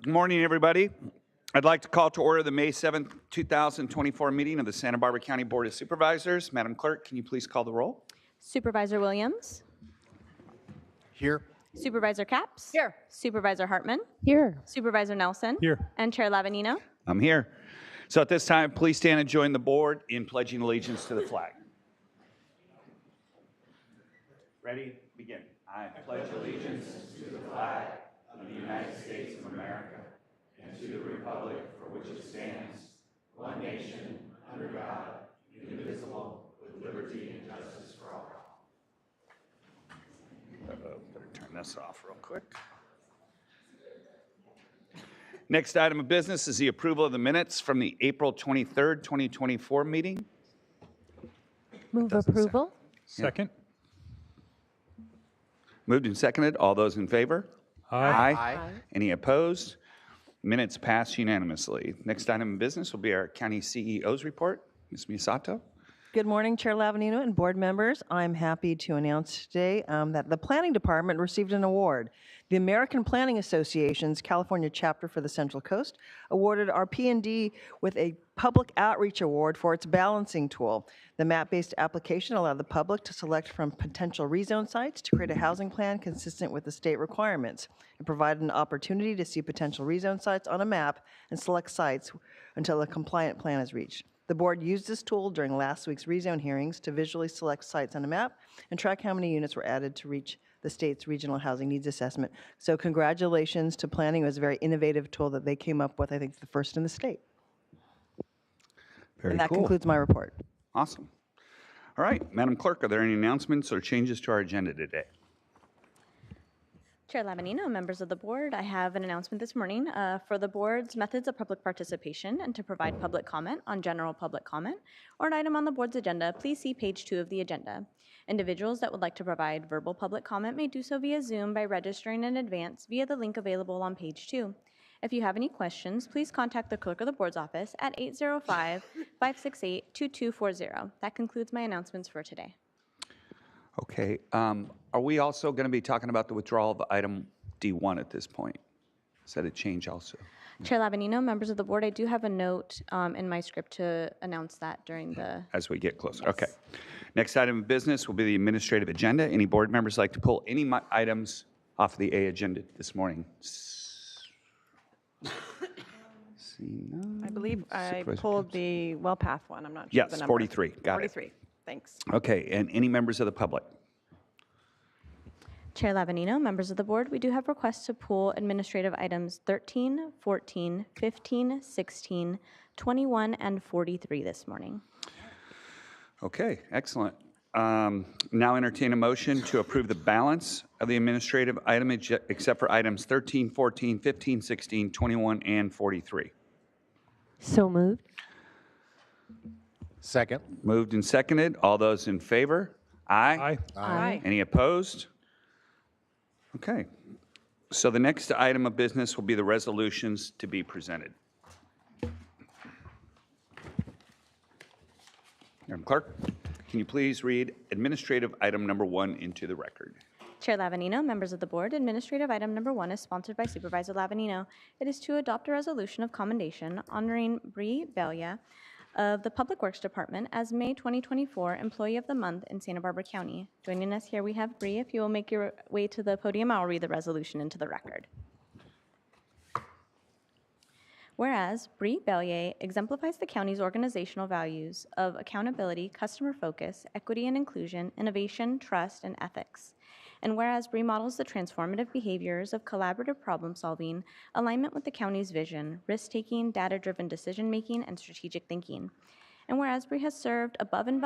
Good morning, everybody. I'd like to call to order the May 7th, 2024 meeting of the Santa Barbara County Board of Supervisors. Madam Clerk, can you please call the roll? Supervisor Williams. Here. Supervisor Capps. Here. Supervisor Hartman. Here. Supervisor Nelson. Here. And Chair Lavanino. I'm here. So at this time, please stand and join the board in pledging allegiance to the flag. Ready? Begin. I pledge allegiance to the flag of the United States of America and to the republic for which it stands, one nation, under God, indivisible, with liberty and justice for all. Better turn this off real quick. Next item of business is the approval of the minutes from the April 23rd, 2024 meeting. Move approval. Second. Moved and seconded. All those in favor? Aye. Any opposed? Minutes pass unanimously. Next item of business will be our county CEO's report. Ms. Miyasato. Good morning, Chair Lavanino and board members. I'm happy to announce today that the Planning Department received an award. The American Planning Association's California chapter for the Central Coast awarded our P&D with a public outreach award for its balancing tool. The map-based application allowed the public to select from potential rezone sites to create a housing plan consistent with the state requirements. It provided an opportunity to see potential rezone sites on a map and select sites until a compliant plan is reached. The board used this tool during last week's rezone hearings to visually select sites on a map and track how many units were added to reach the state's regional housing needs assessment. So congratulations to planning. It was a very innovative tool that they came up with, I think the first in the state. Very And that cool. concludes my report. Awesome. All right, Madam Clerk, are there any announcements or changes to our agenda today? Chair Lavanino, members of the board, I have an announcement this morning for the board's methods of public participation and to provide public comment on general public comment or an item on the board's agenda. Please see page 2 of the agenda. Individuals that would like to provide verbal public comment may do so via Zoom by registering in advance via the link available on page 2. If you have any questions, please contact the clerk of the board's office at 805-568-2240. That concludes my announcements for today. Okay, are we also going to be talking about the withdrawal of item D1 at this point? Is that a change also? Chair Lavanino, members of the board, I do have a note in my script to announce that during the... As we get closer, Yes. okay. Next item of business will be the administrative agenda. Any board members like to pull any items off the A agenda this morning? See none. I believe I Supervisor pulled Gibbs. the WellPath one. I'm not sure Yes, the number. 43, got it. 43. Thanks. Okay, and any members of the public? Chair Lavanino, members of the board, we do have requests to pull administrative items 13, 14, 15, 16, 21, and 43 this morning. Okay, excellent. Now entertain a motion to approve the balance of the administrative item except for items 13, 14, 15, 16, 21, and 43. So moved. Second. Moved and seconded. All those in favor? Aye. Aye. Any opposed? Okay. So the next item of business will be the resolutions to be presented. Madam Clerk, can you please read administrative item number 1 into the record? Chair Lavanino, members of the board, administrative item number 1 is sponsored by Supervisor Lavanino. It is to adopt a resolution of commendation honoring Bree Belia of the Public Works Department as May 2024 Employee of the Month in Santa Barbara County. Joining us here, we have Bree. If you will make your way to the podium, I'll read the resolution into the record. Whereas Bree Bellier exemplifies the county's organizational values of accountability, customer focus, equity and inclusion, innovation, trust, and ethics. And whereas Bree models the transformative behaviors of collaborative problem solving, alignment with the county's vision, risk-taking, data-driven decision-making, and strategic thinking. And whereas Bree has served above and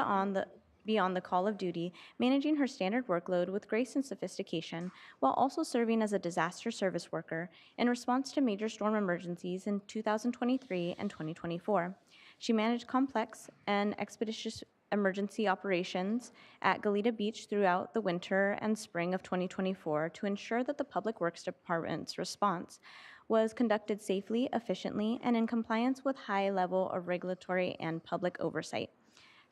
beyond the call of duty, managing her standard workload with grace and sophistication, while also serving as a disaster service worker in response to major storm emergencies in 2023 and 2024. She managed complex and expeditious emergency operations at Goleta Beach throughout the winter and spring of 2024 to ensure that the Public Works Department's response was conducted safely, efficiently, and in compliance with high level of regulatory and public oversight.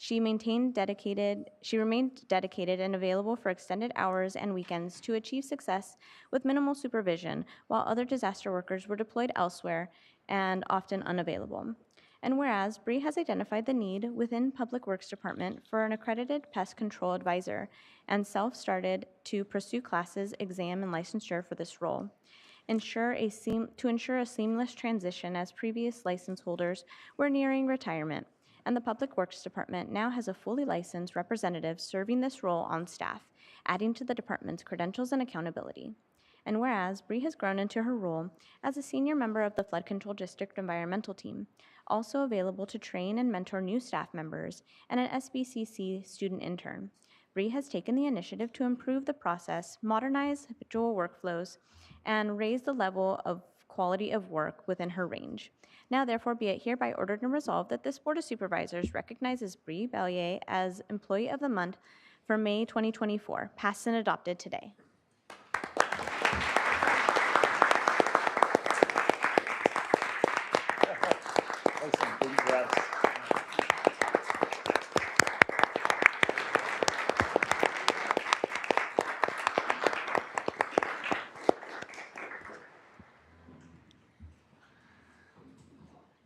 She remained dedicated and available for extended hours and weekends to achieve success with minimal supervision, while other disaster workers were deployed elsewhere and often unavailable. And whereas Bree has identified the need within Public Works Department for an accredited pest control advisor and self-started to pursue classes, exam, and licensure for this role. To ensure a seamless transition as previous license holders were nearing retirement, and the Public Works Department now has a fully licensed representative serving this role on staff, adding to the department's credentials and accountability. And whereas Bree has grown into her role as a senior member of the Flood Control District Environmental Team, also available to train and mentor new staff members, and an SBCC student intern, Bree has taken the initiative to improve the process, modernize habitual workflows, and raise the level of quality of work within her range. Now, therefore, be it hereby ordered and resolved that this Board of Supervisors recognizes Bree Bellier as Employee of the Month for May 2024, passed and adopted today.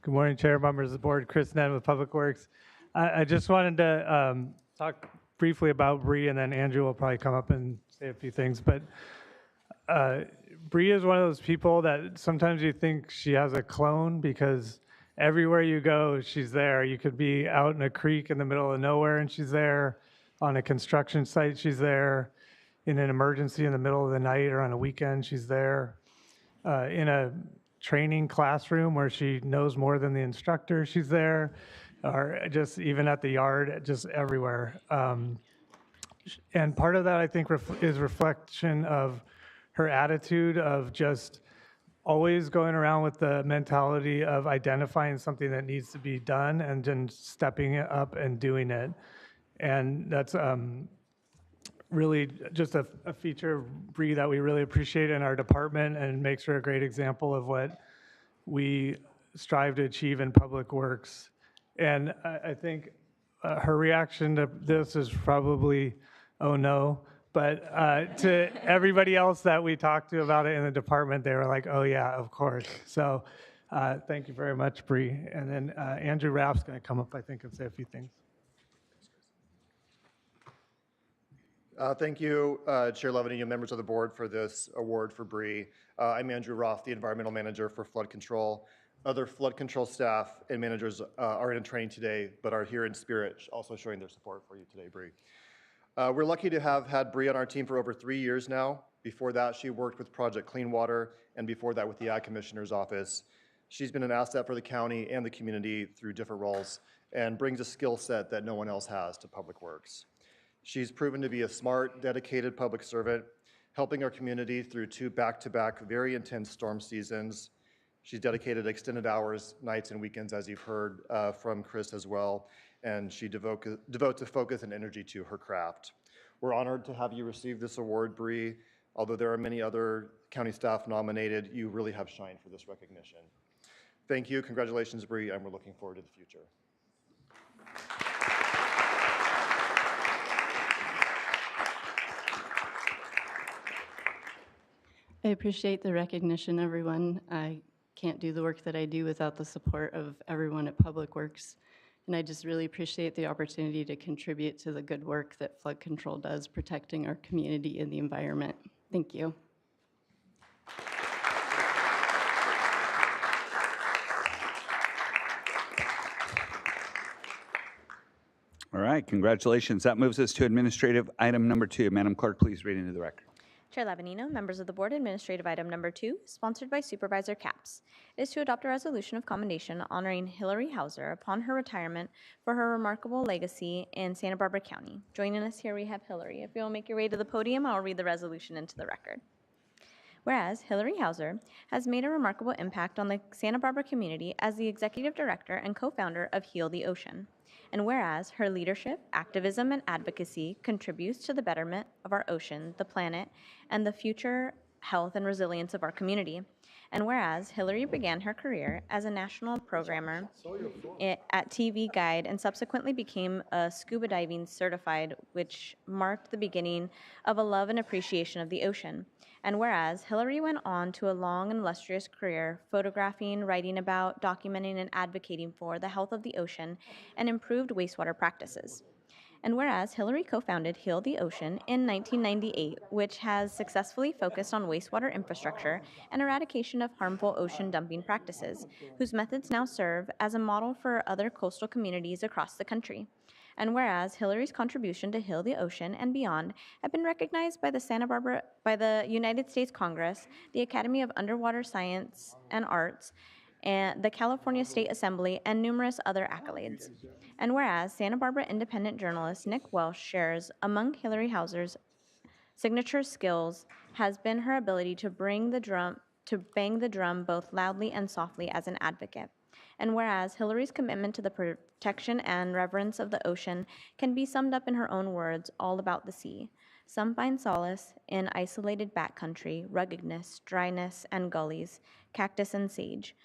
Good morning, Chair, members of the board. Chris Nett with Public Works. I just wanted to talk briefly about Bree, and then Andrew will probably come up and say a few things. But Bree is one of those people that sometimes you think she has a clone, because everywhere you go, she's there. You could be out in a creek in the middle of nowhere, and she's there. On a construction site, she's there. In an emergency in the middle of the night or on a weekend, she's there. In a training classroom where she knows more than the instructor, she's there, or just even at the yard, just everywhere. And part of that, I think, is reflection of her attitude of just always going around with the mentality of identifying something that needs to be done and then stepping it up and doing it. And that's really just a feature of Bree that we really appreciate in our department, and makes her a great example of what we strive to achieve in Public Works. And I think her reaction to this is probably, oh no, but to everybody else that we talked to about it in the department, they were like, oh yeah, of course. So thank you very much, Bree. And then Andrew Raff's going to come up, I think, and say a few things. Thank you, Chair Levin and members of the board, for this award for Bree. I'm Andrew Roth, the Environmental Manager for Flood Control. Other flood control staff and managers are in training today, but are here in spirit, also showing their support for you today, Bree. We're lucky to have had Bree on our team for over 3 years now. Before that, she worked with Project Clean Water, and before that with the Ag Commissioner's Office. She's been an asset for the county and the community through different roles, and brings a skill set that no one else has to Public Works. She's proven to be a smart, dedicated public servant, helping our community through 2 back-to-back very intense storm seasons. She's dedicated extended hours, nights, and weekends, as you've heard from Chris as well, and she devotes a focus and energy to her craft. We're honored to have you receive this award, Bree. Although there are many other county staff nominated, you really have shined for this recognition. Thank you, congratulations, Bree, and we're looking forward to the future. I appreciate the recognition, everyone. I can't do the work that I do without the support of everyone at Public Works. And I just really appreciate the opportunity to contribute to the good work that flood control does, protecting our community and the environment. Thank you. All right, congratulations. That moves us to administrative item number 2. Madam Clerk, please read into the record. Chair Lavanino, members of the board, administrative item number 2, sponsored by Supervisor Capps, is to adopt a resolution of commendation honoring Hillary Hauser upon her retirement for her remarkable legacy in Santa Barbara County. Joining us here, we have Hillary. If you'll make your way to the podium, I'll read the resolution into the record. Whereas Hillary Hauser has made a remarkable impact on the Santa Barbara community as the executive director and co-founder of Heal the Ocean. And whereas her leadership, activism, and advocacy contributes to the betterment of our ocean, the planet, and the future health, and resilience of our community. And whereas Hillary began her career as a national programmer at TV Guide and subsequently became a scuba diving certified, which marked the beginning of a love and appreciation of the ocean. And whereas Hillary went on to a long and illustrious career photographing, writing about, documenting, and advocating for the health of the ocean and improved wastewater practices. And whereas Hillary co-founded Heal the Ocean in 1998, which has successfully focused on wastewater infrastructure and eradication of harmful ocean dumping practices, whose methods now serve as a model for other coastal communities across the country. And whereas Hillary's contribution to Heal the Ocean and beyond have been recognized by the United States Congress, the Academy of Underwater Science and Arts, and the California State Assembly, and numerous other accolades. And whereas Santa Barbara independent journalist Nick Welsh shares among Hillary Hauser's signature skills has been her ability to bang the drum both loudly and softly as an advocate. And whereas Hillary's commitment to the protection and reverence of the ocean can be summed up in her own words, all about the sea. Some find solace in isolated backcountry, ruggedness, dryness, and gullies, cactus and sage.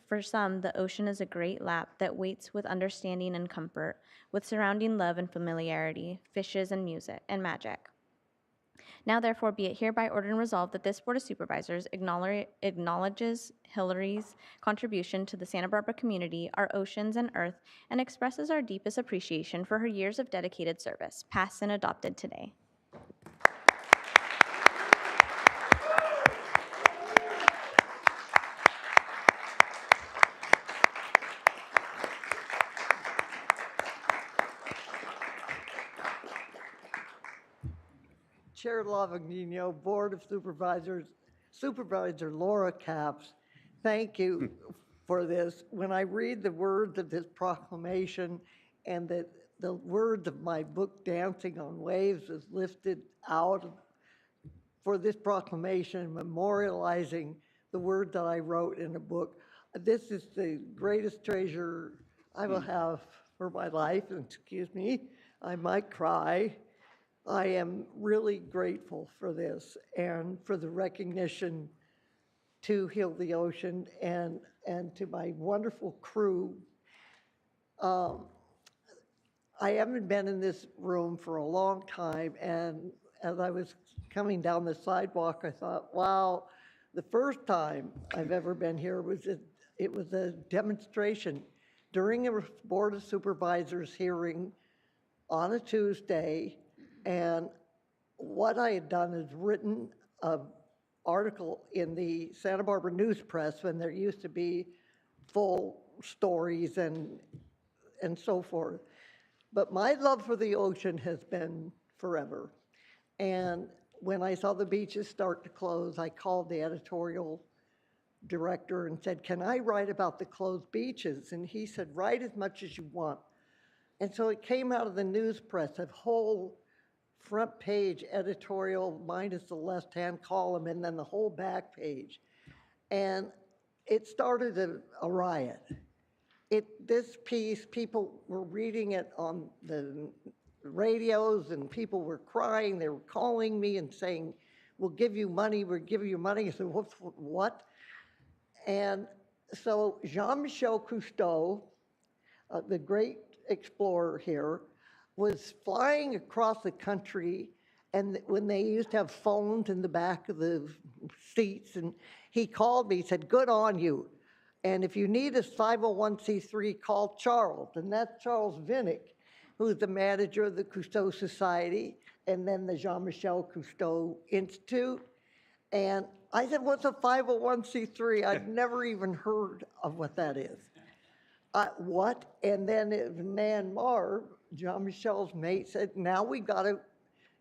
For some, the ocean is a great lap that waits with understanding and comfort, with surrounding love and familiarity, fishes and music and magic. Now, therefore, be it hereby ordered and resolved that this Board of Supervisors acknowledges Hillary's contribution to the Santa Barbara community, our oceans and earth, and expresses our deepest appreciation for her years of dedicated service, passed and adopted today. Chair Lavagno, Board of Supervisors, Supervisor Laura Capps, thank you for this. When I read the words of this proclamation and that the words of my book, Dancing on Waves, is lifted out for this proclamation, memorializing the words that I wrote in a book, this is the greatest treasure I will have for my life. And excuse me, I might cry. I am really grateful for this and for the recognition to Heal the Ocean and to my wonderful crew. I haven't been in this room for a long time, and as I was coming down the sidewalk, I thought, wow, the first time I've ever been here was it was a demonstration during a Board of Supervisors hearing on a Tuesday. And what I had done is written an article in the Santa Barbara News Press when there used to be full stories and so forth. But my love for the ocean has been forever. And when I saw the beaches start to close, I called the editorial director and said, can I write about the closed beaches? And he said, write as much as you want. And so it came out of the news press, a whole front page editorial minus the left-hand column and then the whole back page. And it started a riot. This piece, people were reading it on the radios and people were crying. They were calling me and saying, we'll give you money, we'll give you money. I said, what? And so Jean-Michel Cousteau, the great explorer here, was flying across the country, and when they used to have phones in the back of the seats, and he called me, he said, good on you. And if you need a 501c3, call Charles. And that's Charles Vinnick, who's the manager of the Cousteau Society, and then the Jean-Michel Cousteau Institute. And I said, what's a 501c3? I'd never even heard of what that is. What? And then Nan Marr, Jean-Michel's mate, said, now we got to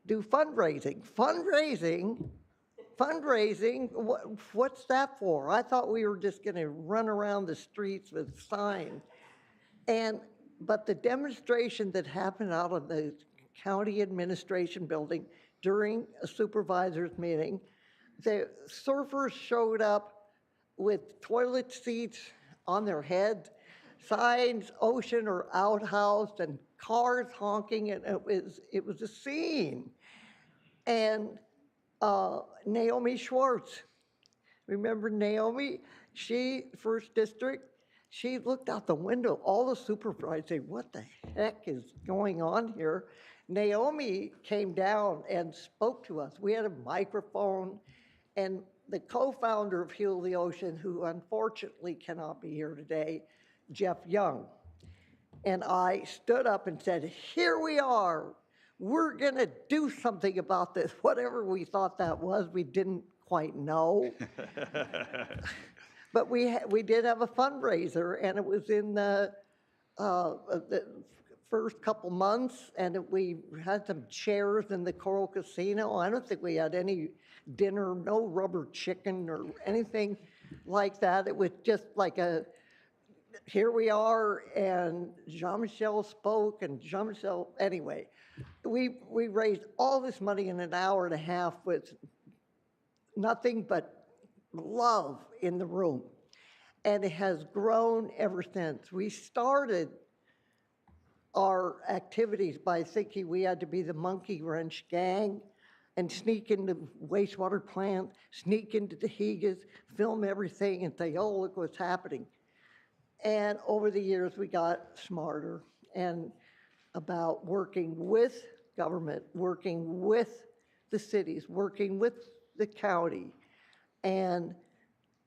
do fundraising. Fundraising, what's that for? I thought we were just going to run around the streets with signs. But the demonstration that happened out of the county administration building during a supervisor's meeting, the surfers showed up with toilet seats on their heads, signs, ocean or outhouse, and cars honking, and it was a scene. And Naomi Schwartz. Remember Naomi? She, first district, she looked out the window, all the supervisors say, what the heck is going on here? Naomi came down and spoke to us. We had a microphone, and the co-founder of Heal the Ocean, who unfortunately cannot be here today, Jeff Young, and I stood up and said, here we are. We're gonna do something about this. Whatever we thought that was, we didn't quite know. But we did have a fundraiser, and it was in the first couple months, and we had some chairs in the Coral Casino. I don't think we had any dinner, no rubber chicken or anything like that. It was just like here we are, and Jean-Michel spoke, and Jean-Michel, anyway. We raised all this money in an hour and a half with nothing but love in the room. And it has grown ever since. We started our activities by thinking we had to be the monkey wrench gang and sneak into wastewater plant, sneak into the Higas, film everything and say, oh, look what's happening. And over the years, we got smarter and about working with government, working with the cities, working with the county. And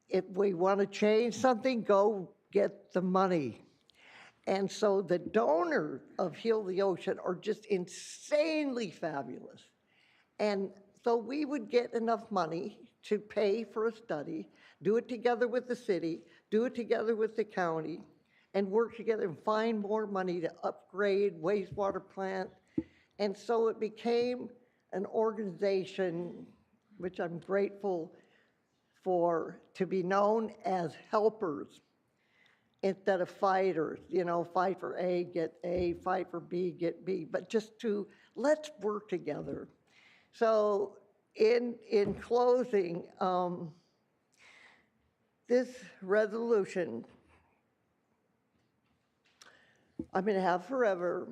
if we want to change something, go get the money. And so the donors of Heal the Ocean are just insanely fabulous. And so we would get enough money to pay for a study, do it together with the city, do it together with the county, and work together and find more money to upgrade wastewater plant. And so it became an organization, which I'm grateful for, to be known as helpers instead of fighters. You know, fight for A, get A, fight for B, get B, but just to let's work together. So in closing, this resolution I'm going to have forever,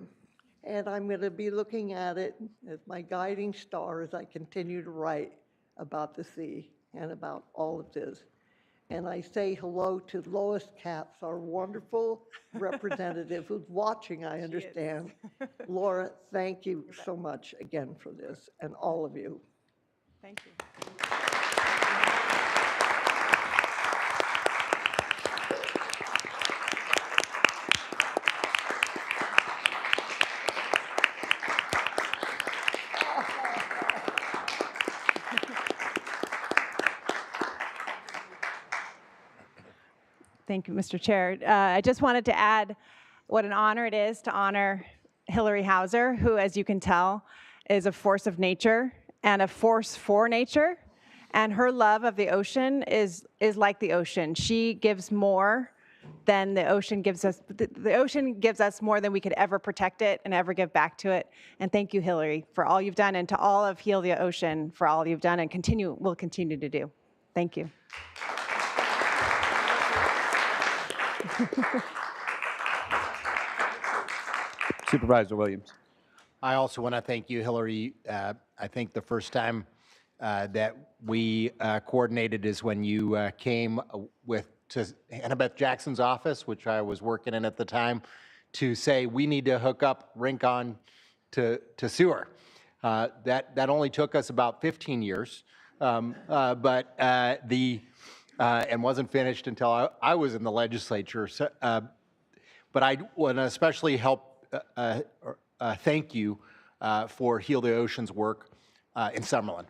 and I'm going to be looking at it as my guiding star as I continue to write about the sea and about all of this. And I say hello to Lois Capps, our wonderful representative who's watching, I understand. Laura, thank you so much again for this, and all of you. Thank you. Thank you, Mr. Chair. I just wanted to add what an honor it is to honor Hillary Hauser, who, as you can tell, is a force of nature and a force for nature. And her love of the ocean is like the ocean. She gives more than the ocean gives us. The ocean gives us more than we could ever protect it and ever give back to it. And thank you, Hillary, for all you've done, and to all of Heal the Ocean for all you've done and will continue to do. Thank you. Supervisor Williams. I also want to thank you, Hillary. I think the first time that we coordinated is when you came to Annabeth Jackson's office, which I was working in at the time, to say we need to hook up Rincon to sewer. That only took us about 15 years, and wasn't finished until I was in the legislature. So, but I want to especially thank you for Heal the Ocean's work in Summerlin.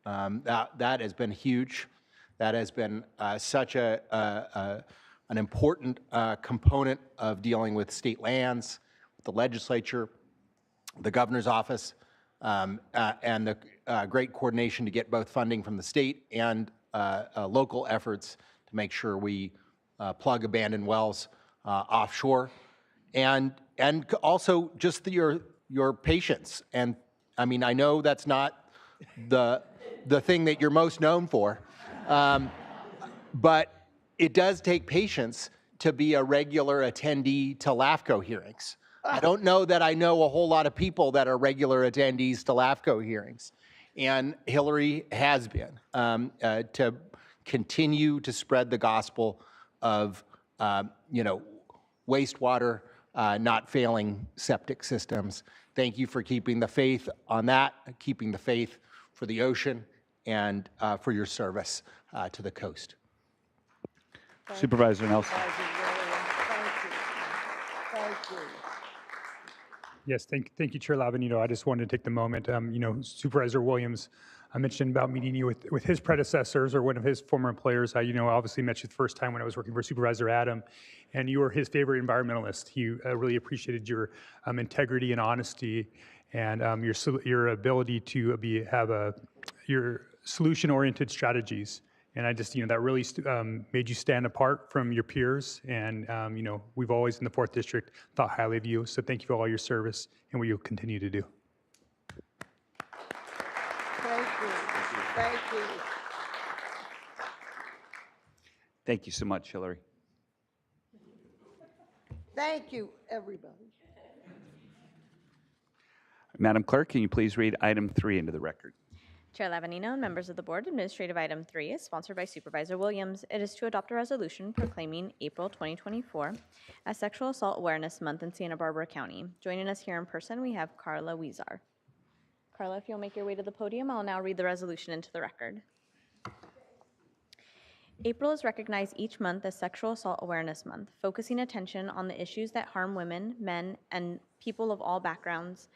That has been huge. That has been such an important component of dealing with state lands, the legislature, the governor's office, and the great coordination to get both funding from the state and local efforts to make sure we plug abandoned wells offshore, and also just your patience. And I mean, I know that's not the thing that you're most known for, but it does take patience to be a regular attendee to LAFCO hearings. I don't know that I know a whole lot of people that are regular attendees to LAFCO hearings. and Hillary has been, to continue to spread the gospel of, wastewater not failing septic systems. Thank you for keeping the faith on that, keeping the faith for the ocean, and for your service to the coast. Supervisor Nelson. Thank you. Thank you. Yes, thank you, Chair Lavanito. I just wanted to take the moment. Supervisor Williams, I mentioned about meeting you with his predecessors or one of his former employers. I obviously met you the first time when I was working for Supervisor Adam, and you were his favorite environmentalist. He really appreciated your integrity and honesty, and your ability to have your solution-oriented strategies. And I just, that really made you stand apart from your peers. And, we've always in the 4th District thought highly of you. So thank you for all your service and what you'll continue to do. Thank you. Thank you. Thank you so much, Hillary. Thank you, everybody. Madam Clerk, can you please read item 3 into the record? Chair Lavanino and members of the board, administrative item 3 is sponsored by Supervisor Williams. It is to adopt a resolution proclaiming April 2024 as Sexual Assault Awareness Month in Santa Barbara County. Joining us here in person, we have Carla Weezar. Carla, if you'll make your way to the podium, I'll now read the resolution into the record. April is recognized each month as Sexual Assault Awareness Month, focusing attention on the issues that harm women, men, and people of all backgrounds.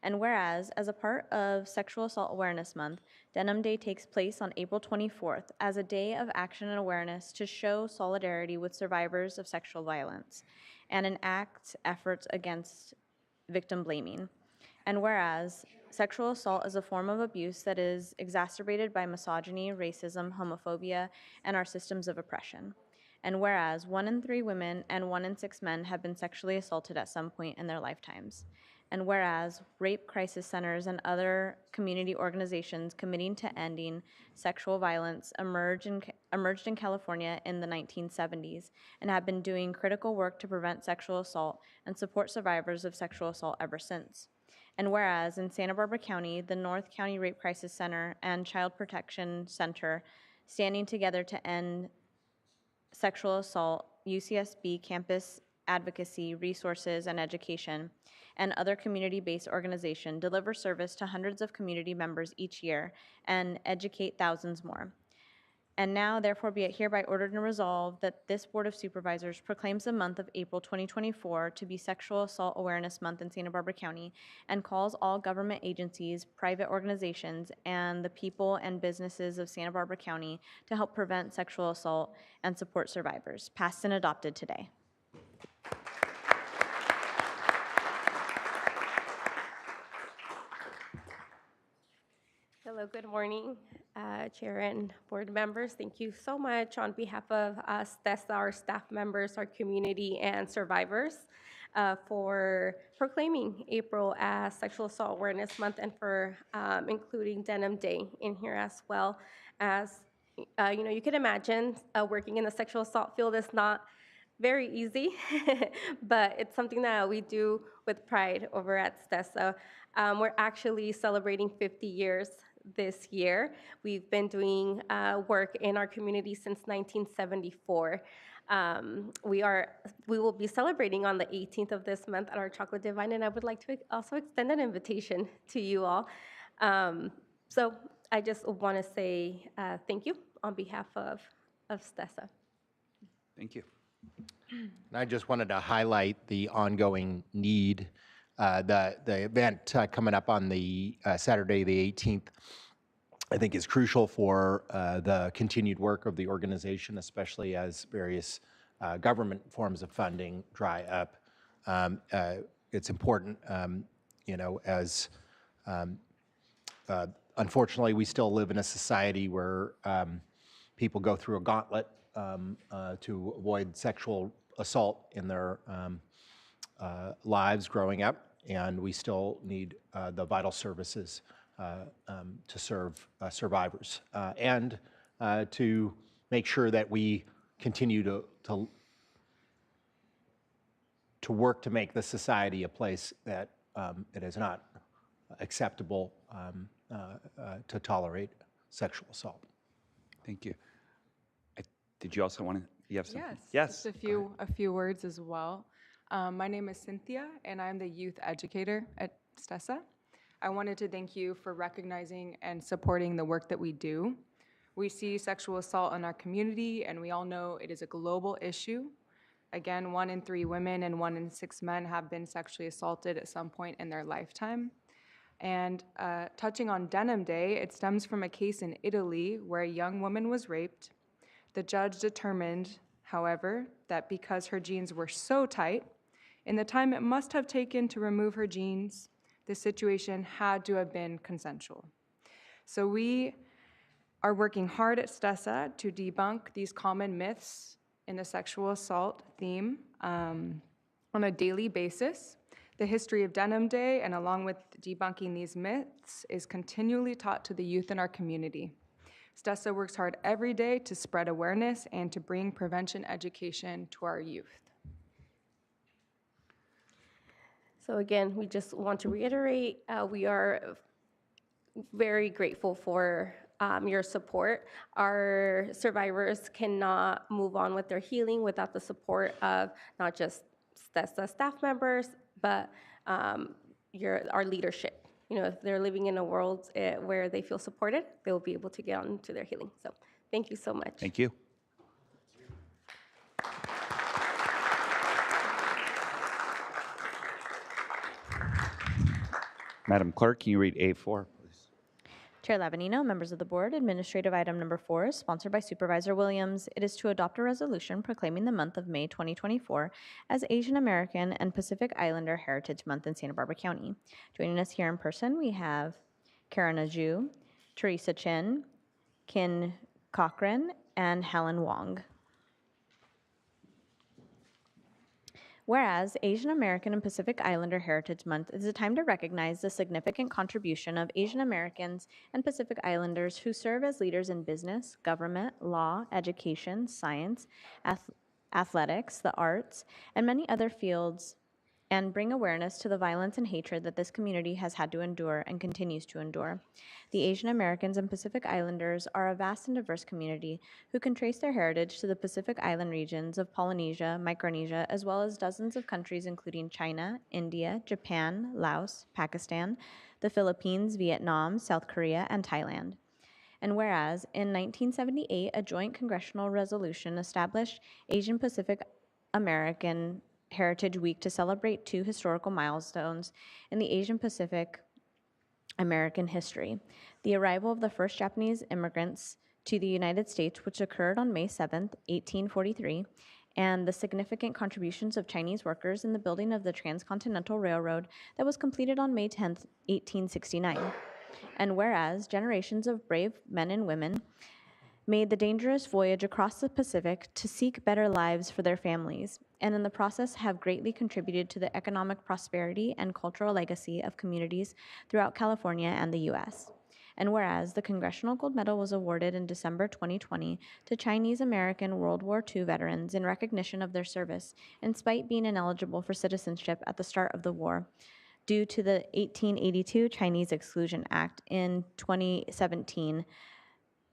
And whereas, as a part of Sexual Assault Awareness Month, Denim Day takes place on April 24th as a day of action and awareness to show solidarity with survivors of sexual violence and enact efforts against victim blaming. And whereas, sexual assault is a form of abuse that is exacerbated by misogyny, racism, homophobia, and our systems of oppression. And whereas, 1 in 3 women and 1 in 6 men have been sexually assaulted at some point in their lifetimes. And whereas rape crisis centers and other community organizations committing to ending sexual violence emerged in California in the 1970s and have been doing critical work to prevent sexual assault and support survivors of sexual assault ever since. And whereas in Santa Barbara County, the North County Rape Crisis Center and Child Protection Center standing together to end sexual assault, UCSB campus advocacy, resources, and education, and other community-based organizations deliver service to hundreds of community members each year and educate thousands more. And now, therefore, be it hereby ordered and resolved that this Board of Supervisors proclaims the month of April 2024 to be Sexual Assault Awareness Month in Santa Barbara County and calls all government agencies, private organizations, and the people and businesses of Santa Barbara County to help prevent sexual assault and support survivors. Passed and adopted today. Hello, good morning, Chair and board members. Thank you so much on behalf of us, that's our staff members, our community, and survivors for proclaiming April as Sexual Assault Awareness Month and for including Denim Day in here as well. As you can imagine, working in the sexual assault field is not very easy, but it's something that we do with pride over at STESA. We're actually celebrating 50 years this year. We've been doing work in our community since 1974. We will be celebrating on the 18th of this month at our Chocolate Divine, and I would like to also extend an invitation to you all. So I just want to say thank you on behalf of STESA. Thank you. And I just wanted to highlight the ongoing need. The event coming up on the Saturday, the 18th, I think is crucial for the continued work of the organization, especially as various government forms of funding dry up. It's important, as unfortunately we still live in a society where people go through a gauntlet to avoid sexual assault in their lives growing up, and we still need the vital services to serve survivors and to make sure that we continue to work to make the society a place that it is not acceptable to tolerate sexual assault. Thank you. Did you also want to, you have something? Yes. Just a few words as well. My name is Cynthia, and I'm the youth educator at STESA. I wanted to thank you for recognizing and supporting the work that we do. We see sexual assault in our community, and we all know it is a global issue. Again, 1 in 3 women and 1 in 6 men have been sexually assaulted at some point in their lifetime. And touching on Denim Day, it stems from a case in Italy where a young woman was raped. The judge determined, however, that because her jeans were so tight, in the time it must have taken to remove her jeans, the situation had to have been consensual. So we are working hard at STESA to debunk these common myths in the sexual assault theme on a daily basis. The history of Denim Day, and along with debunking these myths, is continually taught to the youth in our community. STESA works hard every day to spread awareness and to bring prevention education to our youth. So again, we just want to reiterate, we are very grateful for your support. Our survivors cannot move on with their healing without the support of not just STESA staff members, but our leadership. You know, if they're living in a world where they feel supported, they will be able to get on to their healing. So thank you so much. Thank you. Madam Clerk, can you read A4, please? Chair Lavanino, members of the board, administrative item number 4 is sponsored by Supervisor Williams. It is to adopt a resolution proclaiming the month of May 2024 as Asian American and Pacific Islander Heritage Month in Santa Barbara County. Joining us here in person, we have Karen Aju, Teresa Chin, Kin Cochran, and Helen Wong. Whereas Asian American and Pacific Islander Heritage Month is a time to recognize the significant contribution of Asian Americans and Pacific Islanders who serve as leaders in business, government, law, education, science, athletics, the arts, and many other fields, and bring awareness to the violence and hatred that this community has had to endure and continues to endure. The Asian Americans and Pacific Islanders are a vast and diverse community who can trace their heritage to the Pacific Island regions of Polynesia, Micronesia, as well as dozens of countries including China, India, Japan, Laos, Pakistan, the Philippines, Vietnam, South Korea, and Thailand. And whereas in 1978, a joint congressional resolution established Asian Pacific American Heritage Week to celebrate 2 historical milestones in the Asian Pacific American history. The arrival of the first Japanese immigrants to the United States, which occurred on May 7, 1843, and the significant contributions of Chinese workers in the building of the Transcontinental Railroad that was completed on May 10, 1869. And whereas generations of brave men and women made the dangerous voyage across the Pacific to seek better lives for their families, and in the process have greatly contributed to the economic prosperity and cultural legacy of communities throughout California and the U.S. And whereas the Congressional Gold Medal was awarded in December 2020 to Chinese American World War II veterans in recognition of their service, in spite being ineligible for citizenship at the start of the war, due to the 1882 Chinese Exclusion Act in 2017.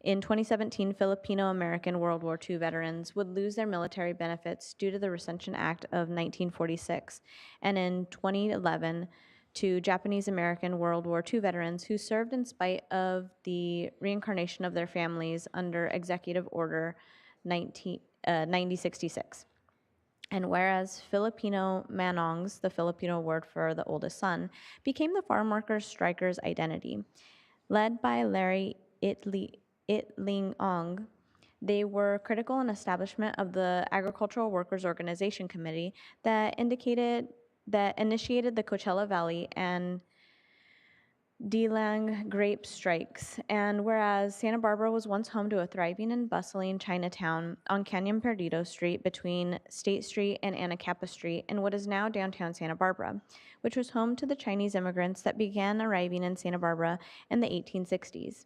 In 2017, Filipino-American World War II veterans would lose their military benefits due to the Recension Act of 1946. And in 2011, to Japanese-American World War II veterans who served in spite of the reincarnation of their families under Executive Order 9066. And whereas Filipino manongs, the Filipino word for the oldest son, became the farm workers' strikers' identity. Led by Larry Itling Ong, they were critical in establishment of the Agricultural Workers Organization Committee that initiated the Coachella Valley and Delang grape strikes. And whereas Santa Barbara was once home to a thriving and bustling Chinatown on Canyon Perdido Street between State Street and Anacapa Street in what is now downtown Santa Barbara, which was home to the Chinese immigrants that began arriving in Santa Barbara in the 1860s.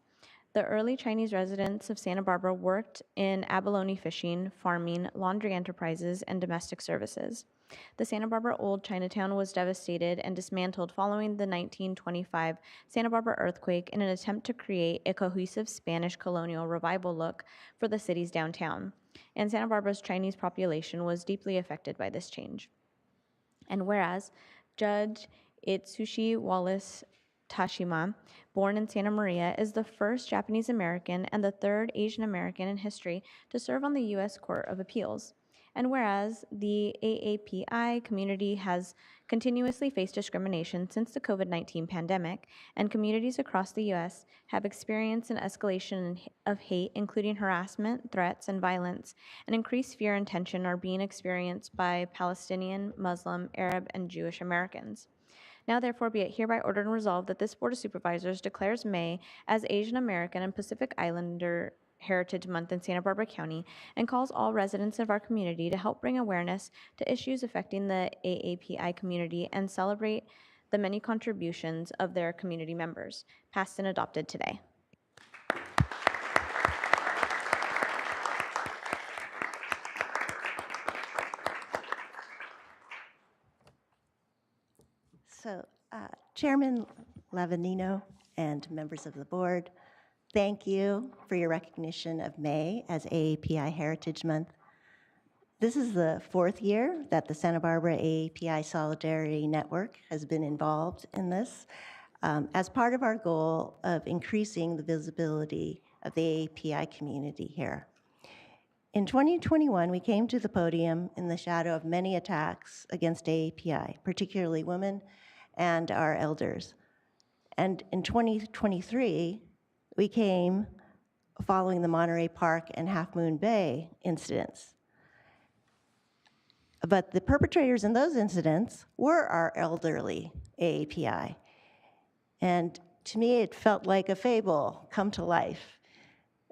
The early Chinese residents of Santa Barbara worked in abalone fishing, farming, laundry enterprises, and domestic services. The Santa Barbara Old Chinatown was devastated and dismantled following the 1925 Santa Barbara earthquake in an attempt to create a cohesive Spanish colonial revival look for the city's downtown. And Santa Barbara's Chinese population was deeply affected by this change. And whereas Judge Itsushi Wallace Tashima, born in Santa Maria, is the first Japanese American and the third Asian American in history to serve on the U.S. Court of Appeals. And whereas the AAPI community has continuously faced discrimination since the COVID-19 pandemic, and communities across the U.S. have experienced an escalation of hate, including harassment, threats, and violence, and increased fear and tension are being experienced by Palestinian, Muslim, Arab, and Jewish Americans. Now therefore be it hereby ordered and resolved that this Board of Supervisors declares May as Asian American and Pacific Islander Heritage Month in Santa Barbara County and calls all residents of our community to help bring awareness to issues affecting the AAPI community and celebrate the many contributions of their community members, passed and adopted today. So, Chairman Lavanino and members of the board, thank you for your recognition of May as AAPI Heritage Month. This is the 4th year that the Santa Barbara AAPI Solidarity Network has been involved in this as part of our goal of increasing the visibility of the AAPI community here. In 2021, we came to the podium in the shadow of many attacks against AAPI, particularly women and our elders. And in 2023, we came following the Monterey Park and Half Moon Bay incidents. But the perpetrators in those incidents were our elderly AAPI. And to me, it felt like a fable come to life,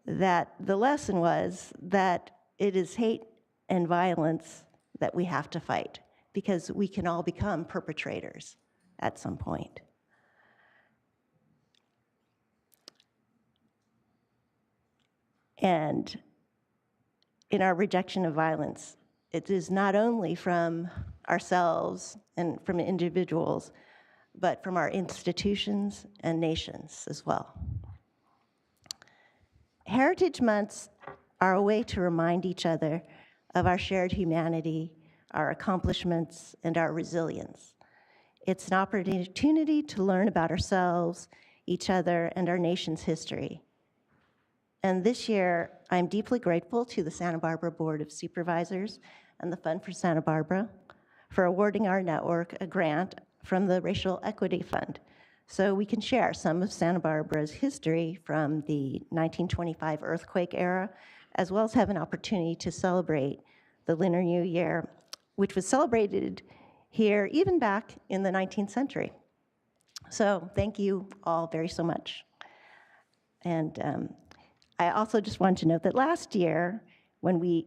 that the lesson was that it is hate and violence that we have to fight, because we can all become perpetrators at some point. And in our rejection of violence, it is not only from ourselves and from individuals, but from our institutions and nations as well. Heritage Months are a way to remind each other of our shared humanity, our accomplishments, and our resilience. It's an opportunity to learn about ourselves, each other, and our nation's history. And this year, I'm deeply grateful to the Santa Barbara Board of Supervisors and the Fund for Santa Barbara for awarding our network a grant from the Racial Equity Fund, so we can share some of Santa Barbara's history from the 1925 earthquake era, as well as have an opportunity to celebrate the Lunar New Year, which was celebrated here even back in the 19th century. So thank you all very so much. And I also just wanted to note that last year, when we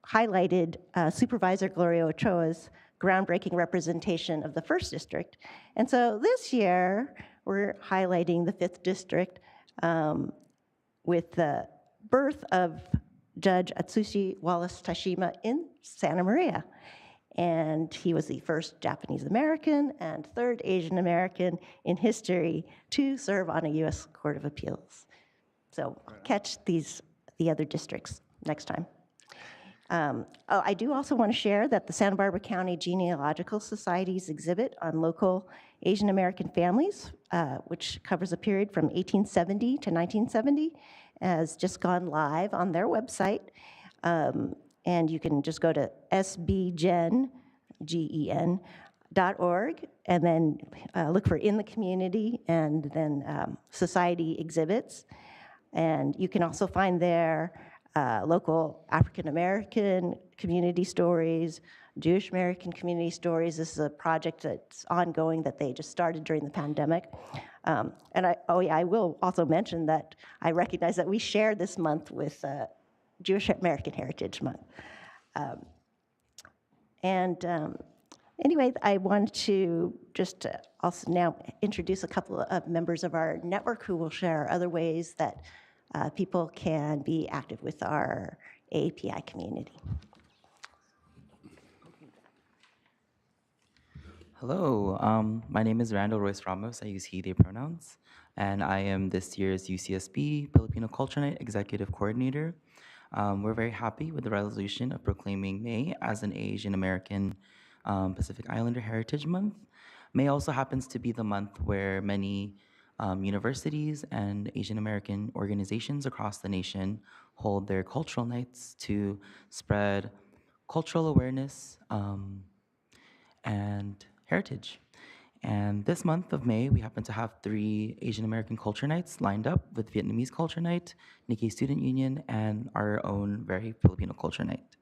highlighted Supervisor Gloria Ochoa's groundbreaking representation of the 1st District, and so this year, we're highlighting the 5th District with the birth of Judge Atsushi Wallace Tashima in Santa Maria. And he was the first Japanese American and 3rd Asian American in history to serve on a U.S. Court of Appeals. So catch the other districts next time. I do also want to share that the Santa Barbara County Genealogical Society's exhibit on local Asian American families, which covers a period from 1870 to 1970, has just gone live on their website. And you can just go to sbgen.org and then look for In the Community and then Society exhibits. And you can also find there local African American community stories, Jewish American community stories. This is a project that's ongoing that they just started during the pandemic. And I will also mention that I recognize that we share this month with Jewish American Heritage Month. Anyway, I want to just also now introduce a couple of members of our network who will share other ways that people can be active with our AAPI community. Hello, my name is Randall Royce Ramos. I use he, they pronouns, and I am this year's UCSB Filipino Culture Night Executive Coordinator. We're very happy with the resolution of proclaiming May as an Asian American Pacific Islander Heritage Month. May also happens to be the month where many universities and Asian American organizations across the nation hold their cultural nights to spread cultural awareness and heritage. And this month of May, we happen to have 3 Asian American Culture Nights lined up with Vietnamese Culture Night, Nikkei Student Union, and our own very Filipino Culture Night.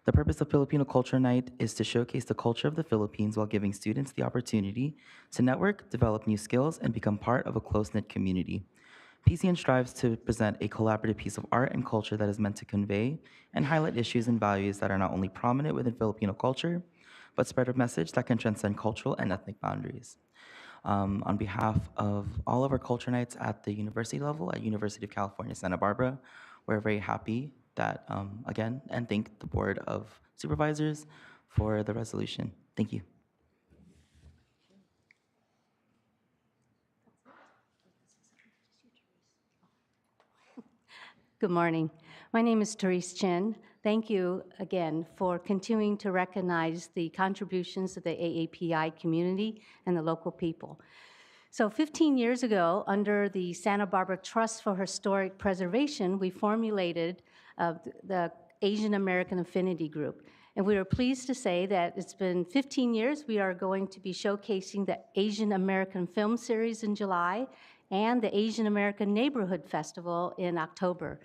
The purpose of Filipino Culture Night is to showcase the culture of the Philippines while giving students the opportunity to network, develop new skills, and become part of a close-knit community. PCN strives to present a collaborative piece of art and culture that is meant to convey and highlight issues and values that are not only prominent within Filipino culture, but spread a message that can transcend cultural and ethnic boundaries. On behalf of all of our culture nights at the university level, at University of California, Santa Barbara, we're very happy that, again, and thank the Board of Supervisors for the resolution. Thank you. Good morning. My name is Therese Chin. Thank you again for continuing to recognize the contributions of the AAPI community and the local people. So 15 years ago, under the Santa Barbara Trust for Historic Preservation, we formulated the Asian American Affinity Group. And we are pleased to say that it's been 15 years. We are going to be showcasing the Asian American Film Series in July and the Asian American Neighborhood Festival in October.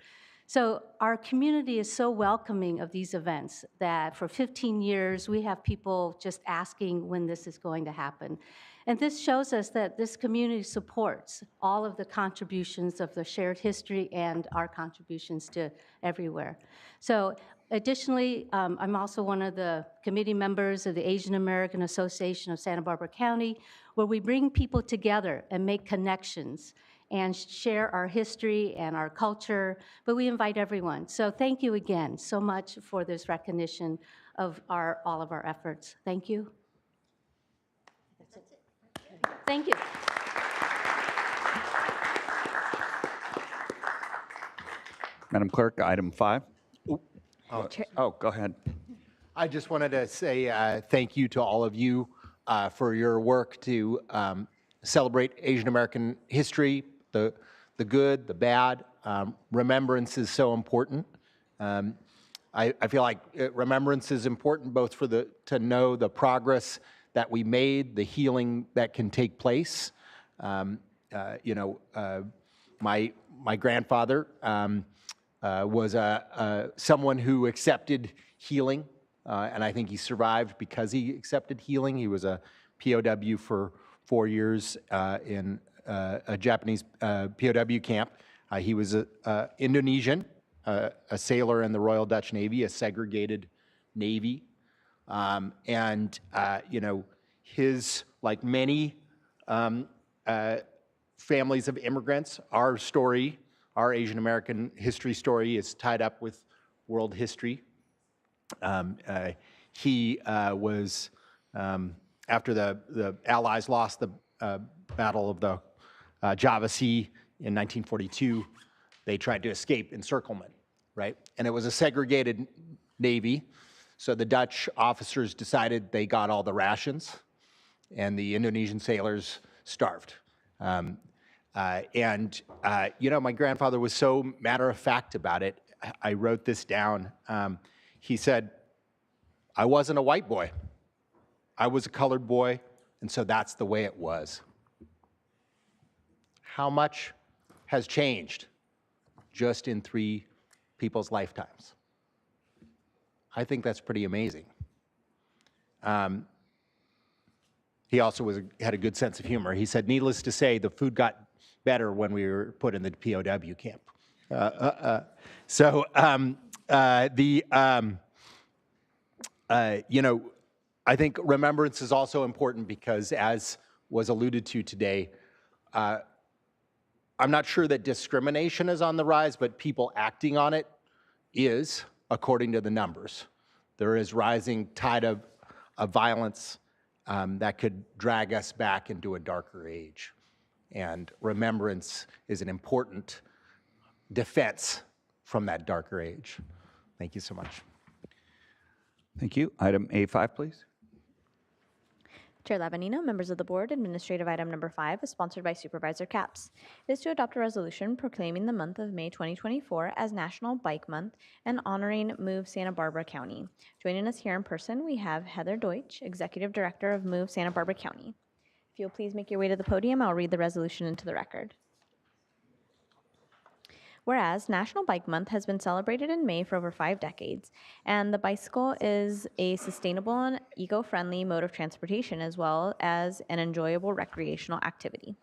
So our community is so welcoming of these events that for 15 years, we have people just asking when this is going to happen. And this shows us that this community supports all of the contributions of the shared history and our contributions to everywhere. So additionally, I'm also one of the committee members of the Asian American Association of Santa Barbara County, where we bring people together and make connections and share our history and our culture, but we invite everyone. So thank you again so much for this recognition of all of our efforts. Thank you. That's it. Thank you. Madam Clerk, item 5. Oh, go ahead. I just wanted to say thank you to all of you for your work to celebrate Asian American history, the good, the bad. Remembrance is so important. I feel like remembrance is important both for to know the progress that we made, the healing that can take place. You know, my grandfather was someone who accepted healing, and I think he survived because he accepted healing. He was a POW for 4 years in a Japanese POW camp. He was an Indonesian, a sailor in the Royal Dutch Navy, a segregated Navy. And, you know, his, like many families of immigrants, our story, our Asian American history story is tied up with world history. He was, after the Allies lost the Battle of the Java Sea in 1942, they tried to escape encirclement, right? And it was a segregated Navy, so the Dutch officers decided they got all the rations, and the Indonesian sailors starved. You know, my grandfather was so matter-of-fact about it. I wrote this down. He said, "I wasn't a white boy. I was a colored boy, and so that's the way it was." How much has changed just in 3 people's lifetimes? I think that's pretty amazing. He also had a good sense of humor. He said, needless to say, the food got better when we were put in the POW camp. You know, I think remembrance is also important because, as was alluded to today, I'm not sure that discrimination is on the rise, but people acting on it is, according to the numbers. There is rising tide of violence that could drag us back into a darker age. And remembrance is an important defense from that darker age. Thank you so much. Thank you. Item A5, please. Chair Lavanino, members of the board, administrative item number 5 is sponsored by Supervisor Capps. It is to adopt a resolution proclaiming the month of May 2024 as National Bike Month and honoring Move Santa Barbara County. Joining us here in person, we have Heather Deutsch, Executive Director of Move Santa Barbara County. If you'll please make your way to the podium, I'll read the resolution into the record. Whereas National Bike Month has been celebrated in May for over 5 decades, and the bicycle is a sustainable and eco-friendly mode of transportation as well as an enjoyable recreational activity.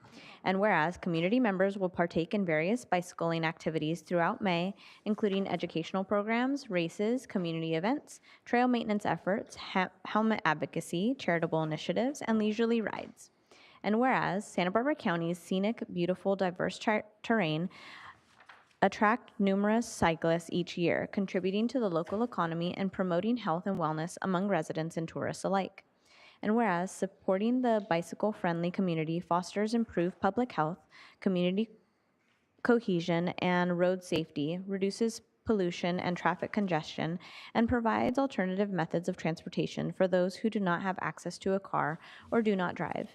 And whereas community members will partake in various bicycling activities throughout May, including educational programs, races, community events, trail maintenance efforts, helmet advocacy, charitable initiatives, and leisurely rides. And whereas Santa Barbara County's scenic, beautiful, diverse terrain attract numerous cyclists each year, contributing to the local economy and promoting health and wellness among residents and tourists alike. And whereas supporting the bicycle-friendly community fosters improved public health, community cohesion, and road safety, reduces pollution and traffic congestion, and provides alternative methods of transportation for those who do not have access to a car or do not drive.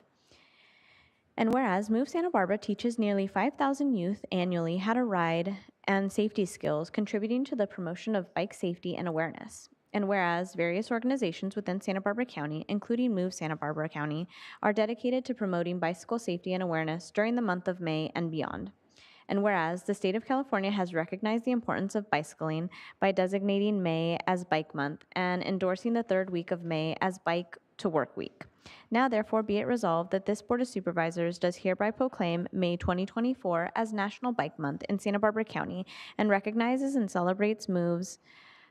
And whereas Move Santa Barbara teaches nearly 5,000 youth annually how to ride and safety skills, contributing to the promotion of bike safety and awareness. And whereas various organizations within Santa Barbara County, including Move Santa Barbara County, are dedicated to promoting bicycle safety and awareness during the month of May and beyond. And whereas the state of California has recognized the importance of bicycling by designating May as Bike Month and endorsing the 3rd week of May as Bike to Work Week. Now, therefore, be it resolved that this Board of Supervisors does hereby proclaim May 2024 as National Bike Month in Santa Barbara County and recognizes and celebrates Move's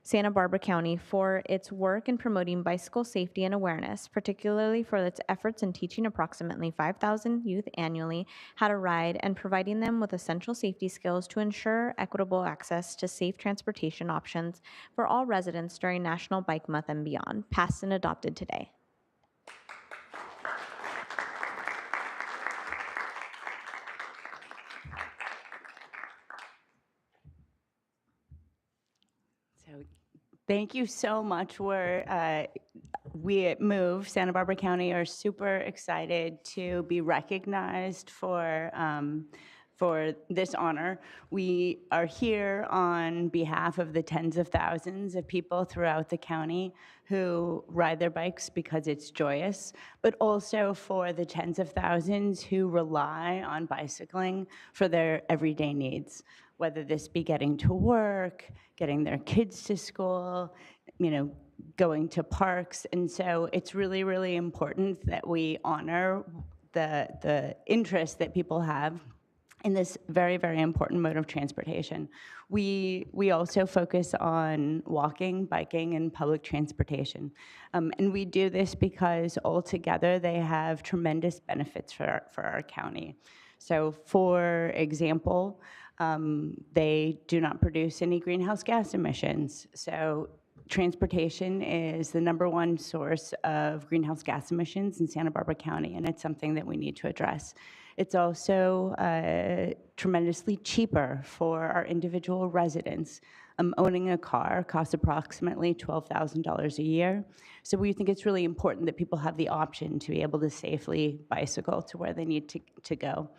Santa Barbara County for its work in promoting bicycle safety and awareness, particularly for its efforts in teaching approximately 5,000 youth annually how to ride and providing them with essential safety skills to ensure equitable access to safe transportation options for all residents during National Bike Month and beyond, passed and adopted today. Thank you so much. We at Move Santa Barbara County are super excited to be recognized for this honor. We are here on behalf of the tens of thousands of people throughout the county who ride their bikes because it's joyous, but also for the tens of thousands who rely on bicycling for their everyday needs, whether this be getting to work, getting their kids to school, going to parks. And so it's really, really important that we honor the interest that people have in this very, very important mode of transportation. We also focus on walking, biking, and public transportation. And we do this because altogether they have tremendous benefits for our county. So for example, they do not produce any greenhouse gas emissions. So transportation is the #1 source of greenhouse gas emissions in Santa Barbara County, and it's something that we need to address. It's also tremendously cheaper for our individual residents. Owning a car costs approximately $12,000 a year. So we think it's really important that people have the option to be able to safely bicycle to where they need to go.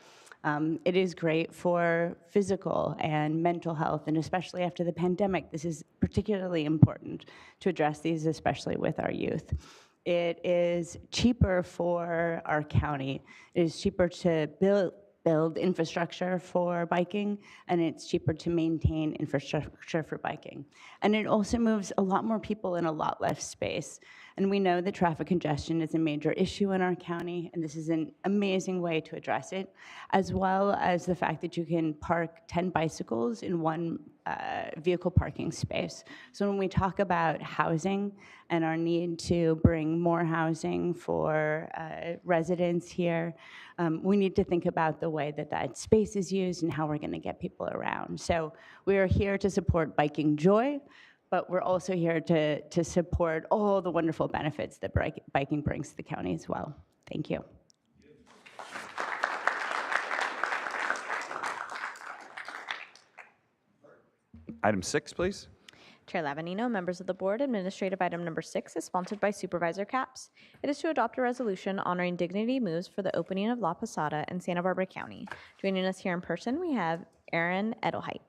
It is great for physical and mental health, and especially after the pandemic, this is particularly important to address these, especially with our youth. It is cheaper for our county. It is cheaper to build infrastructure for biking, and it's cheaper to maintain infrastructure for biking. And it also moves a lot more people in a lot less space. And we know that traffic congestion is a major issue in our county, and this is an amazing way to address it, as well as the fact that you can park 10 bicycles in one vehicle parking space. So when we talk about housing and our need to bring more housing for residents here, we need to think about the way that that space is used and how we're going to get people around. So we are here to support Biking Joy, but we're also here to support all the wonderful benefits that biking brings to the county as well. Thank you. Item 6, please. Chair Lavanino, members of the board, administrative item number 6 is sponsored by Supervisor Capps. It is to adopt a resolution honoring Dignity Moves for the opening of La Posada in Santa Barbara County. Joining us here in person, we have Aaron Edelheit.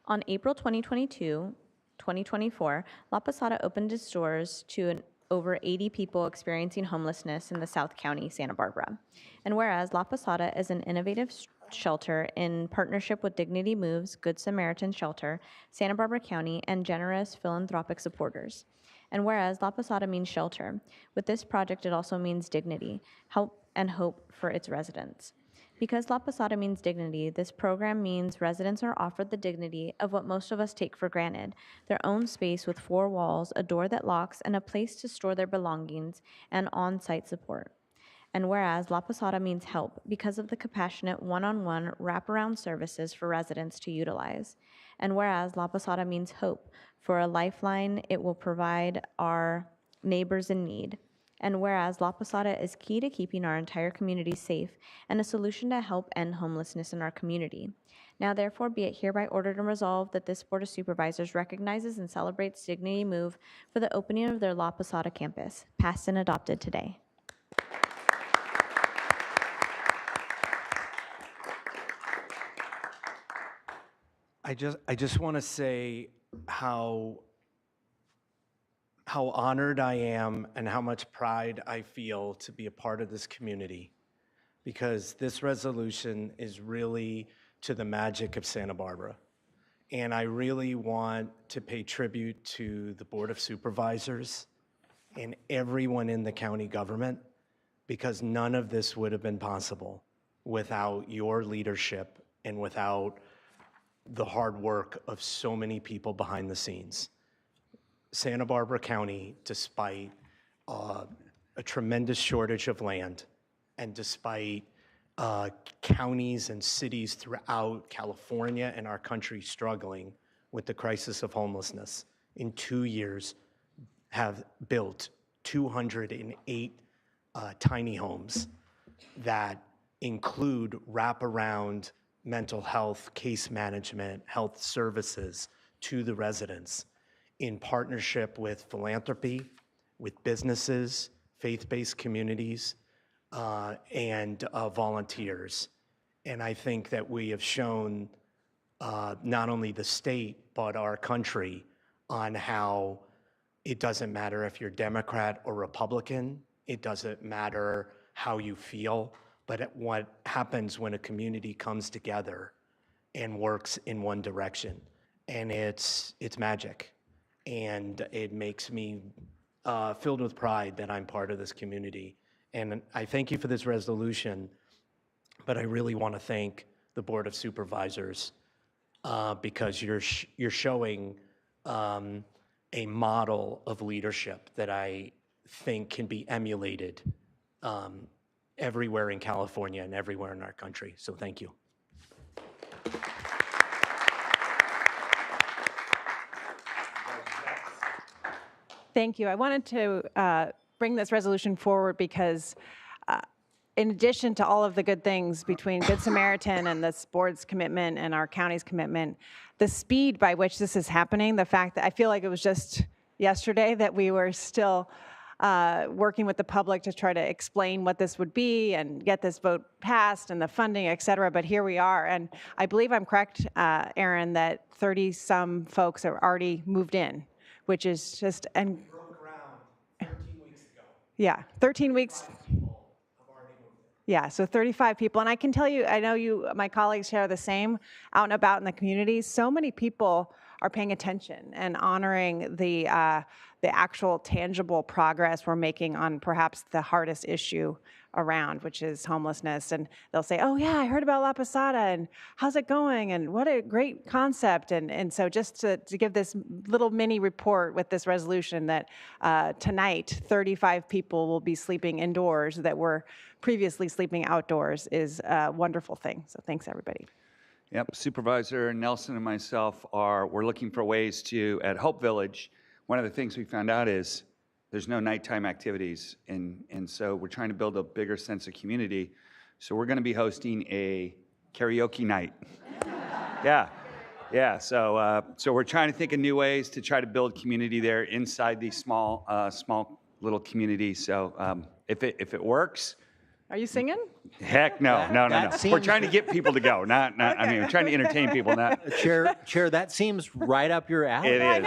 On April 2024, La Posada opened its doors to over 80 people experiencing homelessness in the South County, Santa Barbara. And whereas La Posada is an innovative shelter in partnership with Dignity Moves, Good Samaritan Shelter, Santa Barbara County, and generous philanthropic supporters. And whereas La Posada means shelter, with this project it also means dignity, help, and hope for its residents. Because La Posada means dignity, this program means residents are offered the dignity of what most of us take for granted, their own space with 4 walls, a door that locks, and a place to store their belongings, and on-site support. And whereas La Posada means help because of the compassionate one-on-one wraparound services for residents to utilize. And whereas La Posada means hope for a lifeline it will provide our neighbors in need. And whereas La Posada is key to keeping our entire community safe and a solution to help end homelessness in our community. Now therefore be it hereby ordered and resolved that this Board of Supervisors recognizes and celebrates Dignity Move for the opening of their La Posada campus, passed and adopted today. I just want to say how honored I am and how much pride I feel to be a part of this community, because this resolution is really to the magic of Santa Barbara. And I really want to pay tribute to the Board of Supervisors and everyone in the county government, because none of this would have been possible without your leadership and without the hard work of so many people behind the scenes. Santa Barbara County, despite a tremendous shortage of land, and despite counties and cities throughout California and our country struggling with the crisis of homelessness, in 2 years have built 208 tiny homes that include wraparound mental health, case management, health services to the residents in partnership with philanthropy, with businesses, faith-based communities, and volunteers. And I think that we have shown not only the state, but our country on how it doesn't matter if you're Democrat or Republican, it doesn't matter how you feel, but what happens when a community comes together and works in one direction. And it's magic. And it makes me filled with pride that I'm part of this community. And I thank you for this resolution, but I really want to thank the Board of Supervisors because you're showing a model of leadership that I think can be emulated everywhere in California and everywhere in our country. So thank you. Thank you. I wanted to bring this resolution forward because in addition to all of the good things between Good Samaritan and this board's commitment and our county's commitment, the speed by which this is happening, the fact that I feel like it was just yesterday that we were still working with the public to try to explain what this would be and get this vote passed and the funding, et cetera, but here we are. And I believe I'm correct, Aaron, that 30-some folks are already moved in, which is just, and Broke ground 13 weeks ago. yeah, 13 weeks. Yeah, so 35 people. And I can tell you, I know you, my colleagues share the same out and about in the community. So many people are paying attention and honoring the actual tangible progress we're making on perhaps the hardest issue around, which is homelessness. And they'll say, oh yeah, I heard about La Posada, and how's it going? And what a great concept. And so just to give this little mini report with this resolution that tonight, 35 people will be sleeping indoors that were previously sleeping outdoors is a wonderful thing. So thanks, everybody. Yep, Supervisor Nelson and myself we're looking for ways to, at Hope Village, one of the things we found out is there's no nighttime activities, and so we're trying to build a bigger sense of community. So we're going to be hosting a karaoke night. Yeah. So we're trying to think of new ways to try to build community there inside these small little communities. So if it works. Are you singing? Heck no. We're trying to get people to go. Not. Okay. I mean, we're trying to entertain people. Not. Chair, that seems right up your alley. It is.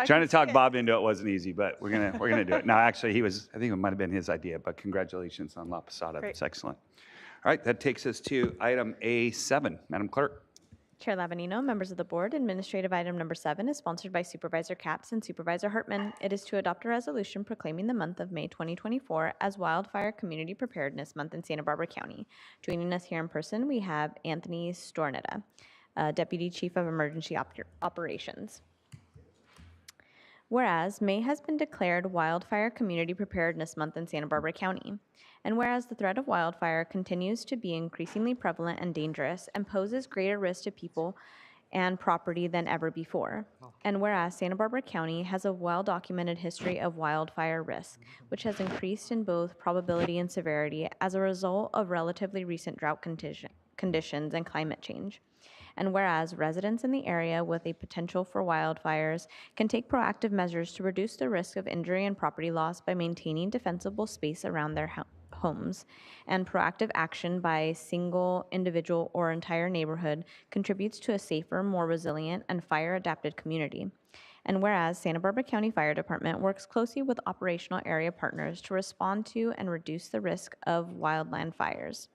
Trying to talk Bob into it wasn't easy, but we're gonna do it. No, actually, I think it might have been his idea. But congratulations on La Posada. That's excellent. All right, that takes us to item A7, Madam Clerk. Chair Lavanino, members of the board, administrative item number 7 is sponsored by Supervisor Capps and Supervisor Hartman. It is to adopt a resolution proclaiming the month of May 2024 as Wildfire Community Preparedness Month in Santa Barbara County. Joining us here in person, we have Anthony Stornetta, Deputy Chief of Emergency Operations. Whereas May has been declared Wildfire Community Preparedness Month in Santa Barbara County, and whereas the threat of wildfire continues to be increasingly prevalent and dangerous and poses greater risk to people and property than ever before, and whereas Santa Barbara County has a well-documented history of wildfire risk, which has increased in both probability and severity as a result of relatively recent drought conditions and climate change. And whereas residents in the area with a potential for wildfires can take proactive measures to reduce the risk of injury and property loss by maintaining defensible space around their homes, and proactive action by a single individual or entire neighborhood contributes to a safer, more resilient, and fire-adapted community. And whereas Santa Barbara County Fire Department works closely with operational area partners to respond to and reduce the risk of wildland fires.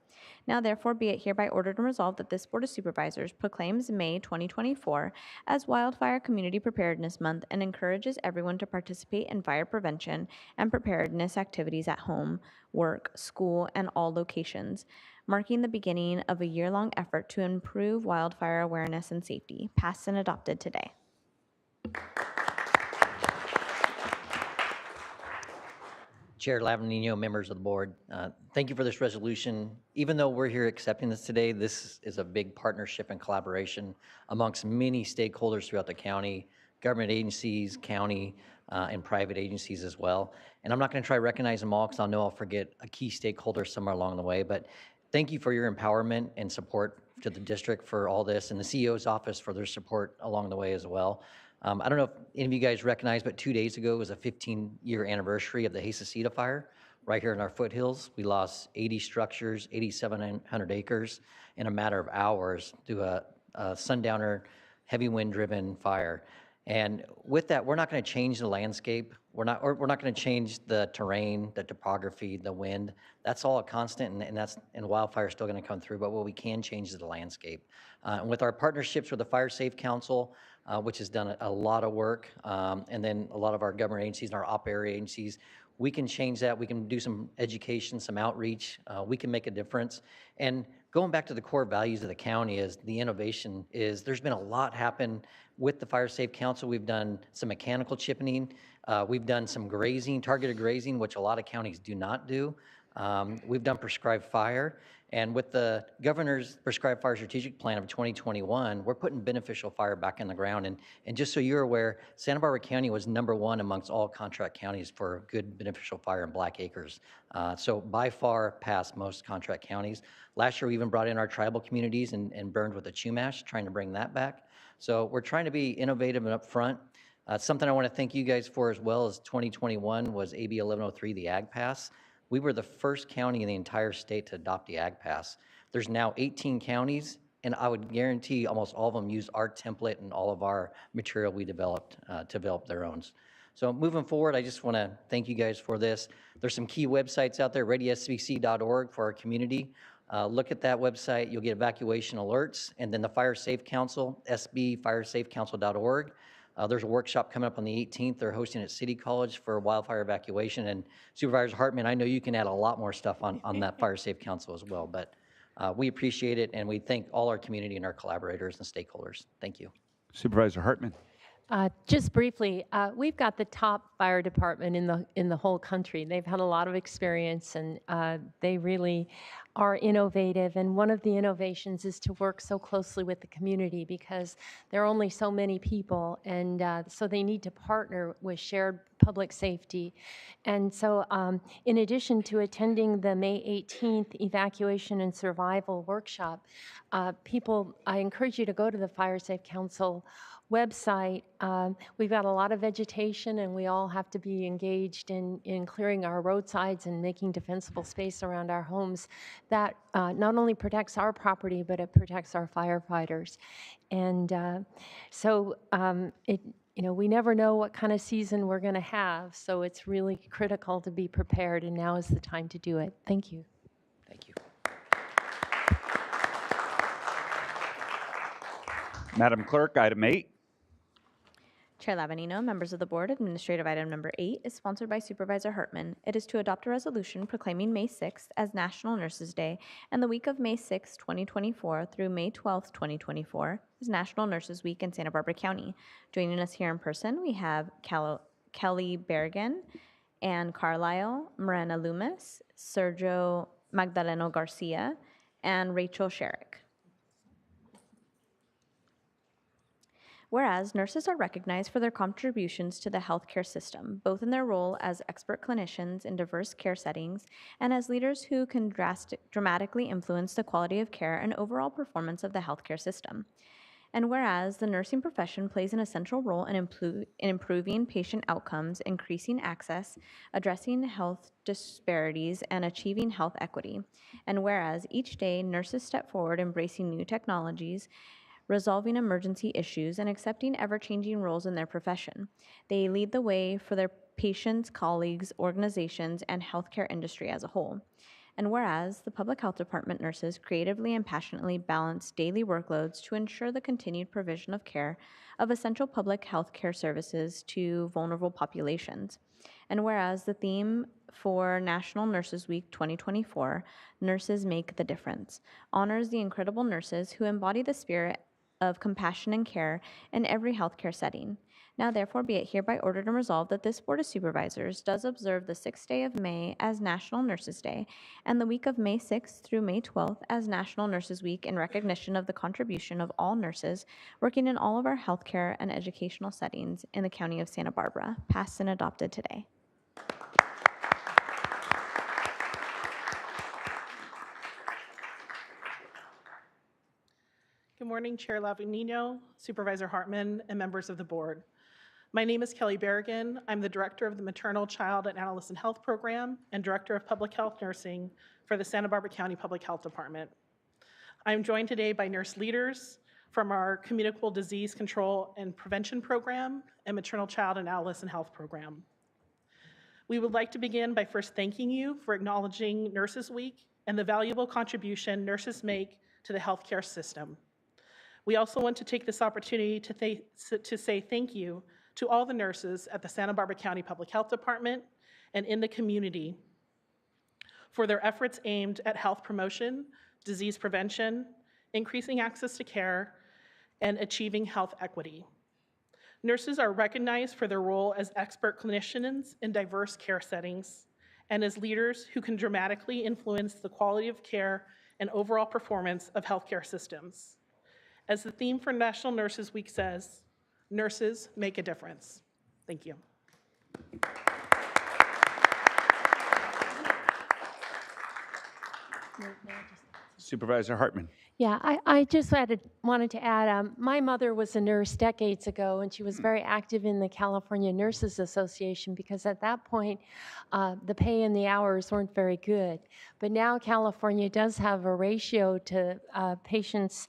Now, therefore, be it hereby ordered and resolved that this Board of Supervisors proclaims May 2024 as Wildfire Community Preparedness Month and encourages everyone to participate in fire prevention and preparedness activities at home, work, school, and all locations, marking the beginning of a year-long effort to improve wildfire awareness and safety, passed and adopted today. Chair Lavanino, members of the board, thank you for this resolution. Even though we're here accepting this today, this is a big partnership and collaboration amongst many stakeholders throughout the county, government agencies, county, and private agencies as well. And I'm not going to try to recognize them all because I know I'll forget a key stakeholder somewhere along the way, but thank you for your empowerment and support to the district for all this, and the CEO's office for their support along the way as well. I don't know if any of you guys recognize, but 2 days ago was a 15-year anniversary of the Hasacita fire right here in our foothills. We lost 80 structures, 8,700 acres in a matter of hours through a sundowner, heavy wind-driven fire. And with that, we're not going to change the landscape. We're not going to change the terrain, the topography, the wind. That's all a constant, and wildfire is still going to come through. But what we can change is the landscape. And with our partnerships with the Fire Safe Council, which has done a lot of work, and then a lot of our government agencies and our op area agencies, we can change that. We can do some education, some outreach. We can make a difference. And going back to the core values of the county is the innovation is there's been a lot happen with the Fire Safe Council. We've done some mechanical chippening. We've done some grazing, targeted grazing, which a lot of counties do not do. We've done prescribed fire. And with the governor's prescribed fire strategic plan of 2021, we're putting beneficial fire back in the ground. And just so you're aware, Santa Barbara County was #1 amongst all contract counties for good beneficial fire in black acres. So by far past most contract counties. Last year, we even brought in our tribal communities and burned with the Chumash, trying to bring that back. So we're trying to be innovative and upfront. Something I want to thank you guys for as well as 2021 was AB 1103, the Ag Pass. We were the first county in the entire state to adopt the Ag Pass. There's now 18 counties, and I would guarantee almost all of them use our template and all of our material we developed to develop their own. So moving forward, I just want to thank you guys for this. There's some key websites out there, readysbc.org for our community. Look at that website. You'll get evacuation alerts. And then the Fire Safe Council, sbfiresafecouncil.org. There's a workshop coming up on the 18th. They're hosting at City College for wildfire evacuation. And Supervisor Hartman, I know you can add a lot more stuff on that Fire Safe Council as well. But we appreciate it, and we thank all our community and our collaborators and stakeholders. Thank you. Supervisor Hartman. Just briefly, we've got the top fire department in the whole country. They've had a lot of experience, and they really are innovative. And one of the innovations is to work so closely with the community because there are only so many people, and so they need to partner with shared public safety. And so in addition to attending the May 18th Evacuation and Survival Workshop, I encourage you to go to the Fire Safe Council website. We've got a lot of vegetation, and we all have to be engaged in clearing our roadsides and making defensible space around our homes. That not only protects our property, but it protects our firefighters. And we never know what kind of season we're going to have, so it's really critical to be prepared, and now is the time to do it. Thank you. Thank you. Madam Clerk, item 8. Chair Lavanino, members of the board, administrative item number 8 is sponsored by Supervisor Hartman. It is to adopt a resolution proclaiming May 6th as National Nurses Day and the week of May 6, 2024 through May 12, 2024 is National Nurses Week in Santa Barbara County. Joining us here in person, we have Kelly Bergen, Ann Carlisle, Morena Loomis, Sergio Magdaleno Garcia, and Rachel Sherrick. Whereas nurses are recognized for their contributions to the healthcare system, both in their role as expert clinicians in diverse care settings and as leaders who can dramatically influence the quality of care and overall performance of the healthcare system. And whereas the nursing profession plays an essential role in improving patient outcomes, increasing access, addressing health disparities, and achieving health equity. And whereas each day nurses step forward embracing new technologies, resolving emergency issues, and accepting ever-changing roles in their profession. They lead the way for their patients, colleagues, organizations, and healthcare industry as a whole. And whereas the Public Health Department nurses creatively and passionately balance daily workloads to ensure the continued provision of care of essential public health care services to vulnerable populations. And whereas the theme for National Nurses Week 2024, Nurses Make the Difference, honors the incredible nurses who embody the spirit of compassion and care in every healthcare setting. Now therefore be it hereby ordered and resolved that this Board of Supervisors does observe the 6th day of May as National Nurses Day and the week of May 6th through May 12th as National Nurses Week in recognition of the contribution of all nurses working in all of our healthcare and educational settings in the County of Santa Barbara, passed and adopted today. Good morning, Chair Lavanino, Supervisor Hartman, and members of the board. My name is Kelly Berrigan. I'm the Director of the Maternal, Child, and Adolescent Health Program and Director of Public Health Nursing for the Santa Barbara County Public Health Department. I am joined today by nurse leaders from our Communicable Disease Control and Prevention Program and Maternal, Child, and Adolescent Health Program. We would like to begin by first thanking you for acknowledging Nurses Week and the valuable contribution nurses make to the healthcare system. We also want to take this opportunity to say thank you to all the nurses at the Santa Barbara County Public Health Department and in the community for their efforts aimed at health promotion, disease prevention, increasing access to care, and achieving health equity. Nurses are recognized for their role as expert clinicians in diverse care settings and as leaders who can dramatically influence the quality of care and overall performance of healthcare systems. As the theme for National Nurses Week says, nurses make a difference. Thank you. Supervisor Hartman. Yeah, I just wanted to add, my mother was a nurse decades ago, and she was very active in the California Nurses Association because at that point, the pay and the hours weren't very good. But now California does have a ratio to patients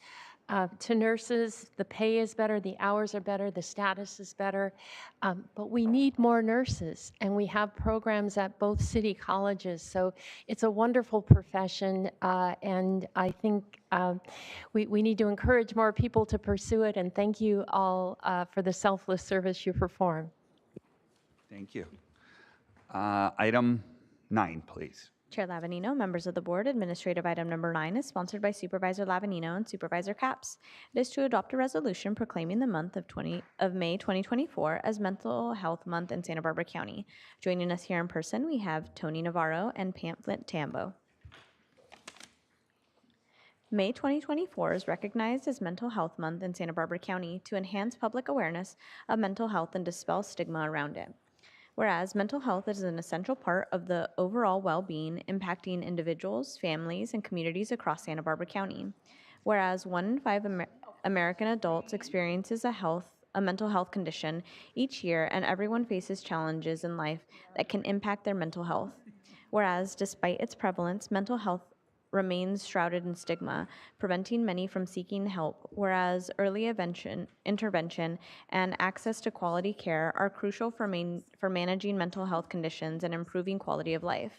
to nurses, the pay is better, the hours are better, the status is better, but we need more nurses, and we have programs at both city colleges. So it's a wonderful profession, and I think we need to encourage more people to pursue it, and thank you all for the selfless service you perform. Thank you. Item 9, please. Chair Lavanino, members of the board, administrative item number 9 is sponsored by Supervisor Lavanino and Supervisor Capps. It is to adopt a resolution proclaiming the month of May 2024 as Mental Health Month in Santa Barbara County. Joining us here in person, we have Tony Navarro and Pamphlet Tambo. May 2024 is recognized as Mental Health Month in Santa Barbara County to enhance public awareness of mental health and dispel stigma around it. Whereas mental health is an essential part of the overall well-being, impacting individuals, families, and communities across Santa Barbara County. Whereas 1 in 5 American adults experiences a mental health condition each year, and everyone faces challenges in life that can impact their mental health. Whereas despite its prevalence, mental health remains shrouded in stigma, preventing many from seeking help, whereas early intervention and access to quality care are crucial for managing mental health conditions and improving quality of life.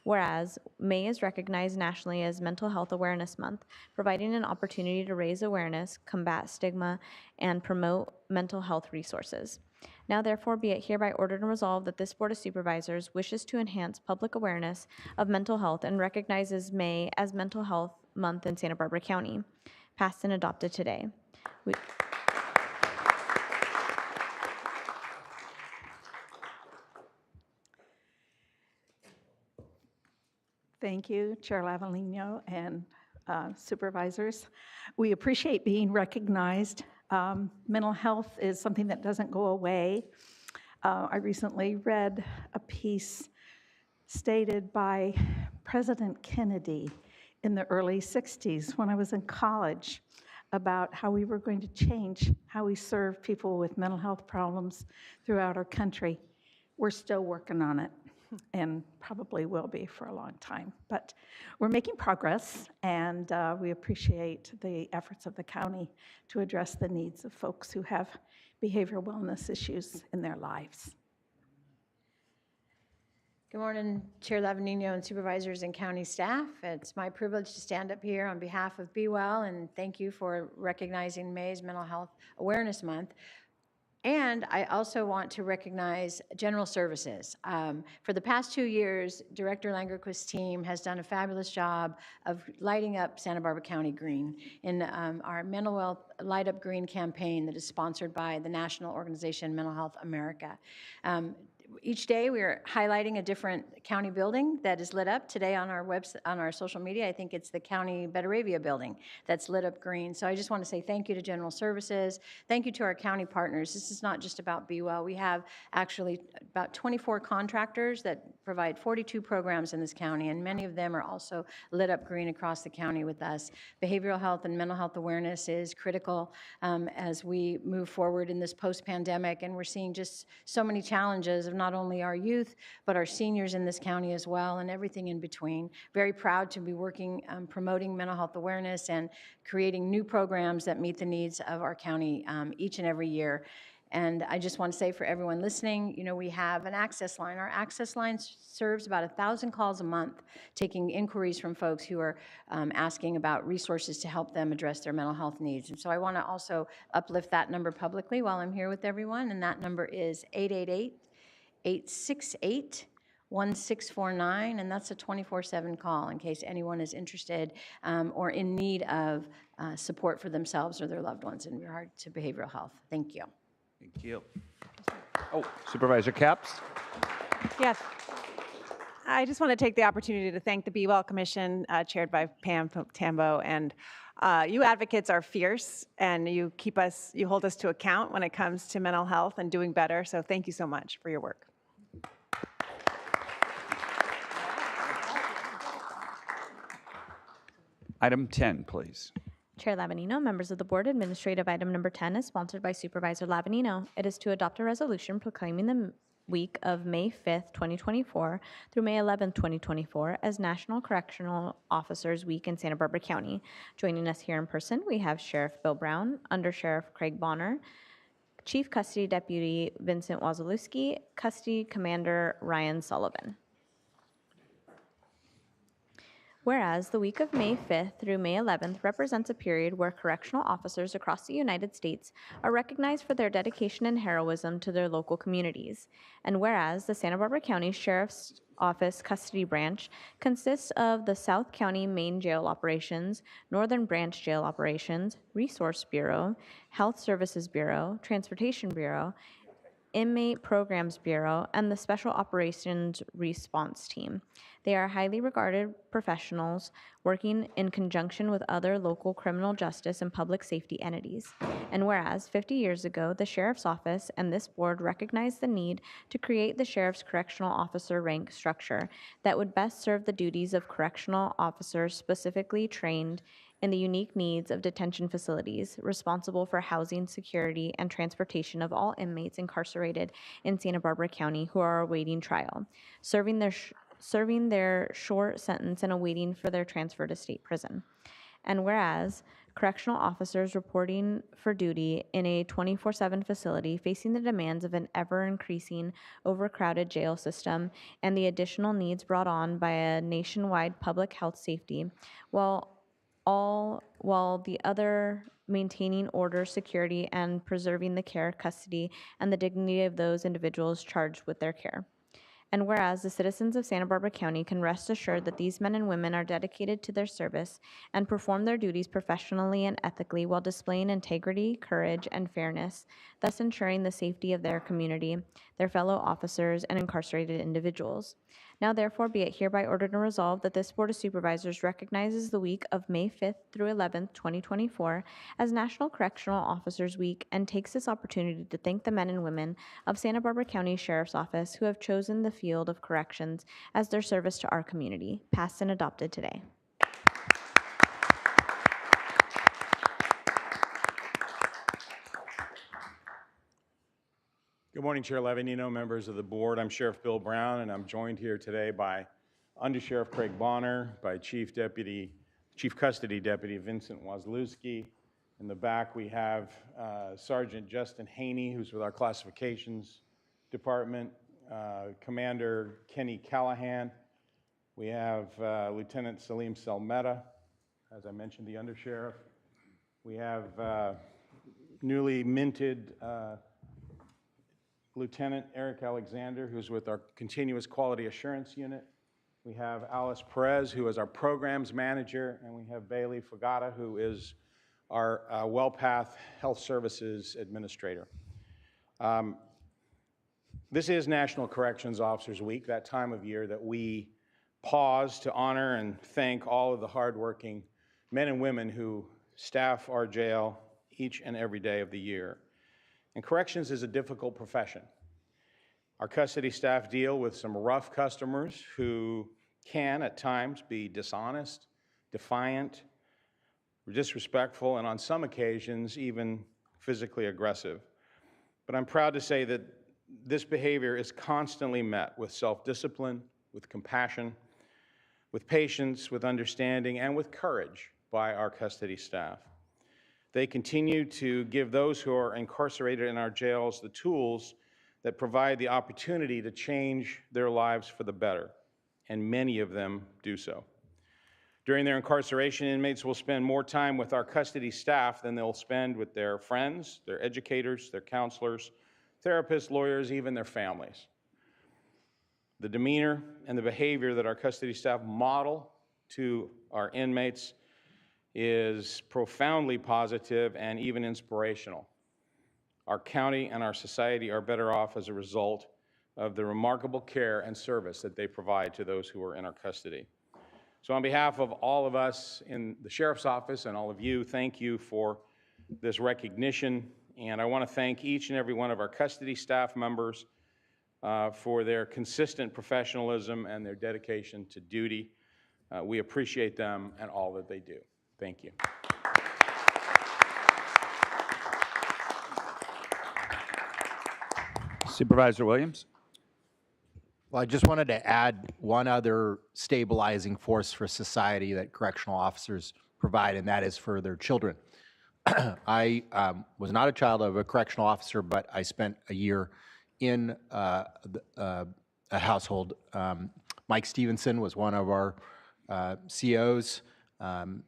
Whereas May is recognized nationally as Mental Health Awareness Month, providing an opportunity to raise awareness, combat stigma, and promote mental health resources. Now therefore be it hereby ordered and resolved that this Board of Supervisors wishes to enhance public awareness of mental health and recognizes May as Mental Health Month in Santa Barbara County. Passed and adopted today. Thank you, Chair Lavalino and supervisors. We appreciate being recognized. Mental health is something that doesn't go away. I recently read a piece stated by President Kennedy in the early 60s when I was in college about how we were going to change how we serve people with mental health problems throughout our country. We're still working on it, and probably will be for a long time. But we're making progress, and we appreciate the efforts of the county to address the needs of folks who have behavioral wellness issues in their lives. Good morning, Chair Lavanino and supervisors and county staff. It's my privilege to stand up here on behalf of Be Well, and thank you for recognizing May's Mental Health Awareness Month. And I also want to recognize General Services. For the past 2 years, Director Langerquist's team has done a fabulous job of lighting up Santa Barbara County green in our Mental Health Light Up Green campaign that is sponsored by the National Organization Mental Health America. Each day we are highlighting a different county building that is lit up. Today on our website, on our social media, I think it's the County Betaravia building that's lit up green. So I just want to say thank you to General Services. Thank you to our county partners. This is not just about Be Well. We have actually about 24 contractors that provide 42 programs in this county, and many of them are also lit up green across the county with us. Behavioral health and mental health awareness is critical as we move forward in this post-pandemic, and we're seeing just so many challenges of not only our youth, but our seniors in this county as well, and everything in between. Very proud to be working, promoting mental health awareness and creating new programs that meet the needs of our county each and every year. And I just want to say for everyone listening, you know, we have an access line. Our access line serves about 1,000 calls a month, taking inquiries from folks who are asking about resources to help them address their mental health needs. And so I want to also uplift that number publicly while I'm here with everyone, and that number is 888-868-1649, and that's a 24/7 call in case anyone is interested or in need of support for themselves or their loved ones in regard to behavioral health. Thank you. Thank you. Oh, Supervisor Capps. Yes. I just want to take the opportunity to thank the Be Well Commission, chaired by Pam Tambo, and you advocates are fierce, and you hold us to account when it comes to mental health and doing better. So thank you so much for your work. Item 10, please. Chair Lavanino, members of the board, administrative item number 10 is sponsored by Supervisor Lavanino. It is to adopt a resolution proclaiming the week of May 5th, 2024 through May 11th, 2024 as National Correctional Officers Week in Santa Barbara County. Joining us here in person, we have Sheriff Bill Brown, Under Sheriff Craig Bonner, Chief Custody Deputy Vincent Wazalewski, Custody Commander Ryan Sullivan. Whereas the week of May 5th through May 11th represents a period where correctional officers across the United States are recognized for their dedication and heroism to their local communities. And whereas the Santa Barbara County Sheriff's Office Custody Branch consists of the South County Main Jail Operations, Northern Branch Jail Operations, Resource Bureau, Health Services Bureau, Transportation Bureau, Inmate Programs Bureau, and the Special Operations Response Team. They are highly regarded professionals working in conjunction with other local criminal justice and public safety entities. And whereas 50 years ago, the Sheriff's Office and this board recognized the need to create the Sheriff's Correctional Officer rank structure that would best serve the duties of correctional officers specifically trained in the unique needs of detention facilities, responsible for housing, security, and transportation of all inmates incarcerated in Santa Barbara County who are awaiting trial, serving their short sentence and awaiting for their transfer to state prison. And whereas correctional officers reporting for duty in a 24/7 facility facing the demands of an ever-increasing overcrowded jail system and the additional needs brought on by a nationwide public health safety, while the other maintaining order, security, and preserving the care, custody, and the dignity of those individuals charged with their care. And whereas the citizens of Santa Barbara County can rest assured that these men and women are dedicated to their service and perform their duties professionally and ethically while displaying integrity, courage, and fairness, thus ensuring the safety of their community, their fellow officers, and incarcerated individuals. Now therefore be it hereby ordered and resolved that this Board of Supervisors recognizes the week of May 5th through 11th, 2024 as National Correctional Officers Week and takes this opportunity to thank the men and women of Santa Barbara County Sheriff's Office who have chosen the field of corrections as their service to our community, passed and adopted today. Good morning, Chair Lavanino, members of the board. I'm Sheriff Bill Brown, and I'm joined here today by Under Sheriff Craig Bonner, by Chief Custody Deputy Vincent Wazalewski. In the back, we have Sergeant Justin Haney, who's with our Classifications Department, Commander Kenny Callahan. We have Lieutenant Salim Selmeta, as I mentioned, the Under Sheriff. We have newly minted Lieutenant Eric Alexander, who's with our Continuous Quality Assurance Unit. We have Alice Perez, who is our Programs Manager, and we have Bailey Fagata, who is our WellPath Health Services Administrator. This is National Corrections Officers Week, that time of year that we pause to honor and thank all of the hardworking men and women who staff our jail each and every day of the year. And corrections is a difficult profession. Our custody staff deal with some rough customers who can, at times, be dishonest, defiant, disrespectful, and on some occasions, even physically aggressive. But I'm proud to say that this behavior is constantly met with self-discipline, with compassion, with patience, with understanding, and with courage by our custody staff. They continue to give those who are incarcerated in our jails the tools that provide the opportunity to change their lives for the better, and many of them do so. During their incarceration, inmates will spend more time with our custody staff than they'll spend with their friends, their educators, their counselors, therapists, lawyers, even their families. The demeanor and the behavior that our custody staff model to our inmates is profoundly positive and even inspirational. Our county and our society are better off as a result of the remarkable care and service that they provide to those who are in our custody. So on behalf of all of us in the Sheriff's Office and all of you, thank you for this recognition. And I want to thank each and every one of our custody staff members for their consistent professionalism and their dedication to duty. We appreciate them and all that they do. Thank you. Supervisor Williams. Well, I just wanted to add one other stabilizing force for society that correctional officers provide, and that is for their children. I was not a child of a correctional officer, but I spent a year in a household. Mike Stevenson was one of our COs.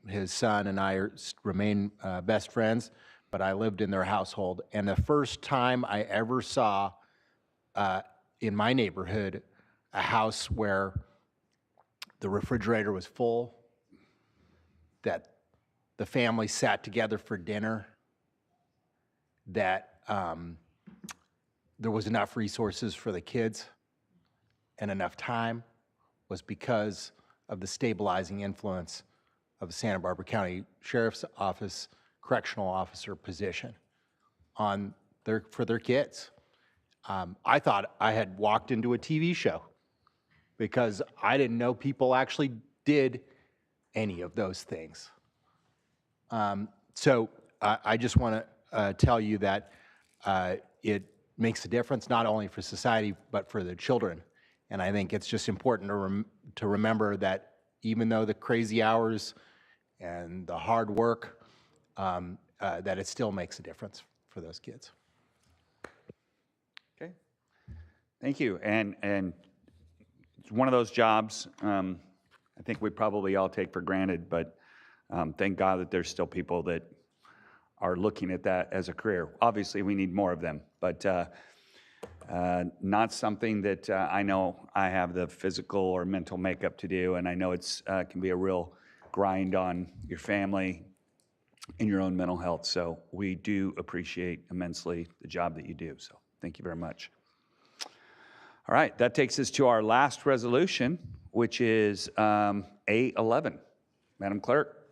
His son and I remain best friends, but I lived in their household. And the first time I ever saw in my neighborhood a house where the refrigerator was full, that the family sat together for dinner, that there was enough resources for the kids and enough time, was because of the stabilizing influence of the Santa Barbara County Sheriff's Office correctional officer position for their kids. I thought I had walked into a TV show because I didn't know people actually did any of those things. So I just want to tell you that it makes a difference not only for society but for the children. And I think it's just important to remember that even though the crazy hours and the hard work, that it still makes a difference for those kids. Okay, thank you. And it's one of those jobs I think we probably all take for granted, but thank God that there's still people that are looking at that as a career. Obviously, we need more of them, but not something that I know I have the physical or mental makeup to do, and I know it's can be a real grind on your family and your own mental health. So we do appreciate immensely the job that you do. So thank you very much. All right, that takes us to our last resolution, which is A11. Madam Clerk.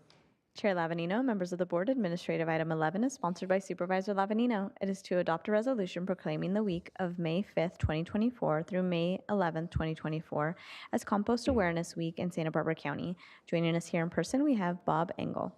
Chair Lavanino, members of the board, administrative item 11 is sponsored by Supervisor Lavanino. It is to adopt a resolution proclaiming the week of May 5th, 2024 through May 11th, 2024 as Compost Awareness Week in Santa Barbara County. Joining us here in person, we have Bob Engel.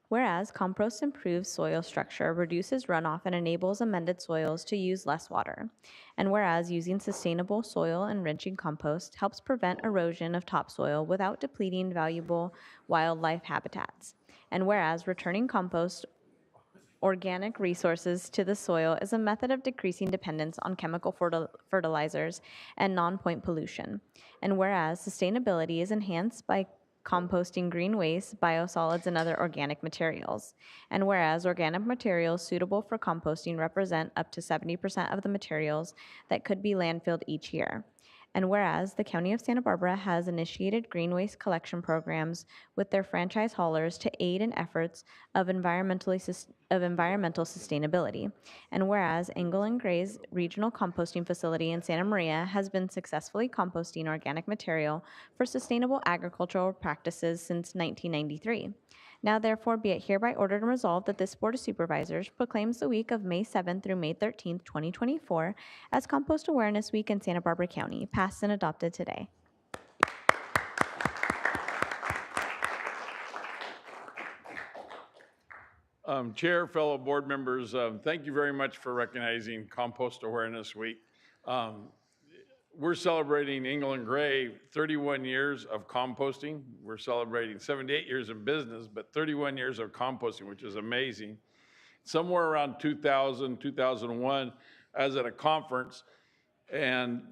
Whereas compost improves soil structure, reduces runoff, and enables amended soils to use less water. And whereas using sustainable soil enriching compost helps prevent erosion of topsoil without depleting valuable wildlife habitats. And whereas returning compost organic resources to the soil is a method of decreasing dependence on chemical fertilizers and non-point pollution. And whereas sustainability is enhanced by composting green waste, biosolids, and other organic materials. And whereas organic materials suitable for composting represent up to 70% of the materials that could be landfilled each year. And whereas the County of Santa Barbara has initiated green waste collection programs with their franchise haulers to aid in efforts of environmental sustainability. And whereas Engel and Gray's regional composting facility in Santa Maria has been successfully composting organic material for sustainable agricultural practices since 1993. Now therefore be it hereby ordered and resolved that this Board of Supervisors proclaims the week of May 7th through May 13th, 2024 as Compost Awareness Week in Santa Barbara County, passed and adopted today. Chair, fellow board members, thank you very much for recognizing Compost Awareness Week. We're celebrating Engel and Gray 31 years of composting. We're celebrating 78 years in business, but 31 years of composting, which is amazing. Somewhere around 2000, 2001, I was at a conference, and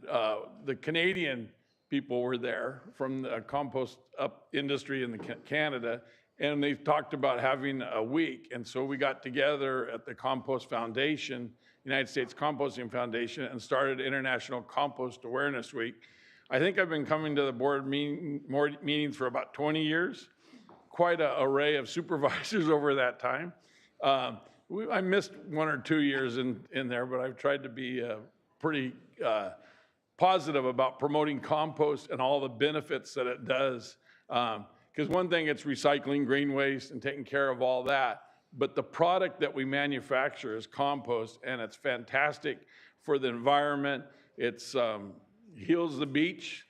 the Canadian people were there from the compost up industry in Canada, and they talked about having a week. And so we got together at the Compost Foundation, United States Composting Foundation, and started International Compost Awareness Week. I think I've been coming to the board meetings for about 20 years. Quite an array of supervisors over that time. I missed 1 or 2 years in there, but I've tried to be pretty positive about promoting compost and all the benefits that it does. Because one thing, it's recycling green waste and taking care of all that. But the product that we manufacture is compost, and it's fantastic for the environment. It's heals the beach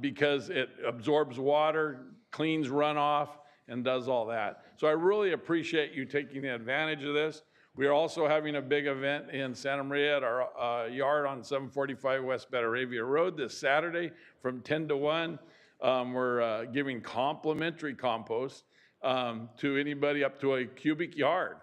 because it absorbs water, cleans runoff, and does all that. So I really appreciate you taking advantage of this. We are also having a big event in Santa Maria at our yard on 745 West Betaravia Road this Saturday from 10 to 1. We're giving complimentary compost to anybody up to a cubic yard.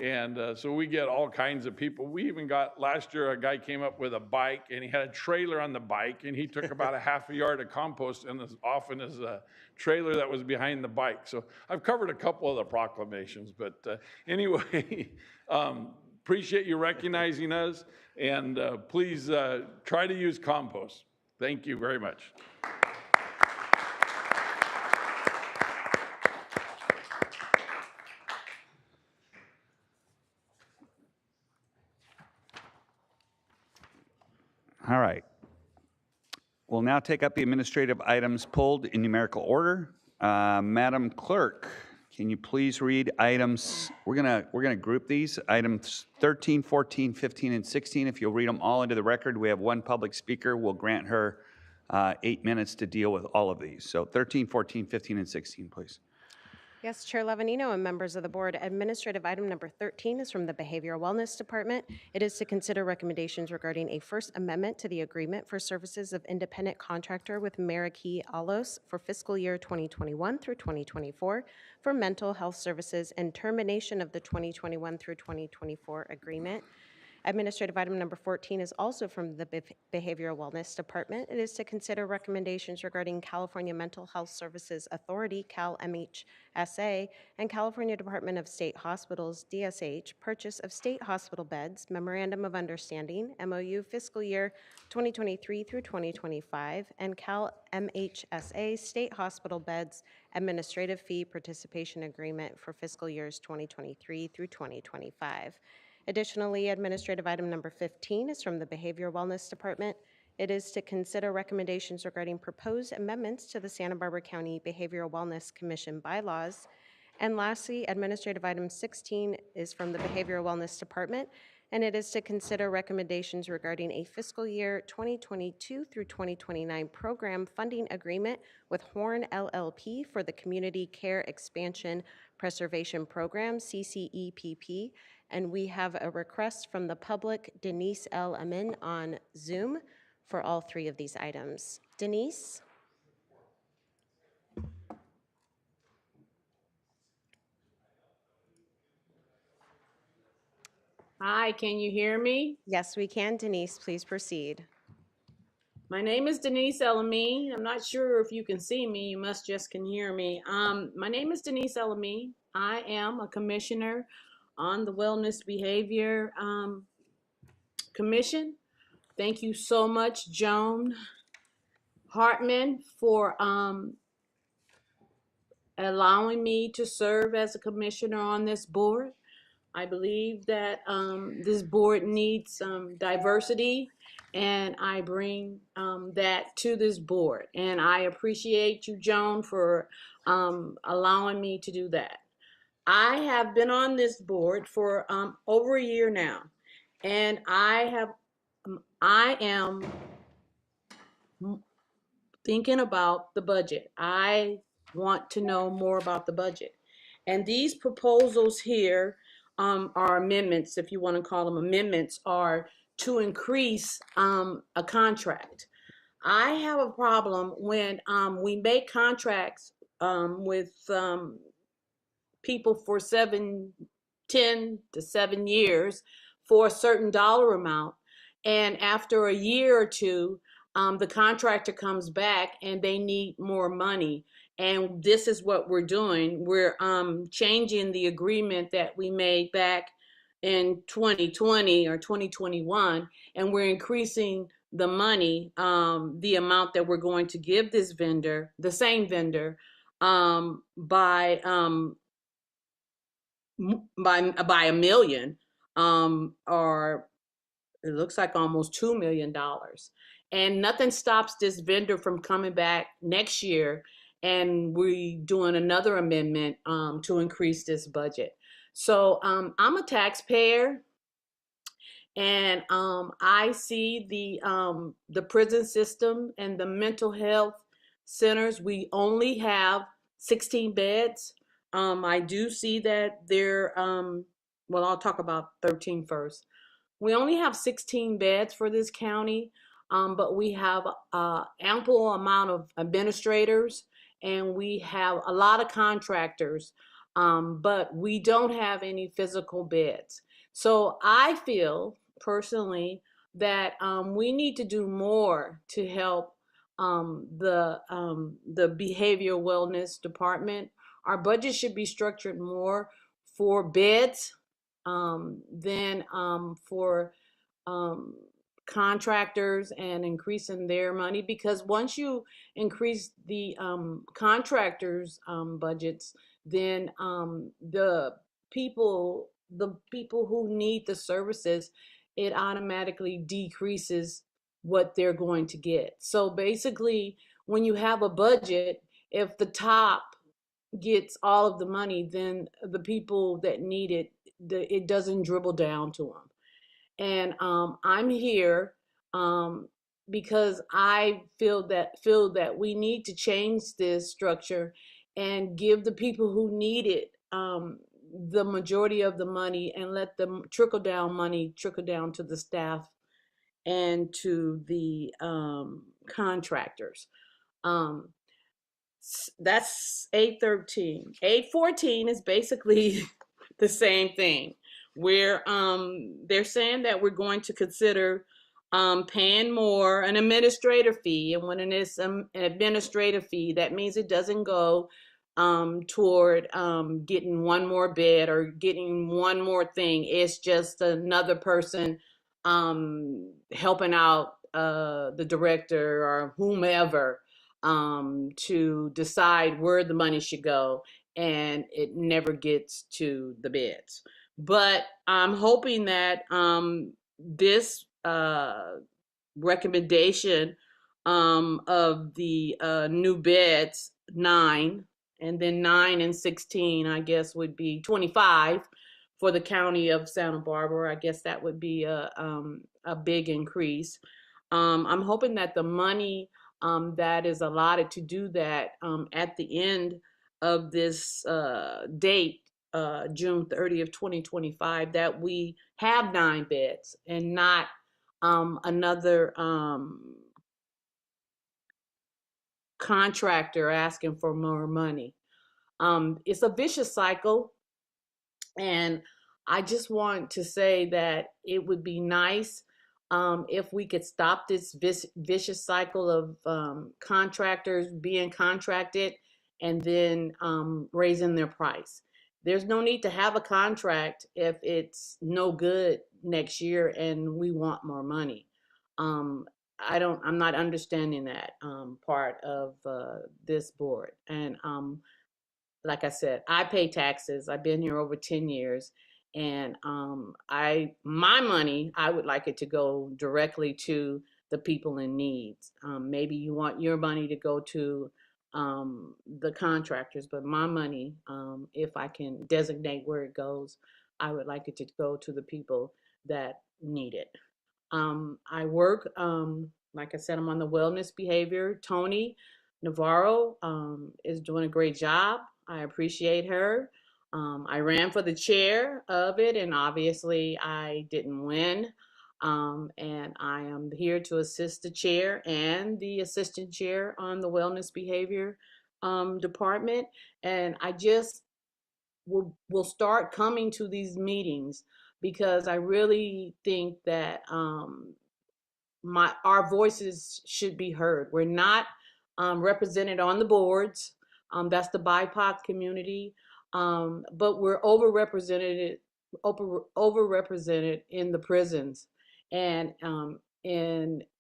And so we get all kinds of people. We even got, last year, a guy came up with a bike, and he had a trailer on the bike, and he took about a half a yard of compost and as often as a trailer that was behind the bike. So I've covered a couple of the proclamations, but anyway, appreciate you recognizing us, and please try to use compost. Thank you very much. All right. We'll now take up the administrative items pulled in numerical order. Madam Clerk, can you please read items? We're gonna group these items 13, 14, 15, and 16. If you'll read them all into the record, we have one public speaker. We'll grant her 8 minutes to deal with all of these. So 13, 14, 15, and 16, please. Yes, Chair Levanino and members of the board. Administrative item number 13 is from the Behavioral Wellness Department. It is to consider recommendations regarding a first amendment to the agreement for services of independent contractor with Marikey Alos for fiscal year 2021 through 2024 for mental health services and termination of the 2021 through 2024 agreement. Administrative item number 14 is also from the Behavioral Wellness Department. It is to consider recommendations regarding California Mental Health Services Authority, Cal MHSA, and California Department of State Hospitals, DSH, purchase of state hospital beds, Memorandum of Understanding, MOU, fiscal year 2023 through 2025, and Cal MHSA state hospital beds, administrative fee participation agreement for fiscal years 2023 through 2025. Additionally, administrative item number 15 is from the Behavioral Wellness Department. It is to consider recommendations regarding proposed amendments to the Santa Barbara County Behavioral Wellness Commission bylaws. And lastly, administrative item 16 is from the Behavioral Wellness Department, and it is to consider recommendations regarding a fiscal year 2022 through 2029 program funding agreement with Horn LLP for the Community Care Expansion Preservation Program, CCEPP. And we have a request from the public, Denise L. Amin, on Zoom for all three of these items. Denise? Hi, can you hear me? Yes, we can. Denise, please proceed. My name is Denise Elamine. I'm not sure if you can see me. You must just can hear me. My name is Denise Elamine. I am a commissioner on the Wellness Behavior Commission. Thank you so much, Joan Hartman, for allowing me to serve as a commissioner on this board. I believe that this board needs diversity, and I bring that to this board. And I appreciate you, Joan, for allowing me to do that. I have been on this board for over a year now, and I am thinking about the budget. I want to know more about the budget. And these proposals here are amendments, if you want to call them amendments, are to increase a contract. I have a problem when we make contracts with people for 10 to 7 years for a certain dollar amount, and after a year or two, the contractor comes back and they need more money. And this is what we're doing. We're changing the agreement that we made back in 2020 or 2021, and we're increasing the money, the amount that we're going to give this vendor, the same vendor, by $1 million, or it looks like almost $2 million. And nothing stops this vendor from coming back next year, and we doing another amendment to increase this budget. So I'm a taxpayer, and I see the prison system and the mental health centers. We only have 16 beds. I do see that they're well, I'll talk about 13 first. We only have 16 beds for this county, but we have ample amount of administrators, and we have a lot of contractors, but we don't have any physical beds. So I feel personally that we need to do more to help the behavioral wellness department. Our budget should be structured more for beds than for um, contractors and increasing their money, because once you increase the contractors budgets, then the people who need the services, it automatically decreases what they're going to get. So basically, when you have a budget, if the top gets all of the money, then the people that need it, it doesn't dribble down to them. And I'm here because I feel that we need to change this structure and give the people who need it the majority of the money, and let them trickle down money trickle down to the staff and to the contractors. That's 813. 814 is basically the same thing, where they're saying that we're going to consider paying more an administrative fee. And when it is an administrative fee, that means it doesn't go toward getting one more bed or getting one more thing. It's just another person helping out the director or whomever to decide where the money should go, and it never gets to the beds. But I'm hoping that this recommendation of the new beds, 9, and then 9 and 16, I guess would be 25 for the county of Santa Barbara. I guess that would be a big increase. I'm hoping that the money that is allotted to do that at the end of this date, June 30th, 2025, that we have 9 beds and not another contractor asking for more money. It's a vicious cycle, and I just want to say that it would be nice if we could stop this vicious cycle of contractors being contracted and then raising their price. There's no need to have a contract if it's no good next year and we want more money. I'm not understanding that part of this board. And like I said, I pay taxes. I've been here over 10 years. And my money, I would like it to go directly to the people in need. Maybe you want your money to go to the contractors, but my money, if I can designate where it goes, I would like it to go to the people that need it. I work, like I said, I'm on the wellness behavior. Tony Navarro is doing a great job. I appreciate her. I ran for the chair of it, and obviously I didn't win. And I am here to assist the chair and the assistant chair on the wellness behavior department. And I just will start coming to these meetings because I really think that our voices should be heard. We're not represented on the boards. That's the BIPOC community, but we're overrepresented in the prisons, and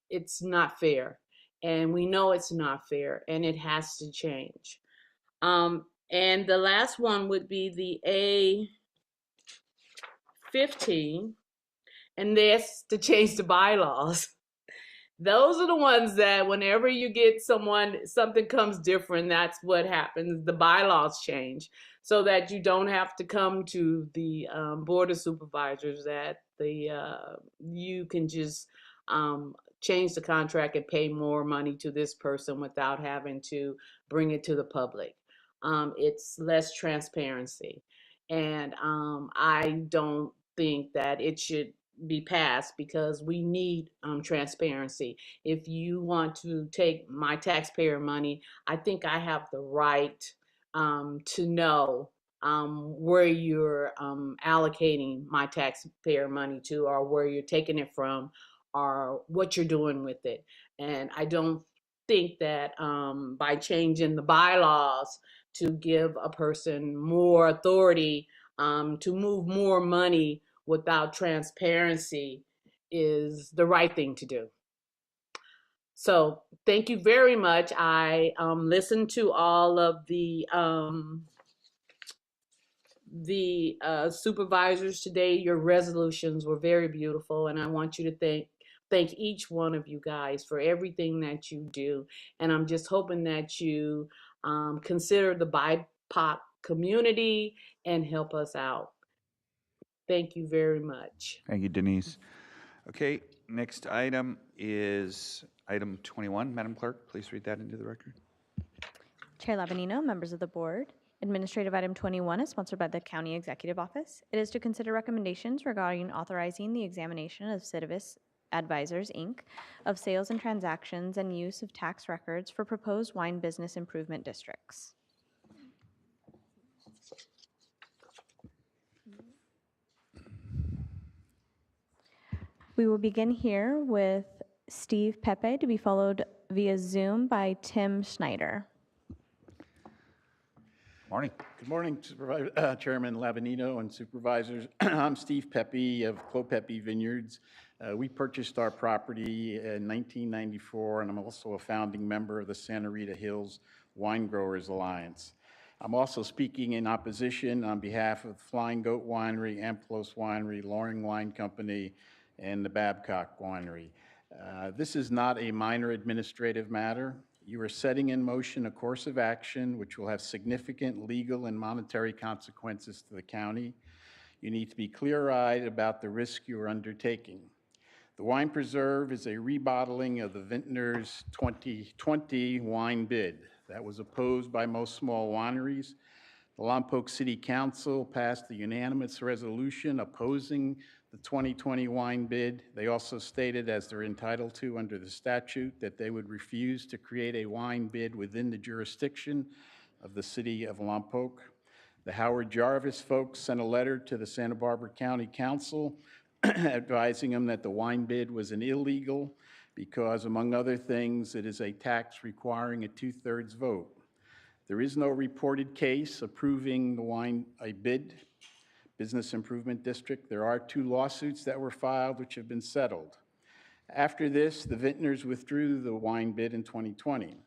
it's not fair, and we know it's not fair, and it has to change. And the last one would be the A15, and that's to change the bylaws. Those are the ones that whenever you get something comes different, that's what happens. The bylaws change so that you don't have to come to the Board of Supervisors, that you can just change the contract and pay more money to this person without having to bring it to the public. It's less transparency. And I don't think that it should be passed because we need transparency. If you want to take my taxpayer money, I think I have the right to know where you're allocating my taxpayer money to, or where you're taking it from, or what you're doing with it. And I don't think that by changing the bylaws to give a person more authority to move more money without transparency is the right thing to do. So thank you very much. I listened to all of the supervisors today. Your resolutions were very beautiful, and I want you to thank each one of you guys for everything that you do. And I'm just hoping that you consider the BIPOC community and help us out. Thank you very much. Thank you, Denise. Okay, next item is item 21. Madam Clerk, please read that into the record. Chair Lavanino, members of the board, Administrative item 21 is sponsored by the County Executive Office. It is to consider recommendations regarding authorizing the examination of Citivis Advisors, Inc., of sales and transactions and use of tax records for proposed wine business improvement districts. We will begin here with Steve Pepe, to be followed via Zoom by Tim Schneider. Morning. Good morning, Chairman Lavanino and supervisors. I'm Steve Pepe of Clopepe Vineyards. We purchased our property in 1994, and I'm also a founding member of the Santa Rita Hills Wine Growers Alliance. I'm also speaking in opposition on behalf of Flying Goat Winery, Amplos Winery, Loring Wine Company, and the Babcock Winery. This is not a minor administrative matter. You are setting in motion a course of action which will have significant legal and monetary consequences to the county. You need to be clear-eyed about the risk you are undertaking. The wine preserve is a rebottling of the Vintner's 2020 wine bid that was opposed by most small wineries. The Lompoc City Council passed a unanimous resolution opposing the 2020 wine bid. They also stated, as they're entitled to under the statute, that they would refuse to create a wine bid within the jurisdiction of the city of Lompoc. The Howard Jarvis folks sent a letter to the Santa Barbara County Council advising them that the wine bid was an illegal because, among other things, it is a tax requiring a 2/3 vote. There is no reported case approving a bid, Business Improvement District. There are 2 lawsuits that were filed which have been settled. After this, the vintners withdrew the wine bid in 2020.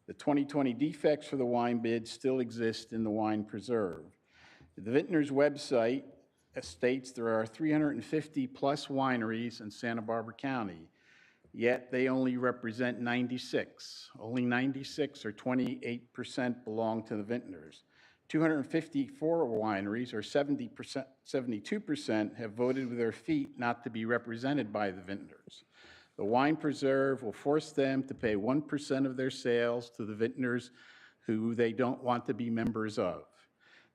The 2020 defects for the wine bid still exist in the wine preserve. The vintners' website states there are 350 plus wineries in Santa Barbara County, yet they only represent 96. Only 96, or 28%, belong to the vintners. 254 wineries, or 72%, have voted with their feet not to be represented by the vintners. The wine preserve will force them to pay 1% of their sales to the vintners who they don't want to be members of.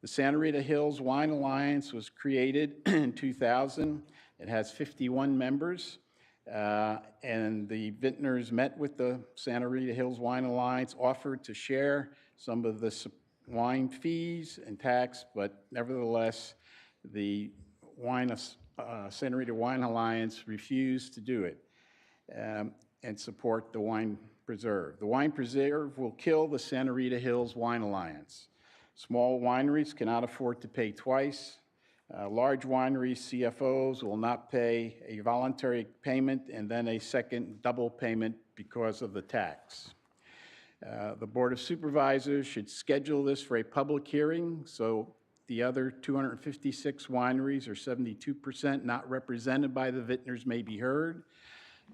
The Santa Rita Hills Wine Alliance was created in 2000. It has 51 members, and the vintners met with the Santa Rita Hills Wine Alliance, offered to share some of the wine fees and tax, but nevertheless, the Santa Rita Wine Alliance refused to do it and support the wine preserve. The wine preserve will kill the Santa Rita Hills Wine Alliance. Small wineries cannot afford to pay twice. Large wineries, CFOs, will not pay a voluntary payment and then a second double payment because of the tax. The Board of Supervisors should schedule this for a public hearing so the other 256 wineries, or 72%, not represented by the vintners, may be heard.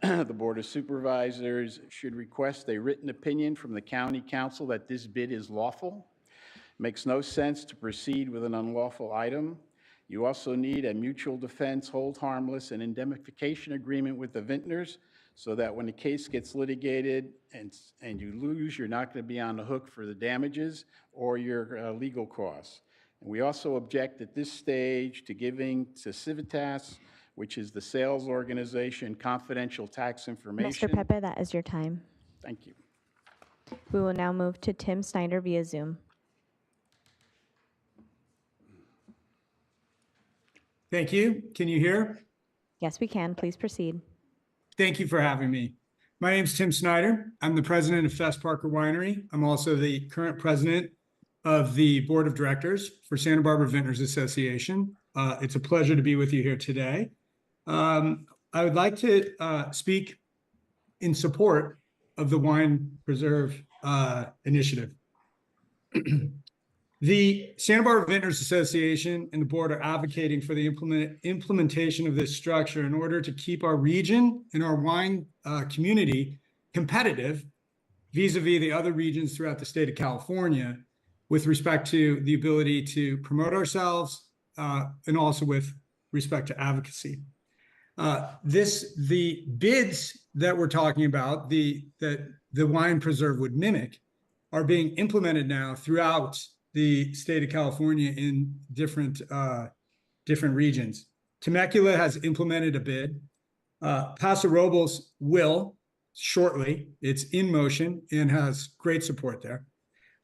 The Board of Supervisors should request a written opinion from the County Council that this bid is lawful. It makes no sense to proceed with an unlawful item. You also need a mutual defense, hold harmless, and indemnification agreement with the vintners so that when the case gets litigated and you lose, you're not going to be on the hook for the damages or your legal costs. And we also object at this stage to giving to Civitas, which is the sales organization, confidential tax information. Mr. Pepe, that is your time. Thank you. We will now move to Tim Snyder via Zoom. Thank you. Can you hear? Yes, we can. Please proceed. Thank you for having me. My name is Tim Snyder. I'm the president of Fess Parker Winery. I'm also the current president of the board of directors for Santa Barbara Vintners Association. It's a pleasure to be with you here today. I would like to speak in support of the Wine Preserve initiative. The Santa Barbara Vintners Association and the board are advocating for the implementation of this structure in order to keep our region and our wine community competitive vis-a-vis the other regions throughout the state of California with respect to the ability to promote ourselves and also with respect to advocacy. The bids that we're talking about, that the Wine Preserve would mimic, are being implemented now throughout the state of California in different regions. Temecula has implemented a bid. Paso Robles will shortly. It's in motion and has great support there.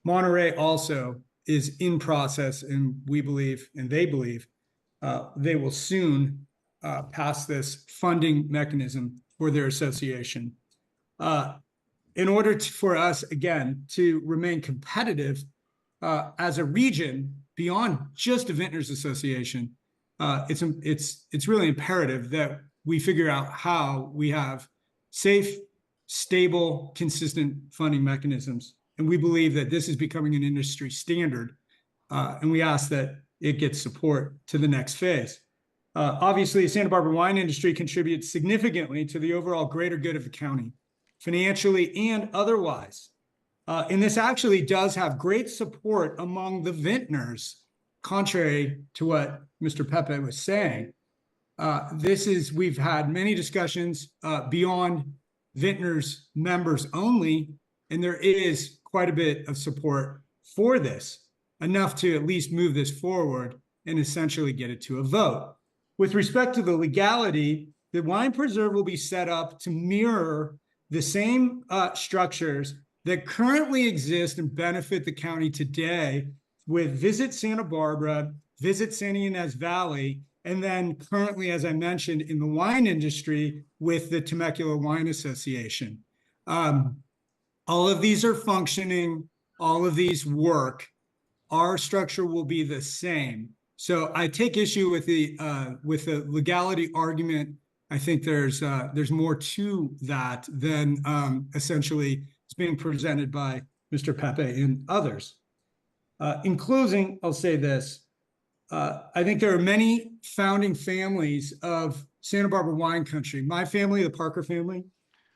Monterey also is in process, and we believe, and they believe, they will soon pass this funding mechanism for their association. In order for us, again, to remain competitive as a region beyond just a Vintners Association, it's really imperative that we figure out how we have safe, stable, consistent funding mechanisms. And we believe that this is becoming an industry standard, and we ask that it gets support to the next phase. Obviously, the Santa Barbara wine industry contributes significantly to the overall greater good of the county, financially and otherwise. And this actually does have great support among the vintners, contrary to what Mr. Pepe was saying. We've had many discussions beyond vintners members only, and there is quite a bit of support for this, enough to at least move this forward and essentially get it to a vote. With respect to the legality, the Wine Preserve will be set up to mirror the same structures that currently exist and benefit the county today with Visit Santa Barbara, Visit Santa Ynez Valley, and then currently, as I mentioned, in the wine industry with the Temecula Wine Association. All of these are functioning, all of these work. Our structure will be the same. So I take issue with the legality argument. I think there's more to that than essentially is being presented by Mr. Pepe and others. In closing, I'll say this. I think there are many founding families of Santa Barbara wine country. My family, the Parker family,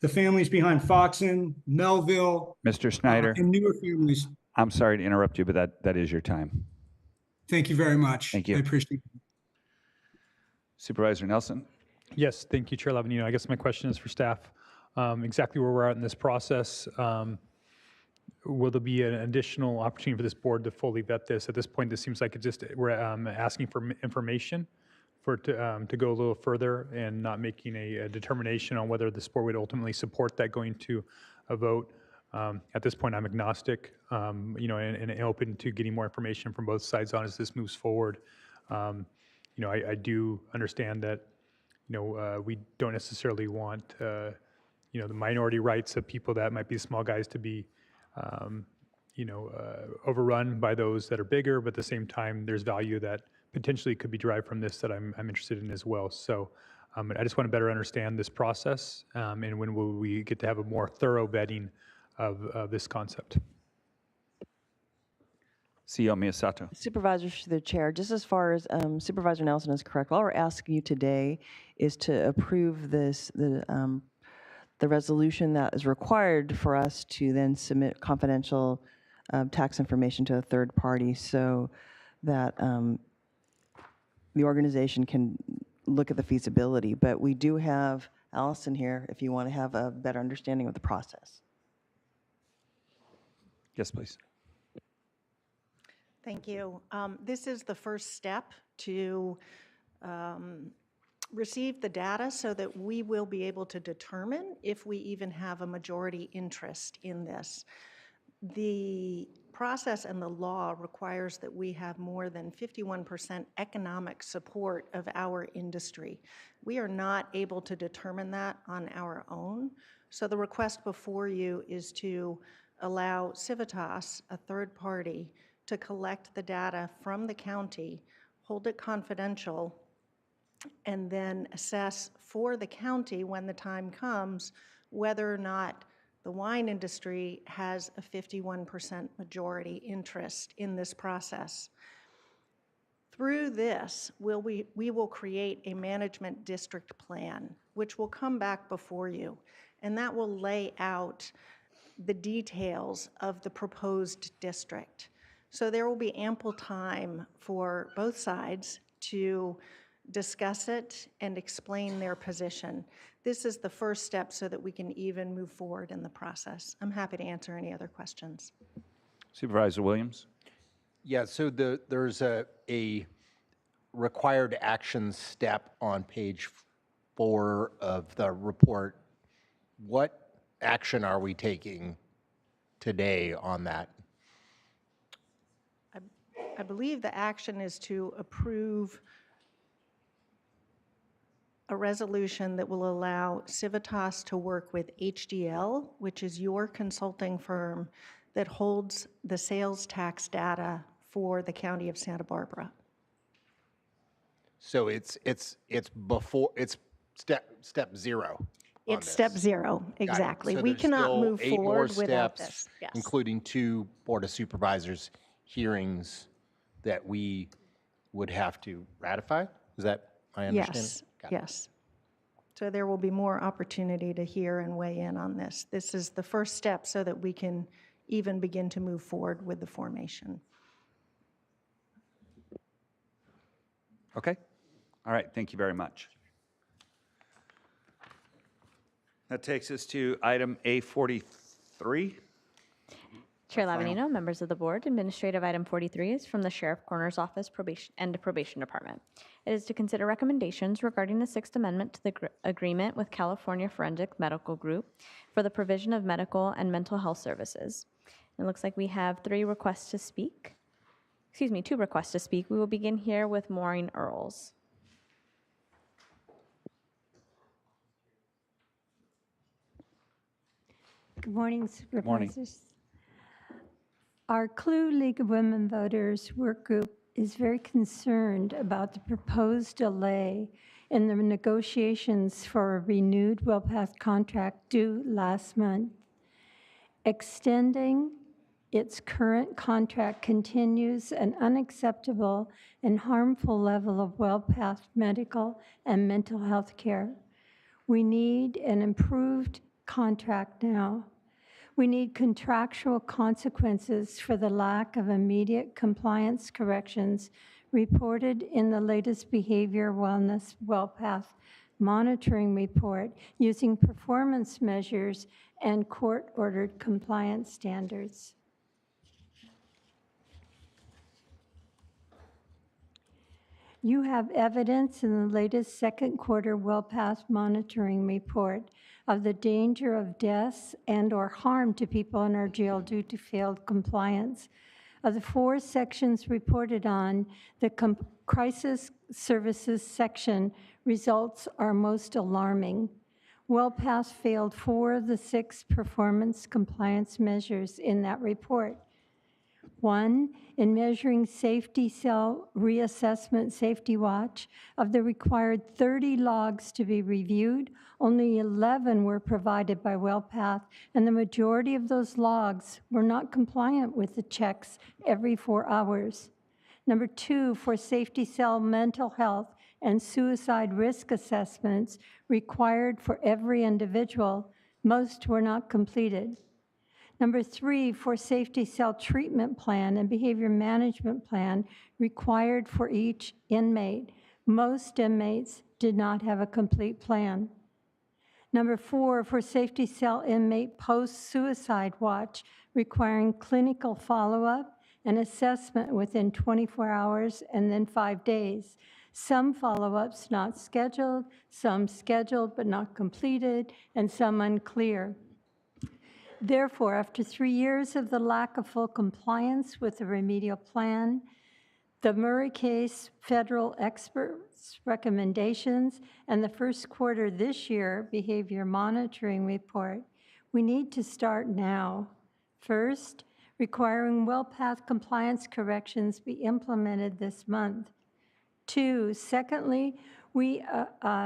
the families behind Foxen, Melville, Mr. Snyder, and newer families. I'm sorry to interrupt you, but that is your time. Thank you very much. Thank you. I appreciate it. Supervisor Nelson. Yes, thank you, Chair Lavanino. I guess my question is for staff. Exactly where we're at in this process. Will there be an additional opportunity for this board to fully vet this? At this point, this seems like we're asking for information to go a little further and not making a determination on whether this board would ultimately support that going to a vote. At this point, I'm agnostic, and open to getting more information from both sides on as this moves forward. I do understand that, we don't necessarily want, the minority rights of people that might be small guys to be, overrun by those that are bigger, but at the same time, there's value that potentially could be derived from this that I'm interested in as well. So I just want to better understand this process, and when will we get to have a more thorough vetting of this concept. CEO Miyasato. Supervisors to the chair, just as far as Supervisor Nelson is correct, all we're asking you today is to approve the resolution that is required for us to then submit confidential tax information to a third party so that the organization can look at the feasibility. But we do have Allison here if you want to have a better understanding of the process. Yes, please. Thank you. This is the first step to receive the data so that we will be able to determine if we even have a majority interest in this. The process and the law requires that we have more than 51% economic support of our industry. We are not able to determine that on our own. So the request before you is to allow Civitas, a third party, to collect the data from the county, hold it confidential, and then assess for the county when the time comes whether or not the wine industry has a 51% majority interest in this process. Through this, we will create a management district plan, which will come back before you, and that will lay out the details of the proposed district. So there will be ample time for both sides to discuss it and explain their position. This is the first step so that we can even move forward in the process. I'm happy to answer any other questions. Supervisor Williams? Yeah, so there's a required action step on page 4 of the report. What action are we taking today on that? I believe the action is to approve a resolution that will allow Civitas to work with HDL, which is your consulting firm that holds the sales tax data for the county of Santa Barbara. So it's step 0. It's step 0, exactly. So we there's cannot still move 8 more forward without steps, this. Yes. including 2 Board of Supervisors hearings that we would have to ratify? Is that my understanding? Yes, yes. So there will be more opportunity to hear and weigh in on this. This is the first step so that we can even begin to move forward with the formation. Okay. All right, thank you very much. That takes us to item A43. Chair Lavanino, members of the board, administrative item 43 is from the Sheriff Coroner's Office and Probation Department. It is to consider recommendations regarding the Sixth Amendment to the agreement with California Forensic Medical Group for the provision of medical and mental health services. It looks like we have 2 requests to speak. We will begin here with Maureen Earls. Good morning, Supervisors. Morning. Our CLUE League of Women Voters work group is very concerned about the proposed delay in the negotiations for a renewed WellPath contract due last month. Extending its current contract continues an unacceptable and harmful level of WellPath medical and mental health care. We need an improved contract now. We need contractual consequences for the lack of immediate compliance corrections reported in the latest Behavior Wellness WellPath monitoring report using performance measures and court-ordered compliance standards. You have evidence in the latest second quarter WellPath monitoring report of the danger of deaths and/or harm to people in our jail due to failed compliance. Of the 4 sections reported on, the crisis services section results are most alarming. WellPath failed 4 of the 6 performance compliance measures in that report. 1, in measuring safety cell reassessment safety watch, of the required 30 logs to be reviewed, only 11 were provided by WellPath, and the majority of those logs were not compliant with the checks every 4 hours. Number 2, for safety cell mental health and suicide risk assessments required for every individual, most were not completed. Number 3, for safety cell treatment plan and behavior management plan required for each inmate. Most inmates did not have a complete plan. Number 4, for safety cell inmate post-suicide watch requiring clinical follow-up an assessment within 24 hours, and then 5 days. Some follow-ups not scheduled, some scheduled but not completed, and some unclear. Therefore, after 3 years of the lack of full compliance with the remedial plan, the Murray case federal experts' recommendations, and the first quarter this year behavior monitoring report, we need to start now. First, requiring WellPath compliance corrections be implemented this month. 2, secondly, we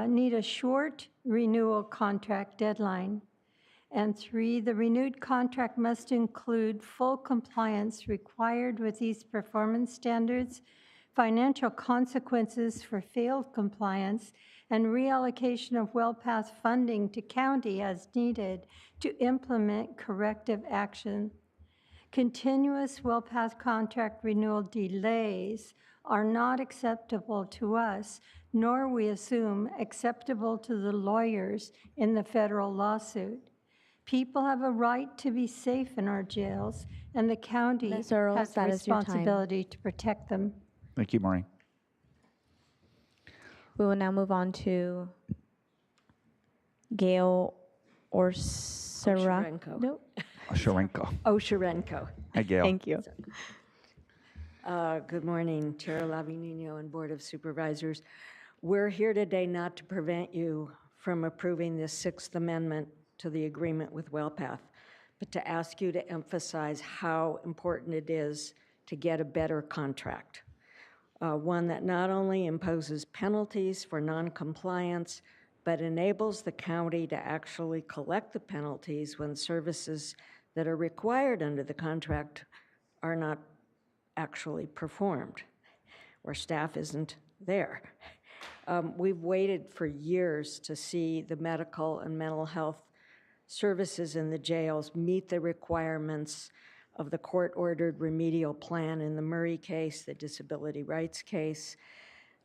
need a short renewal contract deadline. And 3, the renewed contract must include full compliance required with these performance standards, financial consequences for failed compliance, and reallocation of WellPath funding to county as needed to implement corrective action. Continuous WellPath contract renewal delays are not acceptable to us, nor we assume acceptable to the lawyers in the federal lawsuit. People have a right to be safe in our jails, and the county Ms. Earls, has a that is your time. responsibility to protect them. Thank you, Maureen. We will now move on to Gail Orsara. Osharenko. Nope. Osharenko. Osharenko. Hi, Gail. Thank you. Good morning, Chair Lavinino and Board of Supervisors. We're here today not to prevent you from approving this Sixth Amendment to the agreement with WellPath, but to ask you to emphasize how important it is to get a better contract. One that not only imposes penalties for noncompliance, but enables the county to actually collect the penalties when services that are required under the contract are not actually performed, or staff isn't there. We've waited for years to see the medical and mental health services in the jails meet the requirements of the court-ordered remedial plan in the Murray case, the disability rights case.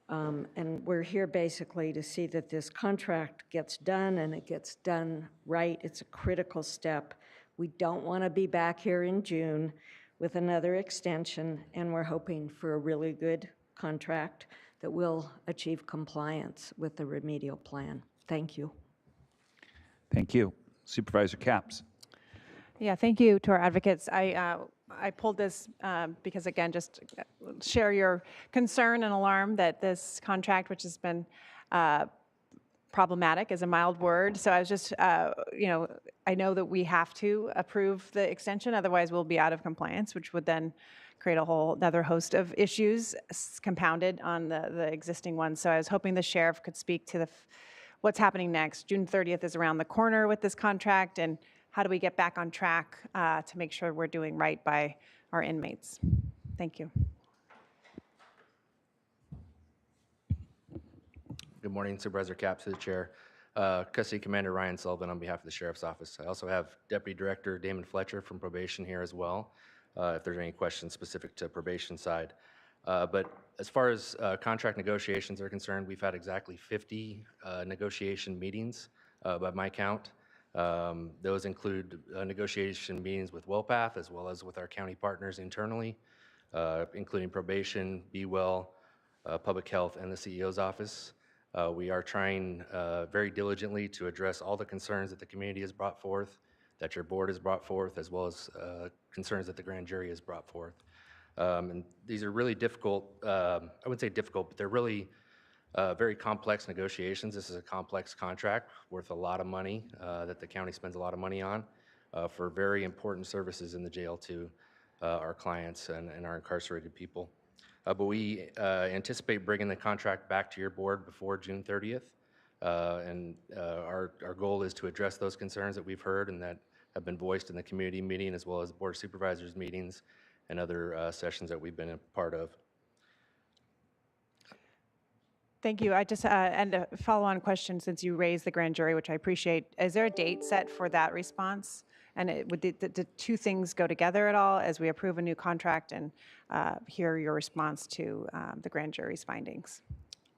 And we're here basically to see that this contract gets done and it gets done right. It's a critical step. We don't want to be back here in June with another extension, and we're hoping for a really good contract that will achieve compliance with the remedial plan. Thank you. Thank you. Supervisor Capps. Yeah, thank you to our advocates. I pulled this because, again, just share your concern and alarm that this contract, which has been problematic is a mild word. So I was just, I know that we have to approve the extension, otherwise we'll be out of compliance, which would then create a whole other host of issues compounded on the existing ones. So I was hoping the sheriff could speak to what's happening next. June 30th is around the corner with this contract, and how do we get back on track to make sure we're doing right by our inmates? Thank you. Good morning, Supervisor Capps, to the chair. Custody Commander Ryan Sullivan on behalf of the Sheriff's Office. I also have Deputy Director Damon Fletcher from probation here as well, if there's any questions specific to probation side. But as far as contract negotiations are concerned, we've had exactly 50 negotiation meetings by my count. Those include negotiation meetings with WellPath as well as with our county partners internally, including probation, Be Well, public health, and the CEO's office. We are trying very diligently to address all the concerns that the community has brought forth, that your board has brought forth, as well as concerns that the grand jury has brought forth. And these are really difficult, I wouldn't say difficult, but they're really very complex negotiations. This is a complex contract worth a lot of money that the county spends a lot of money on for very important services in the jail to our clients and our incarcerated people. But we anticipate bringing the contract back to your board before June 30th. And our goal is to address those concerns that we've heard and that have been voiced in the community meeting as well as the Board of Supervisors meetings and other sessions that we've been a part of. Thank you. I just, and a follow-on question, since you raised the grand jury, which I appreciate, is there a date set for that response? And would the two things go together at all as we approve a new contract and hear your response to the grand jury's findings?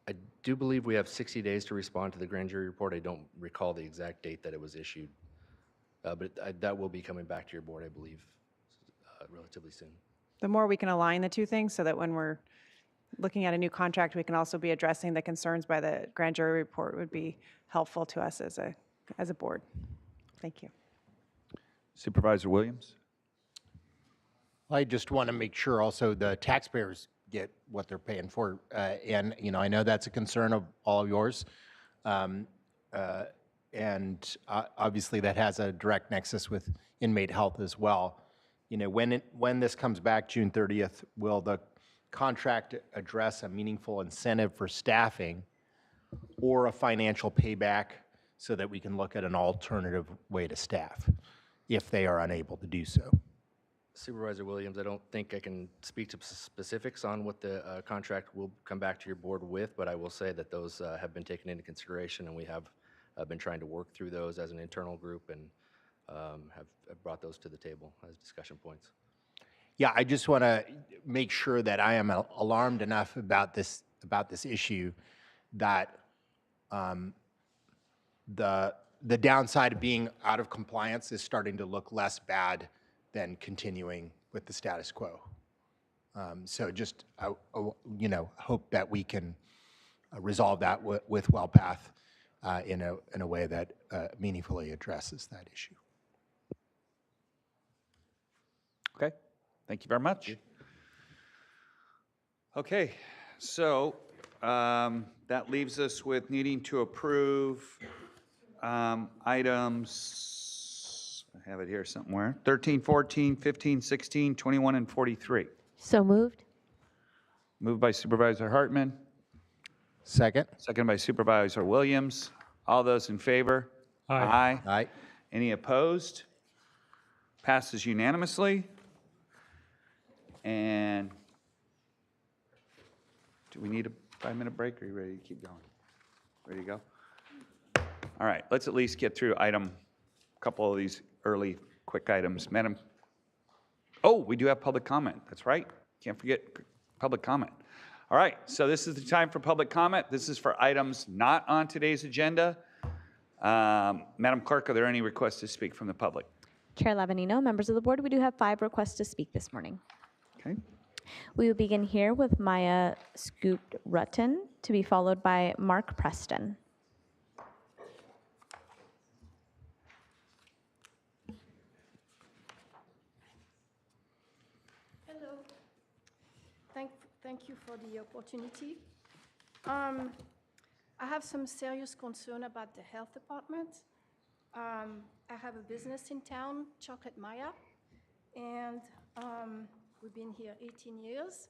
I do believe we have 60 days to respond to the grand jury report. I don't recall the exact date that it was issued, but that will be coming back to your board, I believe, relatively soon. the more we can align the two things so that when we're looking at a new contract, we can also be addressing the concerns by the grand jury report would be helpful to us as a board. Thank you. Supervisor Williams? I just want to make sure also the taxpayers get what they're paying for. And, you know, I know that's a concern of all of yours. And obviously that has a direct nexus with inmate health as well. You know, when this comes back June 30th, will the contract address a meaningful incentive for staffing or a financial payback so that we can look at an alternative way to staff if they are unable to do so? Supervisor Williams, I don't think I can speak to specifics on what the contract will come back to your board with, but I will say that those have been taken into consideration, and we have been trying to work through those as an internal group and have brought those to the table as discussion points. Yeah, I just want to make sure that I am alarmed enough about this issue that the downside of being out of compliance is starting to look less bad than continuing with the status quo. So just you know, hope that we can resolve that with WellPath in a way that meaningfully addresses that issue. Okay, thank you very much. Okay, so that leaves us with needing to approve items, I have it here somewhere, 13, 14, 15, 16, 21, and 43. So moved. Moved by Supervisor Hartman. Second. Second by Supervisor Williams. All those in favor? Aye. Aye. Any opposed? Passes unanimously. And do we need a 5-minute break, or are you ready to keep going? Ready to go? All right, let's at least get through a couple of these early quick items. Madam, oh, we do have public comment. That's right. Can't forget public comment. All right, so this is the time for public comment. This is for items not on today's agenda. Madam Clerk, are there any requests to speak from the public? Chair Lavanino, members of the board, we do have 5 requests to speak this morning. Okay. We will begin here with Maya Scoop-Rutten, to be followed by Mark Preston. Hello. Thank you for the opportunity. I have some serious concern about the health department. I have a business in town, Chocolate Maya, and we've been here 18 years.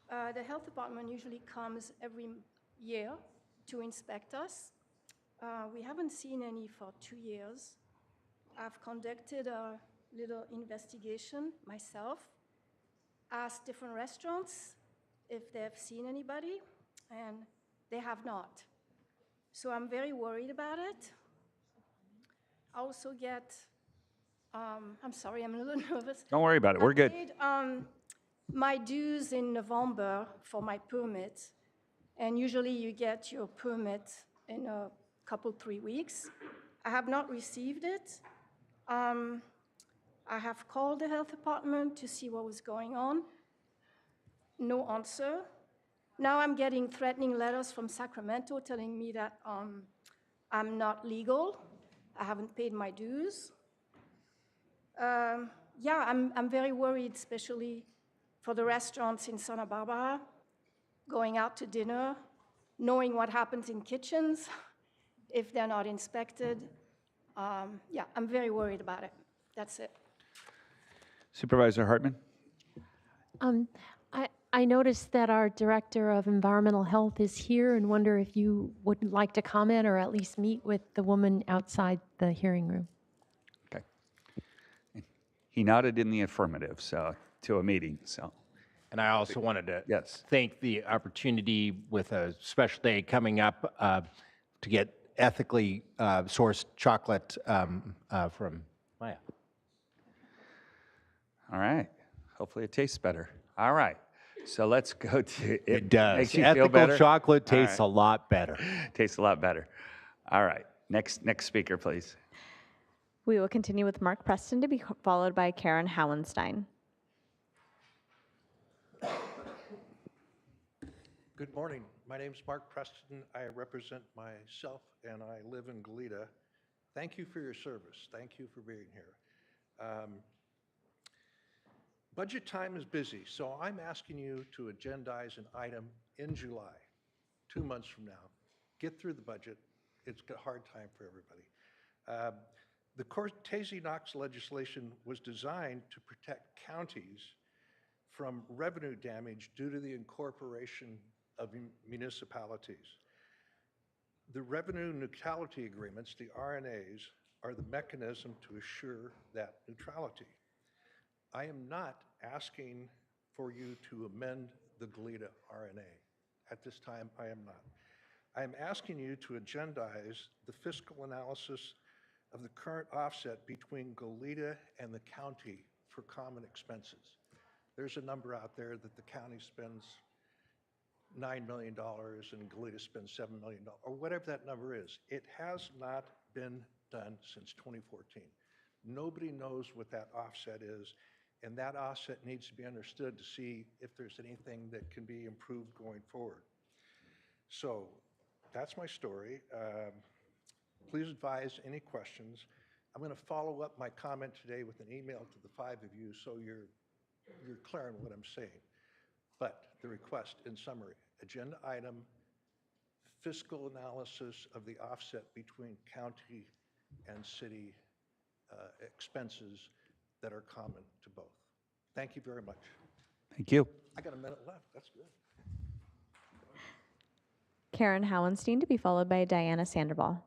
The health department usually comes every year to inspect us. We haven't seen any for 2 years. I've conducted a little investigation myself, asked different restaurants if they've seen anybody, and they have not. So I'm very worried about it. I also get, I'm sorry, I'm a little nervous. Don't worry about it, we're good. I paid my dues in November for my permit, and usually you get your permit in a couple, 3 weeks. I have not received it. I have called the health department to see what was going on. No answer. Now I'm getting threatening letters from Sacramento telling me that I'm not legal. I haven't paid my dues. Yeah, I'm very worried, especially for the restaurants in Santa Barbara, going out to dinner, knowing what happens in kitchens if they're not inspected. Yeah, I'm very worried about it. That's it. Supervisor Hartman? I noticed that our Director of Environmental Health is here and wonder if you would like to comment or at least meet with the woman outside the hearing room. Okay. He nodded in the affirmative, so, to a meeting, so. And I also wanted to thank the opportunity with a special day coming up to get ethically sourced chocolate from Maya. All right. Hopefully it tastes better. All right. So let's go to it. Does. Makes you Ethical feel better? chocolate tastes All a lot better. Tastes a lot better. All right. Next speaker, please. We will continue with Mark Preston, to be followed by Karen Howenstein. Good morning. My name's Mark Preston. I represent myself and I live in Goleta. Thank you for your service. Thank you for being here. Budget time is busy, so I'm asking you to agendize an item in July, 2 months from now. Get through the budget. It's a hard time for everybody. The Cortese-Knox legislation was designed to protect counties from revenue damage due to the incorporation of municipalities. The revenue neutrality agreements, the RNAs, are the mechanism to assure that neutrality. I am not asking for you to amend the Goleta RNA. At this time, I am not. I am asking you to agendize the fiscal analysis of the current offset between Goleta and the county for common expenses. There's a number out there that the county spends $9 million and Goleta spends $7 million, or whatever that number is. It has not been done since 2014. Nobody knows what that offset is, and that offset needs to be understood to see if there's anything that can be improved going forward. So that's my story. Please advise any questions. I'm going to follow up my comment today with an email to the 5 of you so you're clear on what I'm saying. But the request, in summary, agenda item, fiscal analysis of the offset between county and city expenses that are common to both. Thank you very much. Thank you. I got a minute left. That's good. Karen Howenstein to be followed by Diana Sandoval.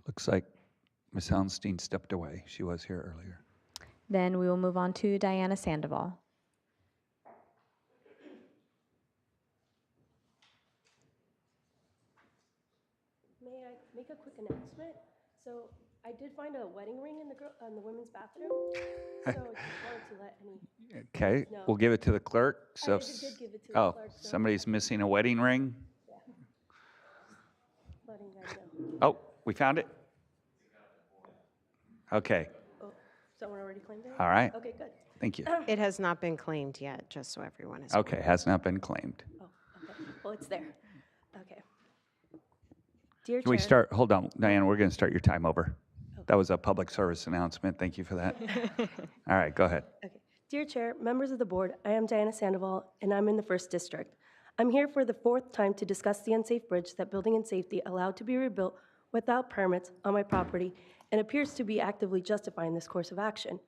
Looks like Ms. Howenstein stepped away. She was here earlier. Then we will move on to Diana Sandoval. May I make a quick announcement? So I did find a wedding ring in the women's bathroom. So I just wanted to let any. Okay, know. we'll give it to the clerk. So, I did give it to the clerk. So somebody's missing a wedding ring. yeah. Letting guys know. Oh, we found it? Okay, Oh, someone already claimed it? all right. Okay, good. Thank you. It has not been claimed yet, just so everyone is. Okay, has not been claimed. Oh, okay. Well, it's there. Okay. Dear Can we Chair. start, hold on, Diane, we're going to start your time over. That was a public service announcement. Thank you for that. All right, go ahead. Okay. Dear Chair, members of the board, I am Diana Sandoval, and I'm in the 1st District. I'm here for the 4th time to discuss the unsafe bridge that Building and Safety allowed to be rebuilt without permits on my property and appears to be actively justifying this course of action.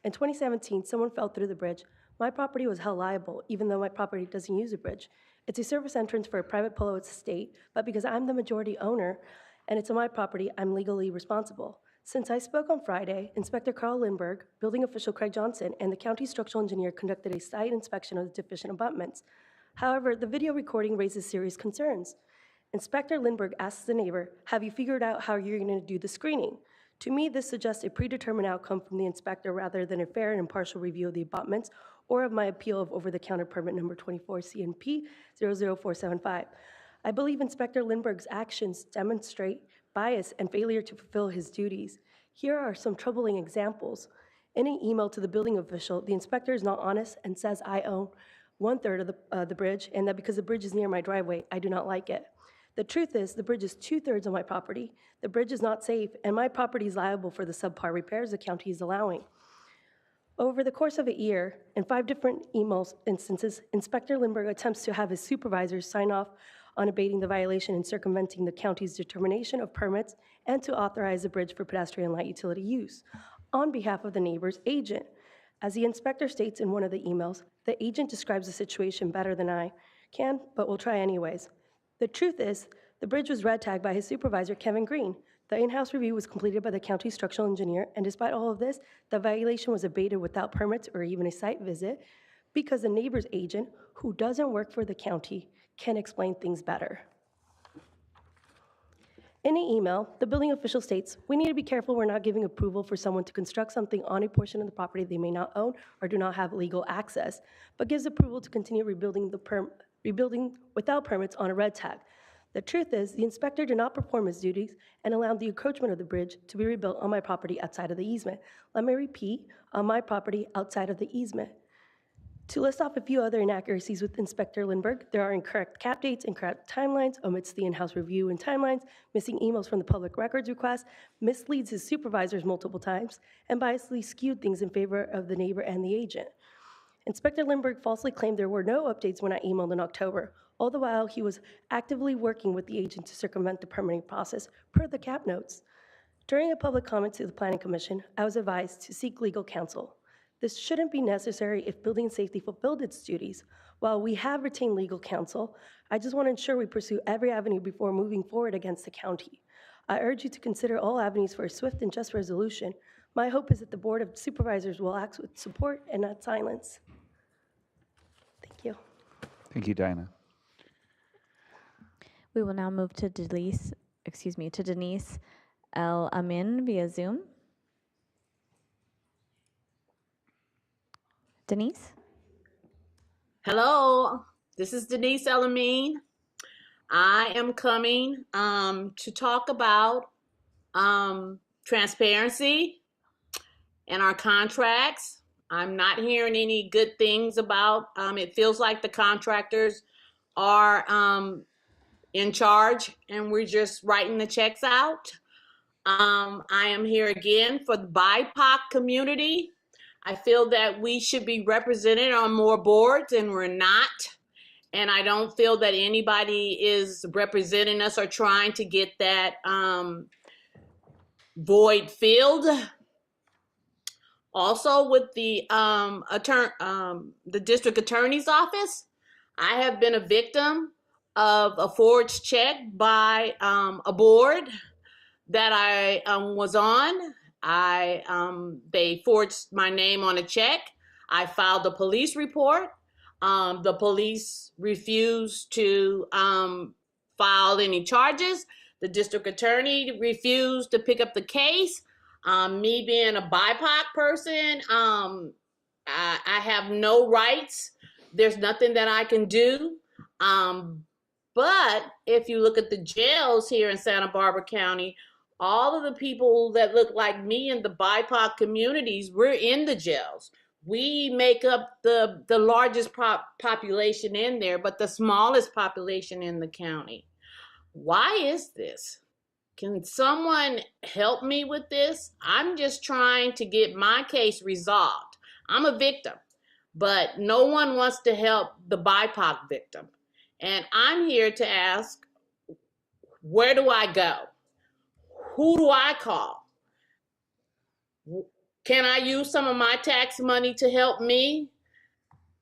In 2017, someone fell through the bridge. My property was held liable, even though my property doesn't use a bridge. It's a service entrance for a private polo estate, but because I'm the majority owner and it's on my property, I'm legally responsible. Since I spoke on Friday, Inspector Carl Lindberg, building official Craig Johnson, and the county structural engineer conducted a site inspection of the deficient abutments. However, the video recording raises serious concerns. Inspector Lindberg asks the neighbor, "Have you figured out how you're going to do the screening?" To me, this suggests a predetermined outcome from the inspector rather than a fair and impartial review of the abutments or of my appeal of over-the-counter permit number 24 CNP 00475. I believe Inspector Lindberg's actions demonstrate bias and failure to fulfill his duties. Here are some troubling examples. In an email to the building official, the inspector is not honest and says I own 1/3 of the bridge and that because the bridge is near my driveway, I do not like it. The truth is, the bridge is 2/3 of my property. The bridge is not safe, and my property is liable for the subpar repairs the county is allowing. Over the course of a year, in 5 different email instances, Inspector Lindberg attempts to have his supervisors sign off on abating the violation and circumventing the county's determination of permits and to authorize the bridge for pedestrian light utility use on behalf of the neighbor's agent. As the inspector states in one of the emails, the agent describes the situation better than I can, but will try anyways. The truth is, the bridge was red tagged by his supervisor, Kevin Green. The in-house review was completed by the county structural engineer, and despite all of this, the violation was abated without permits or even a site visit because the neighbor's agent, who doesn't work for the county, can explain things better. In an email, the building official states, "We need to be careful we're not giving approval for someone to construct something on a portion of the property they may not own or do not have legal access, but gives approval to continue rebuilding without permits on a red tag. The truth is, the inspector did not perform his duties and allowed the encroachment of the bridge to be rebuilt on my property outside of the easement. Let me repeat, on my property outside of the easement. To list off a few other inaccuracies with Inspector Lindberg, there are incorrect cap dates, incorrect timelines, omits the in-house review and timelines, missing emails from the public records request, misleads his supervisors multiple times, and biasly skewed things in favor of the neighbor and the agent. Inspector Lindberg falsely claimed there were no updates when I emailed in October. All the while, he was actively working with the agent to circumvent the permitting process, per the cap notes. During a public comment to the Planning Commission, I was advised to seek legal counsel. This shouldn't be necessary if Building and Safety fulfilled its duties. While we have retained legal counsel, I just want to ensure we pursue every avenue before moving forward against the county. I urge you to consider all avenues for a swift and just resolution. My hope is that the Board of Supervisors will act with support and not silence. Thank you. Thank you, Diana. We will now move to Denise El Amin via Zoom. Denise? Hello, this is Denise El Amin. I am coming to talk about transparency in our contracts. I'm not hearing any good things about, it feels like the contractors are in charge and we're just writing the checks out. I am here again for the BIPOC community. I feel that we should be represented on more boards and we're not. And I don't feel that anybody is representing us or trying to get that void filled. Also with the district attorney's office, I have been a victim of a forged check by a board that I was on. They forged my name on a check. I filed a police report. The police refused to file any charges. The district attorney refused to pick up the case. Me being a BIPOC person, I have no rights. There's nothing that I can do. But if you look at the jails here in Santa Barbara County, all of the people that look like me in the BIPOC communities, we're in the jails. We make up the largest population in there, but the smallest population in the county. Why is this? Can someone help me with this? I'm just trying to get my case resolved. I'm a victim, but no one wants to help the BIPOC victim. And I'm here to ask, where do I go? Who do I call? Can I use some of my tax money to help me?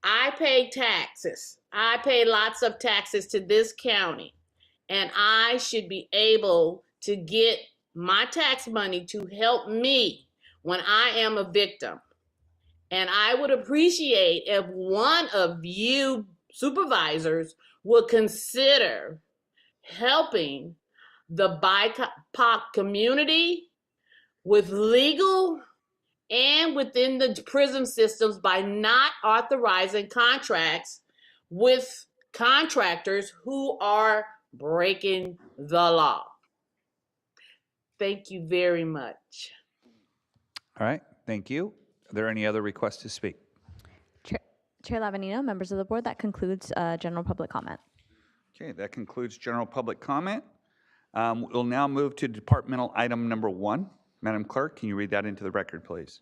I pay taxes. I pay lots of taxes to this county, and I should be able to get my tax money to help me when I am a victim. And I would appreciate if one of you supervisors would consider helping the BIPOC community with legal and within the prison systems by not authorizing contracts with contractors who are breaking the law. Thank you very much. All right, thank you. Are there any other requests to speak? Chair Lavanino, members of the board, that concludes general public comment. Okay, that concludes general public comment. We'll now move to departmental item number 1. Madam Clerk, can you read that into the record, please?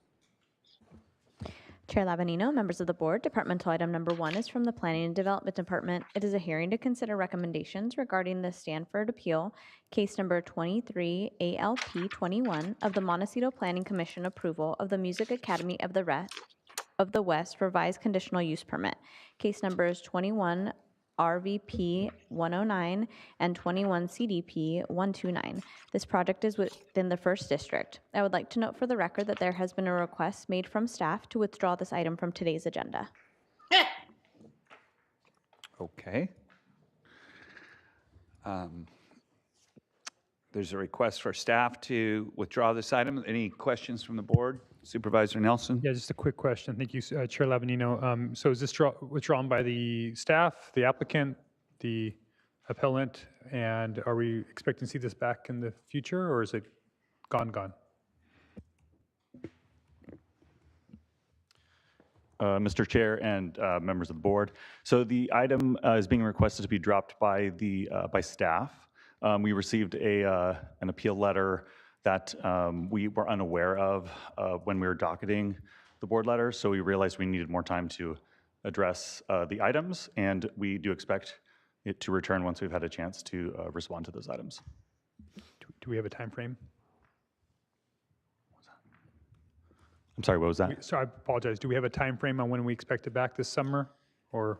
Chair Lavanino, members of the board, departmental item number 1 is from the Planning and Development Department. It is a hearing to consider recommendations regarding the Stanford appeal, case number 23 ALP 21 of the Montecito Planning Commission approval of the Music Academy of the West revised conditional use permit. Case numbers 21 RVP 109 and 21 CDP 129. This project is within the 1st District. I would like to note for the record that there has been a request made from staff to withdraw this item from today's agenda. Okay. There's a request for staff to withdraw this item. Any questions from the board? Supervisor Nelson? Yeah, just a quick question. Thank you, Chair Lavanino. So is this withdrawn by the staff, the applicant, appellant, and are we expecting to see this back in the future, or is it gone? Mr. Chair and members of the board. So the item is being requested to be dropped by by staff. We received an appeal letter that we were unaware of when we were docketing the board letter, so we realized we needed more time to address the items, and we do expect it to return once we've had a chance to respond to those items. Do we have a time frame? I'm sorry, what was that? So I apologize. Do we have a time frame on when we expect it back this summer, or?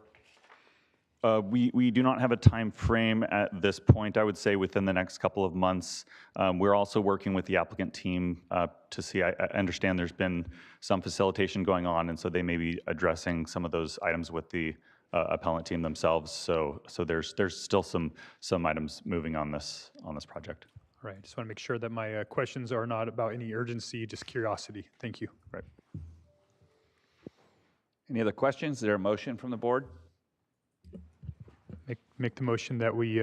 We do not have a time frame at this point. I would say within the next couple of months. We're also working with the applicant team to see. I understand there's been some facilitation going on, and so they may be addressing some of those items with the appellant team themselves. So there's still some items moving on this project. All right. Just want to make sure that my questions are not about any urgency, just curiosity. Thank you. Right. Any other questions? Is there a motion from the board? Make the motion that we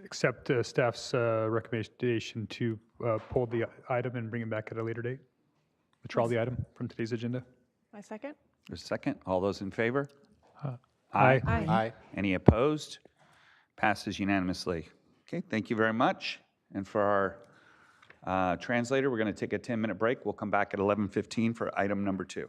accept staff's recommendation to pull the item and bring it back at a later date. Withdraw the item from today's agenda. My second? There's a second. All those in favor? Aye. Aye. Any opposed? Passes unanimously. Okay, thank you very much. And for our translator, we're going to take a 10-minute break. We'll come back at 11:15 for item number 2.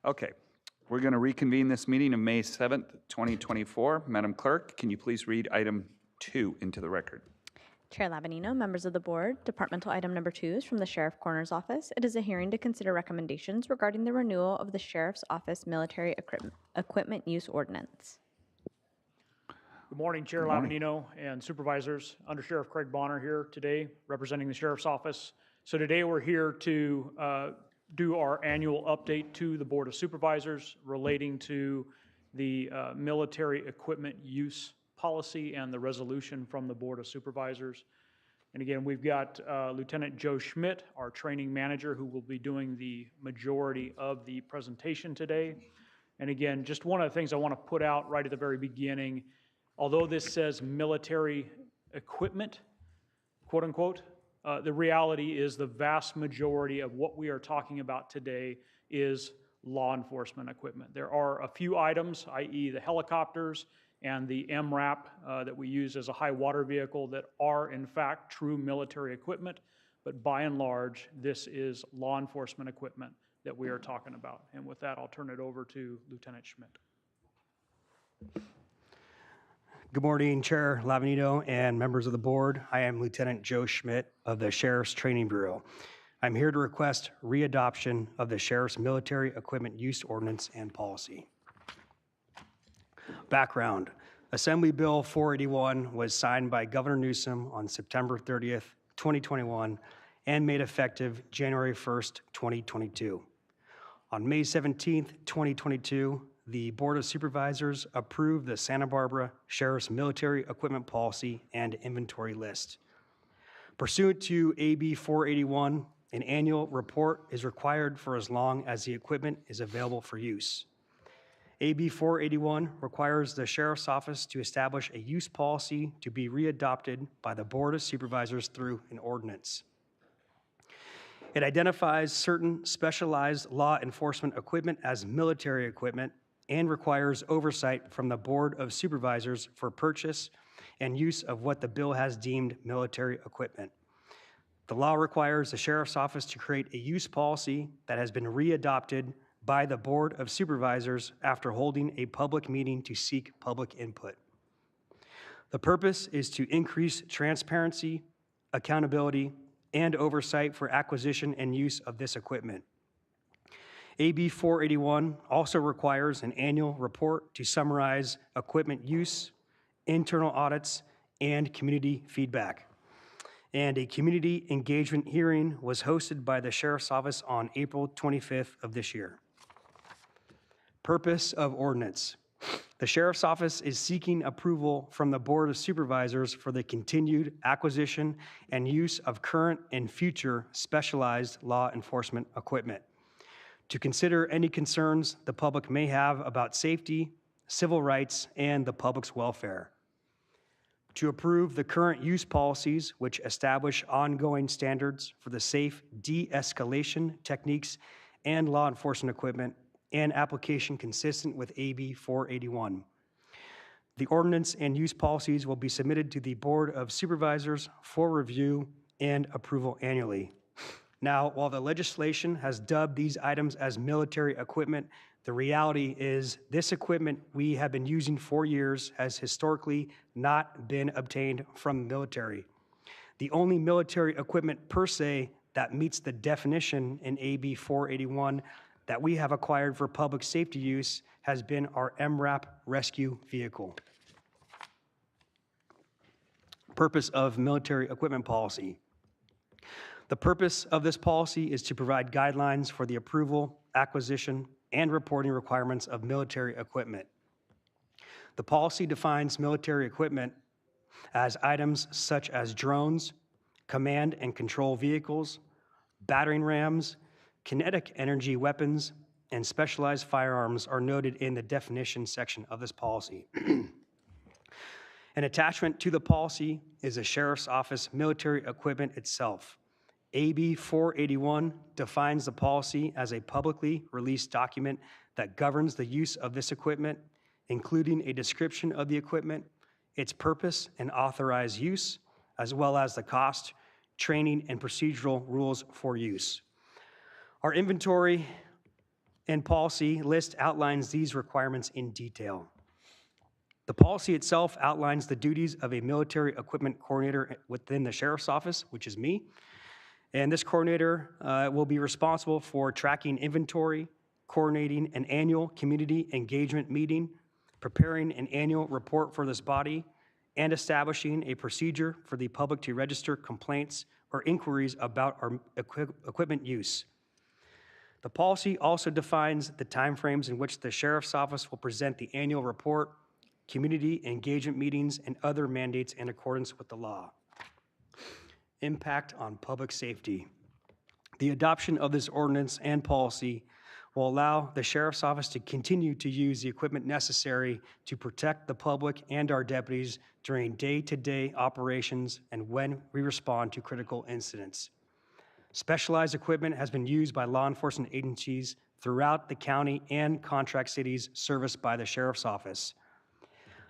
Okay, we're going to reconvene this meeting of May 7th, 2024. Madam Clerk, can you please read item 2 into the record? Chair Labanino, members of the board, departmental item number 2 is from the Sheriff Coroner's Office. It is a hearing to consider recommendations regarding the renewal of the Sheriff's Office Military Equipment Use Ordinance. Good morning, Chair Labanino and Supervisors. Under Sheriff Craig Bonner here today, representing the Sheriff's Office. So today we're here to do our annual update to the Board of Supervisors relating to the military equipment use policy and the resolution from the Board of Supervisors. And again, we've got Lieutenant Joe Schmidt, our training manager, who will be doing the majority of the presentation today. And again, just one of the things I want to put out right at the very beginning, although this says military equipment, quote unquote, the reality is the vast majority of what we are talking about today is law enforcement equipment. There are a few items, i.e. the helicopters and the MRAP that we use as a high water vehicle that are in fact true military equipment, but by and large, this is law enforcement equipment that we are talking about. And with that, I'll turn it over to Lieutenant Schmidt. Good morning, Chair Labanino and members of the board. I am Lieutenant Joe Schmidt of the Sheriff's Training Bureau. I'm here to request readoption of the Sheriff's Military Equipment Use Ordinance and Policy. Background: Assembly Bill 481 was signed by Governor Newsom on September 30th, 2021, and made effective January 1st, 2022. On May 17th, 2022, the Board of Supervisors approved the Santa Barbara Sheriff's Military Equipment Policy and Inventory List. Pursuant to AB 481, an annual report is required for as long as the equipment is available for use. AB 481 requires the Sheriff's Office to establish a use policy to be readopted by the Board of Supervisors through an ordinance. It identifies certain specialized law enforcement equipment as military equipment and requires oversight from the Board of Supervisors for purchase and use of what the bill has deemed military equipment. The law requires the Sheriff's Office to create a use policy that has been readopted by the Board of Supervisors after holding a public meeting to seek public input. The purpose is to increase transparency, accountability, and oversight for acquisition and use of this equipment. AB 481 also requires an annual report to summarize equipment use, internal audits, and community feedback. And a community engagement hearing was hosted by the Sheriff's Office on April 25th of this year. Purpose of ordinance. The Sheriff's Office is seeking approval from the Board of Supervisors for the continued acquisition and use of current and future specialized law enforcement equipment, to consider any concerns the public may have about safety, civil rights, and the public's welfare, to approve the current use policies which establish ongoing standards for the safe de-escalation techniques and law enforcement equipment and application consistent with AB 481. The ordinance and use policies will be submitted to the Board of Supervisors for review and approval annually. Now, while the legislation has dubbed these items as military equipment, the reality is this equipment we have been using for years has historically not been obtained from the military. The only military equipment per se that meets the definition in AB 481 that we have acquired for public safety use has been our MRAP rescue vehicle. Purpose of military equipment policy. The purpose of this policy is to provide guidelines for the approval, acquisition, and reporting requirements of military equipment. The policy defines military equipment as items such as drones, command and control vehicles, battering rams, kinetic energy weapons, and specialized firearms are noted in the definition section of this policy. An attachment to the policy is the Sheriff's Office military equipment itself. AB 481 defines the policy as a publicly released document that governs the use of this equipment, including a description of the equipment, its purpose and authorized use, as well as the cost, training, and procedural rules for use. Our inventory and policy list outlines these requirements in detail. The policy itself outlines the duties of a military equipment coordinator within the sheriff's office, which is me. And this coordinator will be responsible for tracking inventory, coordinating an annual community engagement meeting, preparing an annual report for this body, and establishing a procedure for the public to register complaints or inquiries about our equipment use. The policy also defines the timeframes in which the sheriff's office will present the annual report, community engagement meetings, and other mandates in accordance with the law. Impact on public safety. The adoption of this ordinance and policy will allow the sheriff's office to continue to use the equipment necessary to protect the public and our deputies during day-to-day operations and when we respond to critical incidents. Specialized equipment has been used by law enforcement agencies throughout the county and contract cities serviced by the sheriff's office.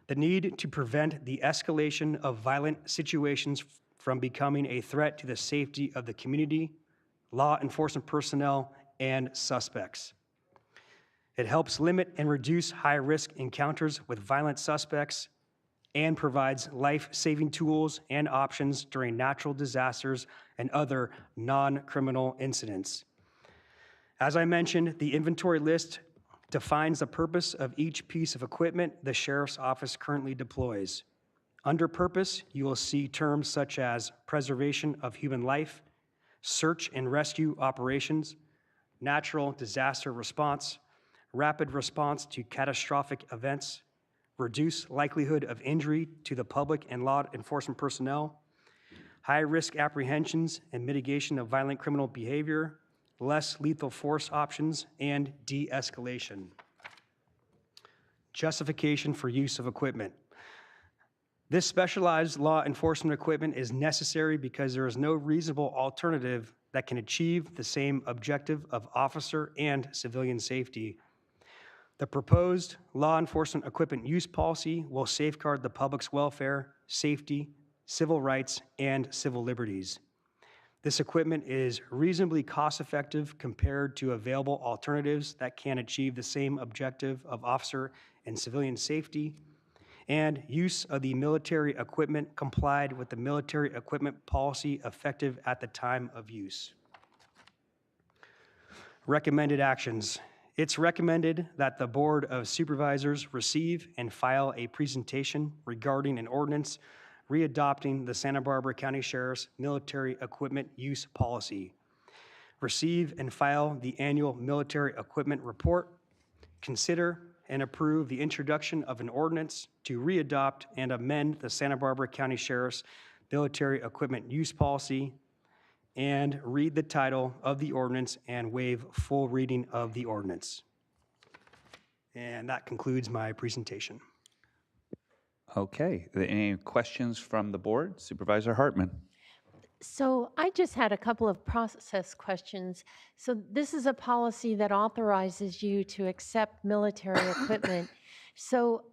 The need to prevent the escalation of violent situations from becoming a threat to the safety of the community, law enforcement personnel, and suspects. It helps limit and reduce high-risk encounters with violent suspects and provides life-saving tools and options during natural disasters and other non-criminal incidents. As I mentioned, the inventory list defines the purpose of each piece of equipment the sheriff's office currently deploys. Under purpose, you will see terms such as preservation of human life, search and rescue operations, natural disaster response, rapid response to catastrophic events, reduce likelihood of injury to the public and law enforcement personnel, high-risk apprehensions and mitigation of violent criminal behavior, less lethal force options, and de-escalation. Justification for use of equipment. This specialized law enforcement equipment is necessary because there is no reasonable alternative that can achieve the same objective of officer and civilian safety. The proposed law enforcement equipment use policy will safeguard the public's welfare, safety, civil rights, and civil liberties. This equipment is reasonably cost-effective compared to available alternatives that can achieve the same objective of officer and civilian safety, and use of the military equipment complied with the military equipment policy effective at the time of use. Recommended actions. It's recommended that the Board of Supervisors receive and file a presentation regarding an ordinance readopting the Santa Barbara County Sheriff's military equipment use policy. Receive and file the annual military equipment report. Consider and approve the introduction of an ordinance to readopt and amend the Santa Barbara County Sheriff's military equipment use policy, and read the title of the ordinance and waive full reading of the ordinance. And that concludes my presentation. Okay, any questions from the board? Supervisor Hartman. So I just had a couple of process questions. So this is a policy that authorizes you to accept military equipment. So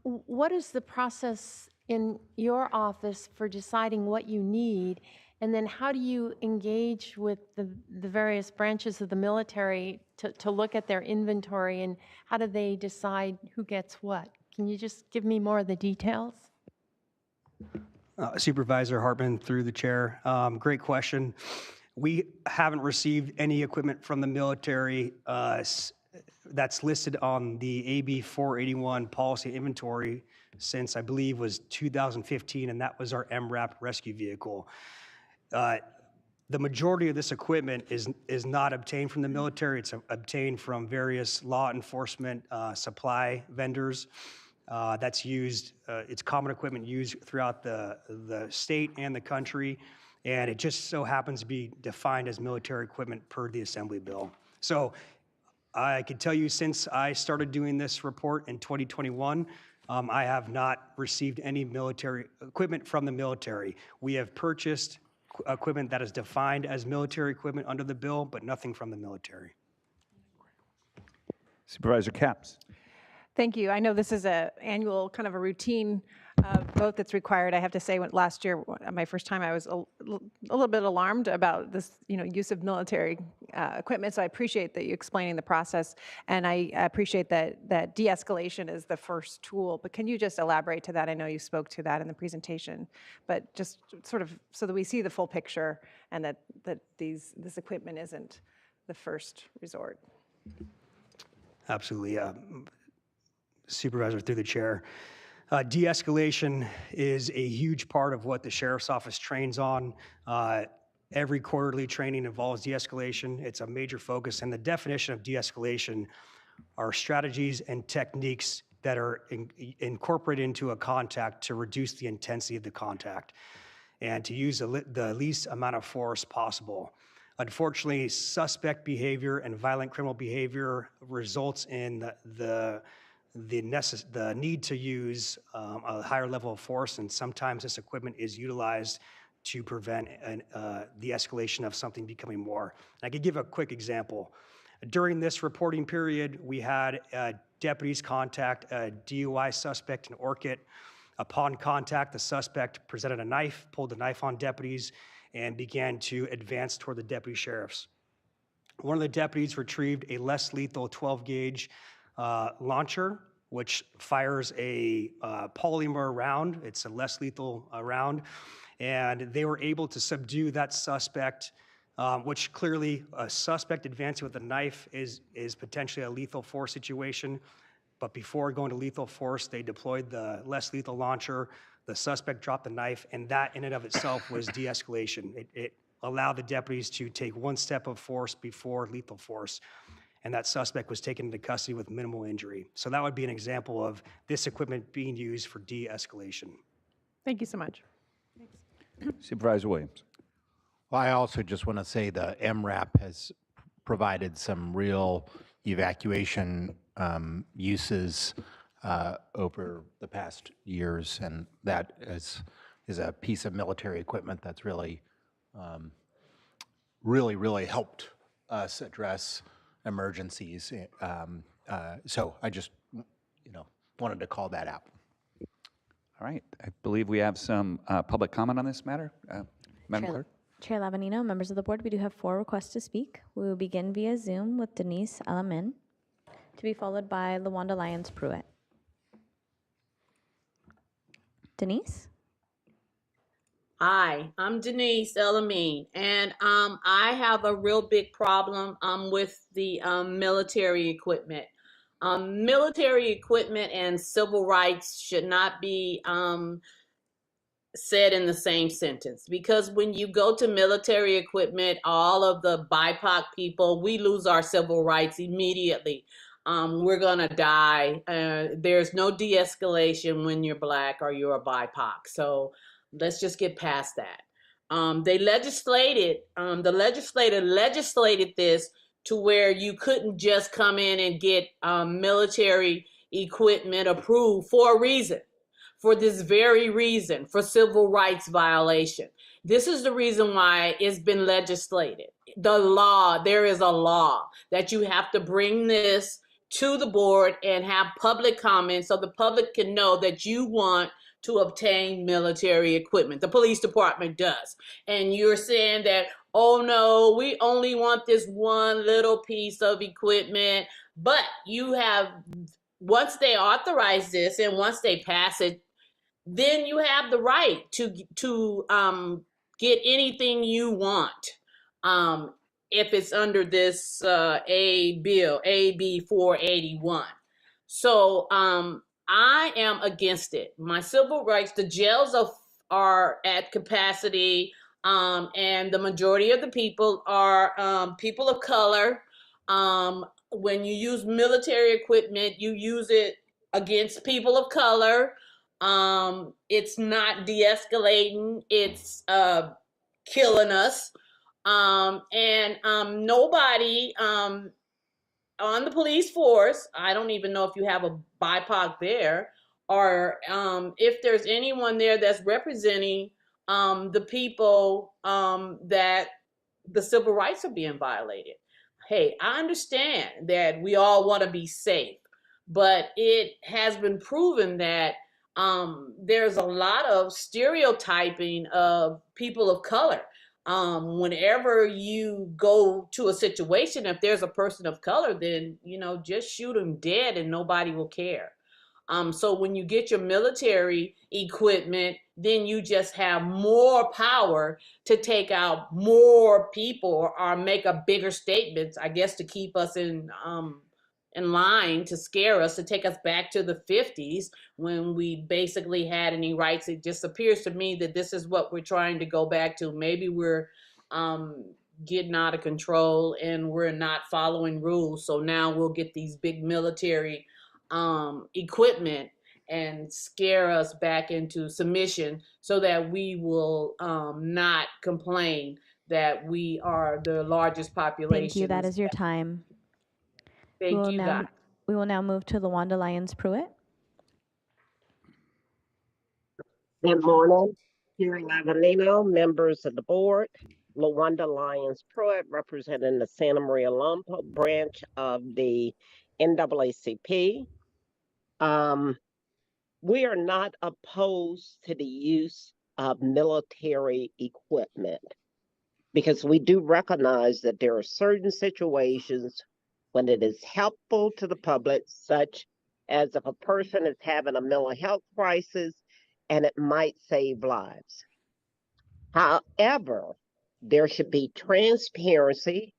what is the process in your office for deciding what you need? And then how do you engage with the various branches of the military to look at their inventory, and how do they decide who gets what? Can you just give me more of the details? Supervisor Hartman, through the chair. Great question. We haven't received any equipment from the military that's listed on the AB 481 policy inventory since I believe was 2015, and that was our MRAP rescue vehicle. The majority of this equipment is not obtained from the military. It's obtained from various law enforcement supply vendors. That's used, it's common equipment used throughout the state and the country, and it just so happens to be defined as military equipment per the Assembly Bill. So I can tell you, since I started doing this report in 2021, I have not received any military equipment from the military. We have purchased equipment that is defined as military equipment under the bill, but nothing from the military. Supervisor Capps. Thank you. I know this is an annual kind of a routine vote that's required. I have to say, last year, my first time, I was a little bit alarmed about this, use of military equipment. So I appreciate that you explaining the process, and I appreciate that de-escalation is the first tool. But can you just elaborate to that? I know you spoke to that in the presentation, but just sort of so that we see the full picture and that this equipment isn't the first resort. Absolutely. Supervisor, through the chair. De-escalation is a huge part of what the Sheriff's Office trains on. Every quarterly training involves de-escalation. It's a major focus, and the definition of de-escalation are strategies and techniques that are incorporated into a contact to reduce the intensity of the contact and to use the least amount of force possible. Unfortunately, suspect behavior and violent criminal behavior results in the need to use a higher level of force, and sometimes this equipment is utilized to prevent the escalation of something becoming more. And I could give a quick example. During this reporting period, we had deputies contact a DUI suspect in Orchid. Upon contact, the suspect presented a knife, pulled the knife on deputies, and began to advance toward the deputy sheriffs. One of the deputies retrieved a less lethal 12-gauge launcher, which fires a polymer round. It's a less lethal round. And they were able to subdue that suspect, which clearly a suspect advancing with a knife is potentially a lethal force situation. But before going to lethal force, they deployed the less lethal launcher. The suspect dropped the knife, and that in and of itself was de-escalation. It allowed the deputies to take one step of force before lethal force, and that suspect was taken into custody with minimal injury. So that would be an example of this equipment being used for de-escalation. Thank you so much. Supervisor Williams. Well, I also just want to say the MRAP has provided some real evacuation uses over the past years, and that is a piece of military equipment that's really helped us address emergencies. So I just, wanted to call that out. All right. I believe we have some public comment on this matter. Madam Clerk. Chair Lavanino, members of the board, we do have 4 requests to speak. We will begin via Zoom with Denise Alamin, to be followed by LaWanda Lyons Pruitt. Denise? Hi, I'm Denise Elamine, and I have a real big problem with the military equipment. Military equipment and civil rights should not be said in the same sentence, because when you go to military equipment, all of the BIPOC people, we lose our civil rights immediately. We're gonna die. There's no de-escalation when you're Black or you're a BIPOC. So let's just get past that. They legislated, the legislator legislated this to where you couldn't just come in and get military equipment approved for a reason. For this very reason, for civil rights violation. This is the reason why it's been legislated. The law, there is a law that you have to bring this to the board and have public comment so the public can know that you want to obtain military equipment. The police department does. And you're saying that, oh no, we only want this one little piece of equipment. But you have, once they authorize this and once they pass it, then you have the right to get anything you want if it's under this bill, AB 481. So I am against it. My civil rights, the jails are at capacity, and the majority of the people are people of color. When you use military equipment, you use it against people of color. It's not de-escalating, it's killing us. And nobody on the police force, I don't even know if you have a BIPOC there, or if there's anyone there that's representing the people that the civil rights are being violated. Hey, I understand that we all want to be safe, but it has been proven that there's a lot of stereotyping of people of color. Whenever you go to a situation, if there's a person of color, then, just shoot them dead and nobody will care. So when you get your military equipment, then you just have more power to take out more people or make a bigger statements, I guess, to keep us in line, to scare us, to take us back to the 50s when we basically had any rights. It just appears to me that this is what we're trying to go back to. Maybe we're getting out of control and we're not following rules. So now we'll get these big military equipment and scare us back into submission so that we will not complain that we are the largest population. Thank you. That is your time. Thank you, guys. We will now move to LaWanda Lyons-Pruitt. Good morning. Here in Lavanino, members of the board, LaWanda Lyons-Pruitt, representing the Santa Maria Lompoc branch of the NAACP. We are not opposed to the use of military equipment because we do recognize that there are certain situations when it is helpful to the public, such as if a person is having a mental health crisis and it might save lives. However, there should be transparency.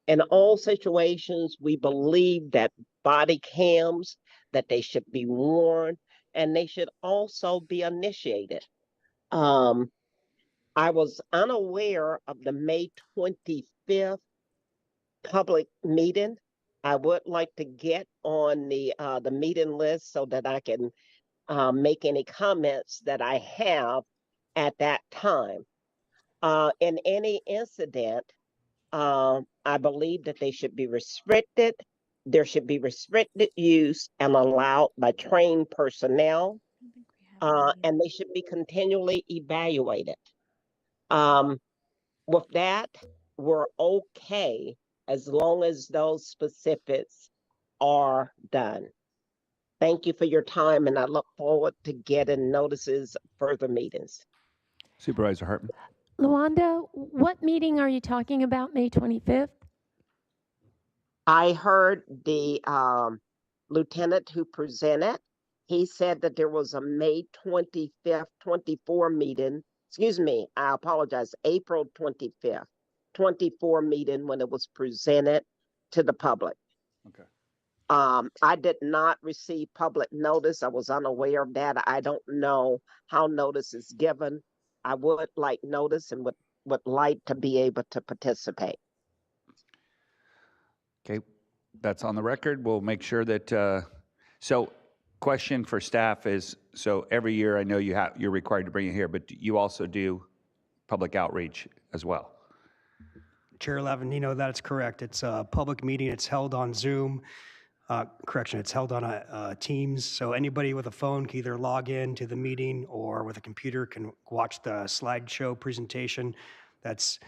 In all situations, we believe that body cams, that they should be worn, and they should also be initiated. I was unaware of the May 25th public meeting. I would like to get on the meeting list so that I can make any comments that I have at that time. In any incident, I believe that they should be restricted. There should be restricted use and allowed by trained personnel, and they should be continually evaluated. With that, we're okay as long as those specifics are done. Thank you for your time, and I look forward to getting notices of further meetings. Supervisor Hartman. LaWanda, what meeting are you talking about, May 25th? I heard the lieutenant who presented. He said that there was a May 25th, 24 meeting. Excuse me, I apologize, April 25th, 24 meeting when it was presented to the public. Okay. I did not receive public notice. I was unaware of that. I don't know how notice is given. I would like notice and would like to be able to participate. Okay, that's on the record. We'll make sure that, so question for staff is, so every year I know you're required to bring it here, but you also do public outreach as well? Chair Lavanino, that's correct. It's a public meeting. It's held on Zoom. It's held on Teams. So anybody with a phone can either log in to the meeting or with a computer can watch the slideshow presentation that's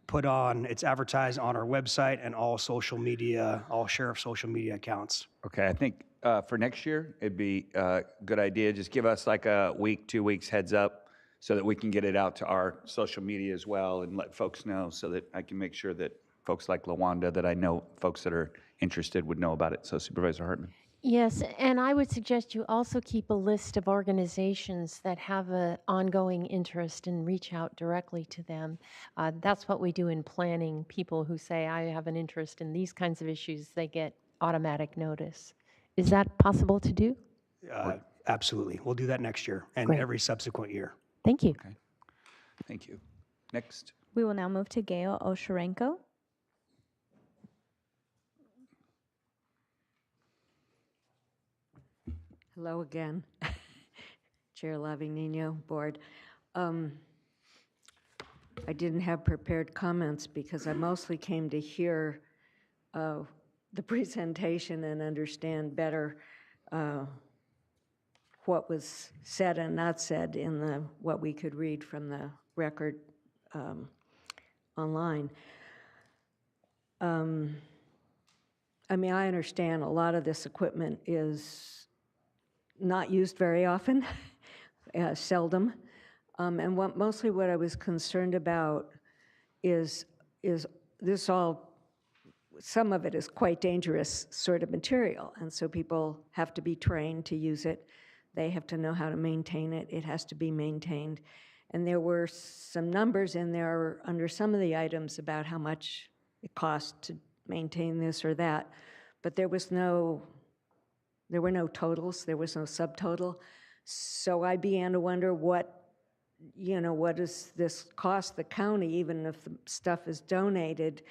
put on, it's advertised on our website and all social media, all sheriff social media accounts. Okay, I think for next year, it'd be a good idea. Just give us like a week, 2 weeks heads up so that we can get it out to our social media as well and let folks know so that I can make sure that folks like LaWanda, that I know folks that are interested would know about it. So Supervisor Hartman. Yes, and I would suggest you also keep a list of organizations that have an ongoing interest and reach out directly to them. That's what we do in planning. People who say, I have an interest in these kinds of issues, they get automatic notice. Is that possible to do? Absolutely. We'll do that next year and Great. every subsequent year. Thank you. Okay. Thank you. Next. We will now move to Gail Osherenko. Hello again, Chair Lavanino, Board. I didn't have prepared comments because I mostly came to hear the presentation and understand better what was said and not said in what we could read from the record online. I mean, I understand a lot of this equipment is not used very often, seldom. And mostly what I was concerned about is this all, some of it is quite dangerous sort of material, and so people have to be trained to use it. They have to know how to maintain it. It has to be maintained. And there were some numbers in there under some of the items about how much it costs to maintain this or that, but there were no totals, there was no subtotal. So I began to wonder what does this cost the county, even if the stuff is donated,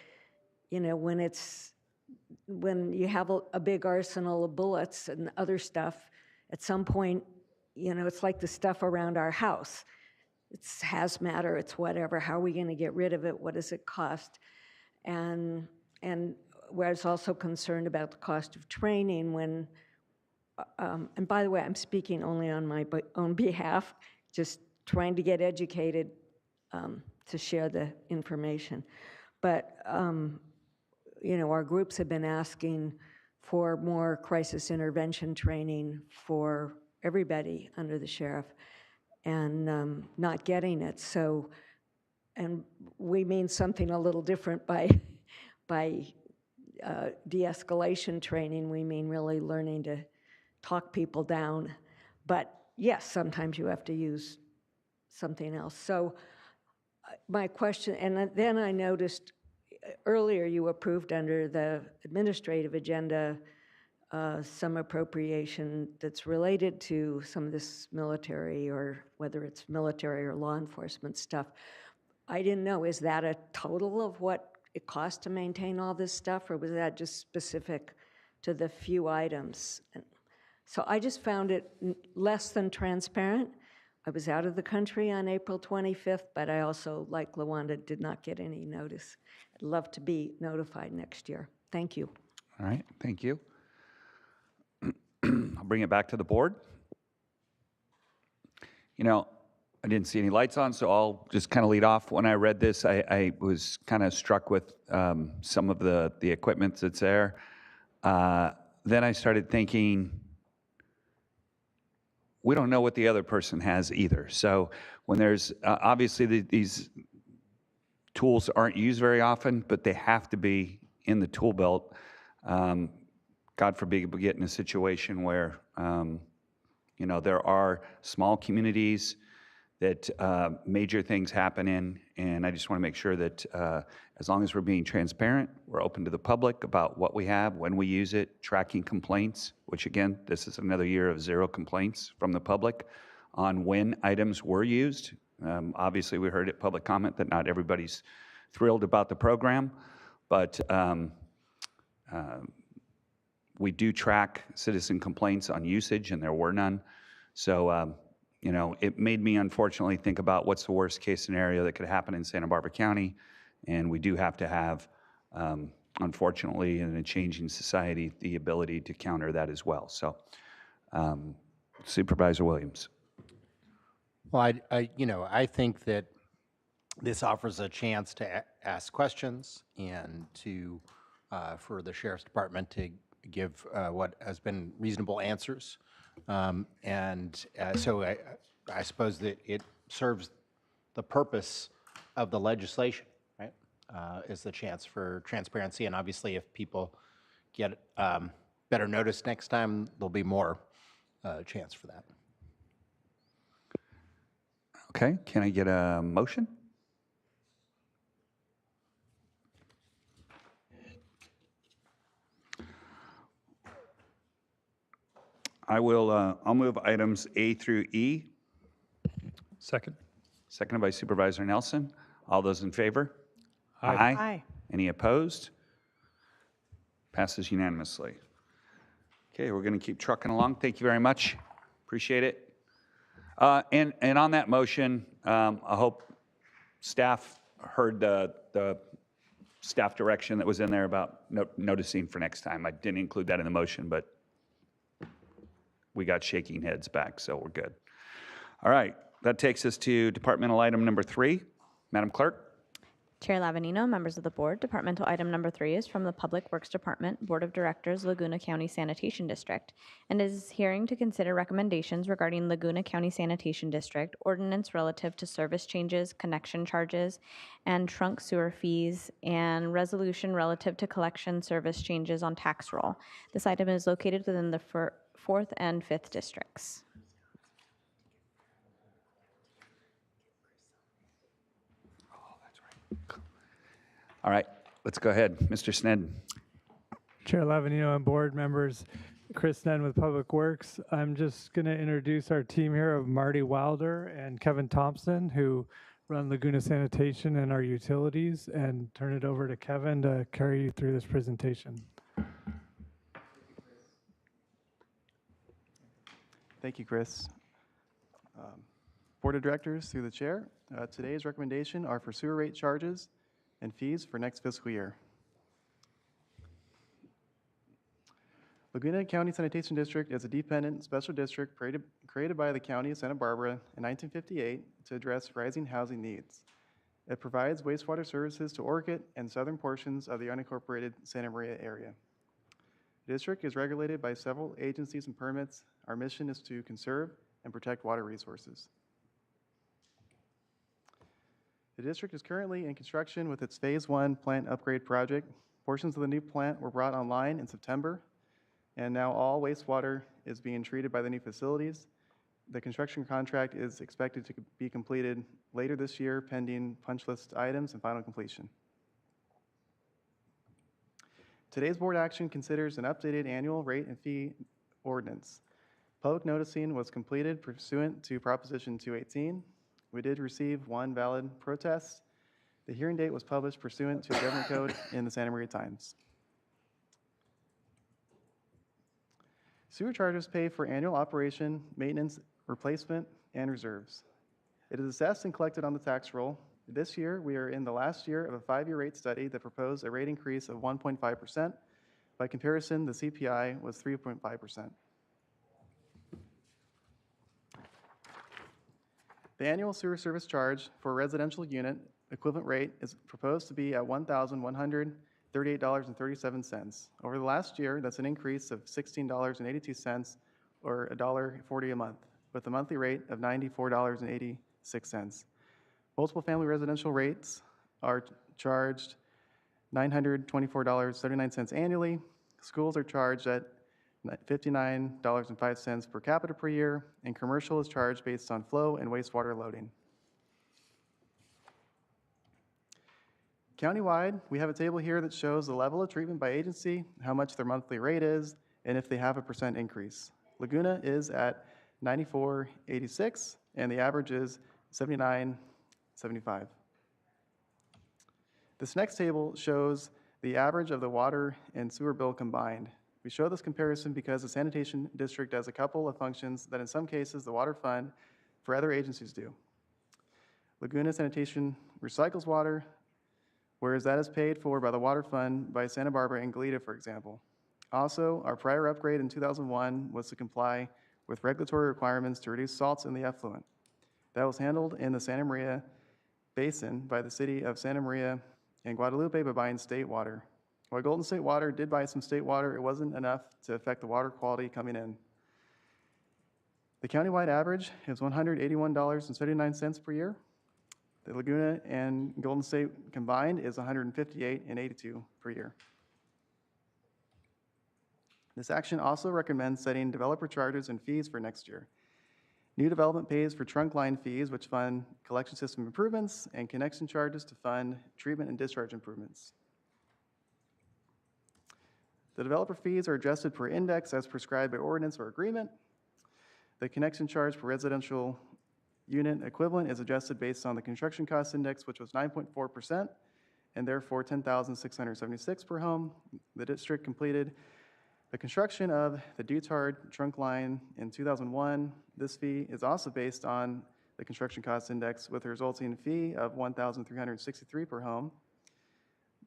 when you have a big arsenal of bullets and other stuff, at some point, it's like the stuff around our house. It's hazmat or it's whatever. How are we going to get rid of it? What does it cost? And where I was also concerned about the cost of training when, and by the way, I'm speaking only on my own behalf, just trying to get educated to share the information. But, our groups have been asking for more crisis intervention training for everybody under the sheriff and not getting it. So, and we mean something a little different by de-escalation training. We mean really learning to talk people down. But yes, sometimes you have to use something else. So my question, and then I noticed earlier you approved under the administrative agenda some appropriation that's related to some of this military, or whether it's military or law enforcement stuff. I didn't know, is that a total of what it costs to maintain all this stuff, or was that just specific to the few items? So I just found it less than transparent. I was out of the country on April 25th, but I also, like LaWanda, did not get any notice. I'd love to be notified next year. Thank you. All right, thank you. I'll bring it back to the board. I didn't see any lights on, so I'll just kind of lead off. When I read this, I was kind of struck with some of the equipment that's there. Then I started thinking, we don't know what the other person has either. So when there's, obviously these tools aren't used very often, but they have to be in the tool belt. God forbid we get in a situation where, there are small communities that major things happen in, and I just want to make sure that as long as we're being transparent, we're open to the public about what we have, when we use it, tracking complaints, which again, this is another year of 0 complaints from the public on when items were used. Obviously, we heard at public comment that not everybody's thrilled about the program, but we do track citizen complaints on usage, and there were none. So, it made me unfortunately think about what's the worst case scenario that could happen in Santa Barbara County, and we do have to have, unfortunately, in a changing society, the ability to counter that as well. So, Supervisor Williams. Well, I think that this offers a chance to ask questions and to for the Sheriff's Department to give what has been reasonable answers. So I suppose that it serves the purpose of the legislation, right? Is the chance for transparency. And obviously, if people get better notice next time, there'll be more chance for that. Okay, can I get a motion? I'll move items A through E. Second. Seconded by Supervisor Nelson. All those in favor? Aye. Aye. Any opposed? Passes unanimously. Okay, we're going to keep trucking along. Thank you very much. Appreciate it. And on that motion, I hope staff heard the staff direction that was in there about noticing for next time. I didn't include that in the motion, but we got shaking heads back, so we're good. All right, that takes us to departmental item number 3. Madam Clerk. Chair Lavanino, members of the board, departmental item number 3 is from the Public Works Department, Board of Directors, Laguna County Sanitation District, and is hearing to consider recommendations regarding Laguna County Sanitation District, ordinance relative to service changes, connection charges, and trunk sewer fees, and resolution relative to collection service changes on tax roll. This item is located within the 4th and 5th districts. All right, let's go ahead. Mr. Snedden. Chair Lavanino and board members, Chris Snedden with Public Works. I'm just going to introduce our team here of Marty Wilder and Kevin Thompson, who run Laguna Sanitation and our utilities, and turn it over to Kevin to carry you through this presentation. Thank you, Chris. Board of Directors, through the chair, today's recommendation are for sewer rate charges and fees for next fiscal year. Laguna County Sanitation District is a dependent special district created by the County of Santa Barbara in 1958 to address rising housing needs. It provides wastewater services to Orcutt and southern portions of the unincorporated Santa Maria area. The district is regulated by several agencies and permits. Our mission is to conserve and protect water resources. The district is currently in construction with its Phase 1 plant upgrade project. Portions of the new plant were brought online in September, and now all wastewater is being treated by the new facilities. The construction contract is expected to be completed later this year, pending punch list items and final completion. Today's board action considers an updated annual rate and fee ordinance. Public noticing was completed pursuant to Proposition 218. We did receive one valid protest. The hearing date was published pursuant to the Government Code in the Santa Maria Times. Sewer charges pay for annual operation, maintenance, replacement, and reserves. It is assessed and collected on the tax roll. This year, we are in the last year of a 5-year rate study that proposed a rate increase of 1.5%. By comparison, the CPI was 3.5%. The annual sewer service charge for a residential unit equivalent rate is proposed to be at $1,138.37. Over the last year, that's an increase of $16.82 or $1.40 a month, with a monthly rate of $94.86. Multiple family residential rates are charged $924.79 annually. Schools are charged at $59.05 per capita per year, and commercial is charged based on flow and wastewater loading. Countywide, we have a table here that shows the level of treatment by agency, how much their monthly rate is, and if they have a % increase. Laguna is at $94.86, and the average is $79.75. This next table shows the average of the water and sewer bill combined. We show this comparison because the sanitation district does a couple of functions that in some cases the water fund for other agencies do. Laguna Sanitation recycles water, whereas that is paid for by the water fund by Santa Barbara and Goleta, for example. Also, our prior upgrade in 2001 was to comply with regulatory requirements to reduce salts in the effluent. That was handled in the Santa Maria Basin by the city of Santa Maria and Guadalupe by buying state water. While Golden State Water did buy some state water, it wasn't enough to affect the water quality coming in. The countywide average is $181.79 per year. The Laguna and Golden State combined is $158.82 per year. This action also recommends setting developer charges and fees for next year. New development pays for trunk line fees, which fund collection system improvements, and connection charges to fund treatment and discharge improvements. The developer fees are adjusted per index as prescribed by ordinance or agreement. The connection charge per residential unit equivalent is adjusted based on the construction cost index, which was 9.4%, and therefore $10,676 per home. The district completed the construction of the Dutard trunk line in 2001. This fee is also based on the construction cost index with a resulting fee of $1,363 per home.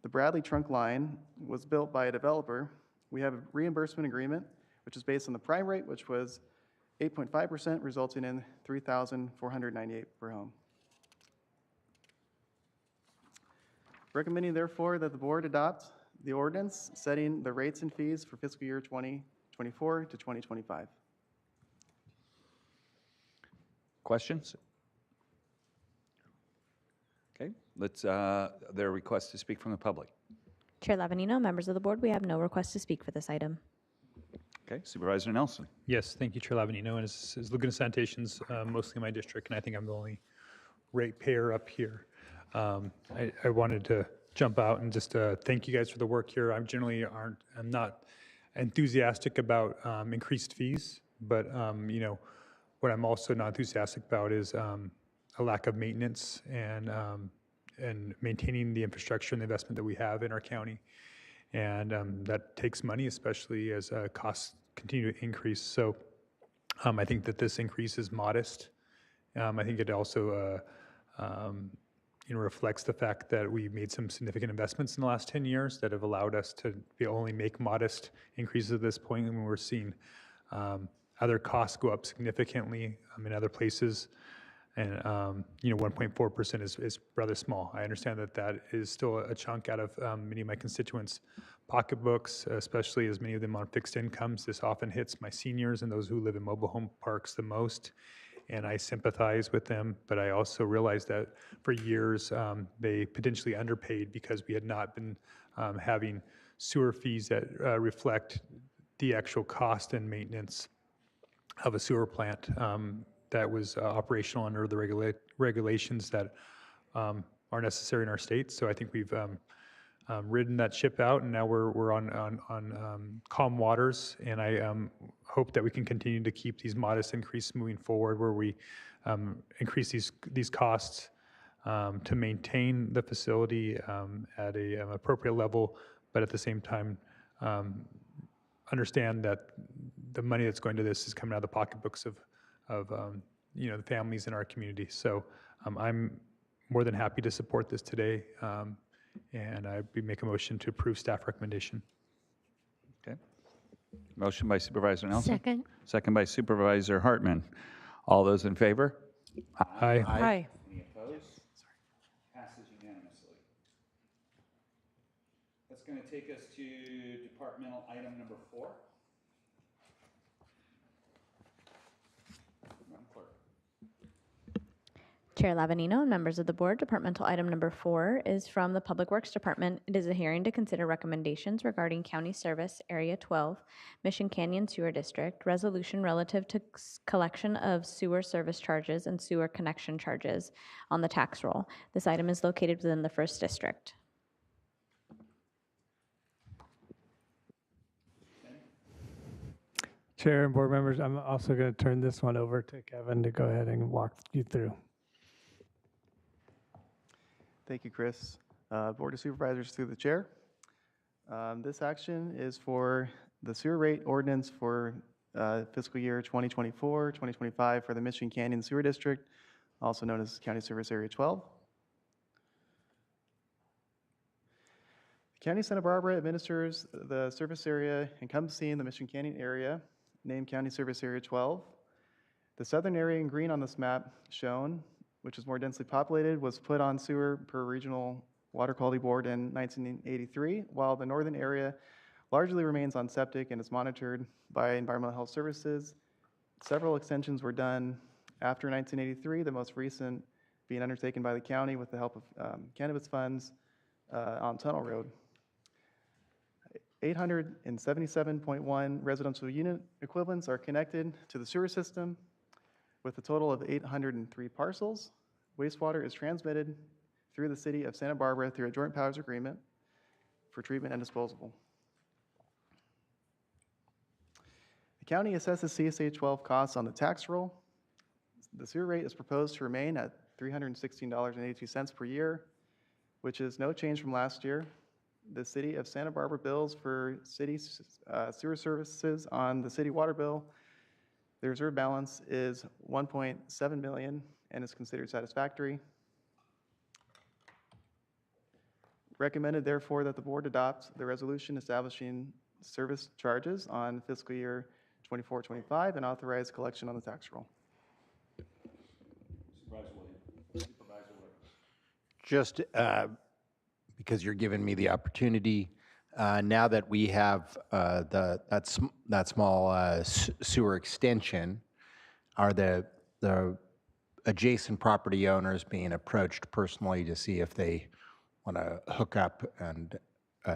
The Bradley trunk line was built by a developer. We have a reimbursement agreement, which is based on the prime rate, which was 8.5%, resulting in $3,498 per home. Recommending therefore that the board adopt the ordinance setting the rates and fees for fiscal year 2024 to 2025. Questions? Okay, their request to speak from the public. Chair Lavanino, members of the board, we have no request to speak for this item. Okay, Supervisor Nelson. Yes, thank you, Chair Lavanino. And as Laguna Sanitation's mostly my district, and I think I'm the only ratepayer up here. I wanted to jump out and just thank you guys for the work here. I'm not enthusiastic about increased fees, but what I'm also not enthusiastic about is a lack of maintenance and maintaining the infrastructure and the investment that we have in our county. And that takes money, especially as costs continue to increase. So I think that this increase is modest. I think it also reflects the fact that we made some significant investments in the last 10 years that have allowed us to only make modest increases at this point. And we're seeing other costs go up significantly in other places. And 1.4% is rather small. I understand that is still a chunk out of many of my constituents' pocketbooks, especially as many of them on fixed incomes. This often hits my seniors and those who live in mobile home parks the most. And I sympathize with them, but I also realize that for years they potentially underpaid because we had not been having sewer fees that reflect the actual cost and maintenance of a sewer plant that was operational under the regulations that are necessary in our state. So I think we've ridden that ship out, and now we're on calm waters. And I hope that we can continue to keep these modest increases moving forward, where we increase these costs to maintain the facility at an appropriate level, but at the same time understand that the money that's going to this is coming out of the pocketbooks of the families in our community. So I'm more than happy to support this today, and I make a motion to approve staff recommendation. Okay. Motion by Supervisor Nelson. Second. Second by Supervisor Hartman. All those in favor? Aye. Aye. Any opposed? Passes unanimously. That's going to take us to departmental item number 4. Madam Clerk. Chair Lavanino and members of the board, departmental item number 4 is from the Public Works Department. It is a hearing to consider recommendations regarding County Service Area 12, Mission Canyon Sewer District, resolution relative to collection of sewer service charges and sewer connection charges on the tax roll. This item is located within the 1st District. Chair and board members, I'm also going to turn this one over to Kevin to go ahead and walk you through. Thank you, Chris. Board of Supervisors through the chair. This action is for the sewer rate ordinance for fiscal year 2024, 2025 for the Mission Canyon Sewer District, also known as County Service Area 12. The County of Santa Barbara administers the service area encompassing the Mission Canyon area, named County Service Area 12. The southern area in green on this map shown, which is more densely populated, was put on sewer per Regional Water Quality Board in 1983, while the northern area largely remains on septic and is monitored by Environmental Health Services. Several extensions were done after 1983, the most recent being undertaken by the county with the help of cannabis funds on Tunnel Road. 877.1 residential unit equivalents are connected to the sewer system, with a total of 803 parcels. Wastewater is transmitted through the city of Santa Barbara through a joint powers agreement for treatment and disposal. The county assesses CSA 12 costs on the tax roll. The sewer rate is proposed to remain at $316.82 per year, which is no change from last year. The city of Santa Barbara bills for city sewer services on the city water bill. The reserve balance is $1.7 million and is considered satisfactory. Recommended, therefore, that the board adopt the resolution establishing service charges on fiscal year 24-25 and authorize collection on the tax roll. Supervisor Williams. Supervisor Williams. Just because you're giving me the opportunity. Now that we have that small sewer extension, are the adjacent property owners being approached personally to see if they want to hook up and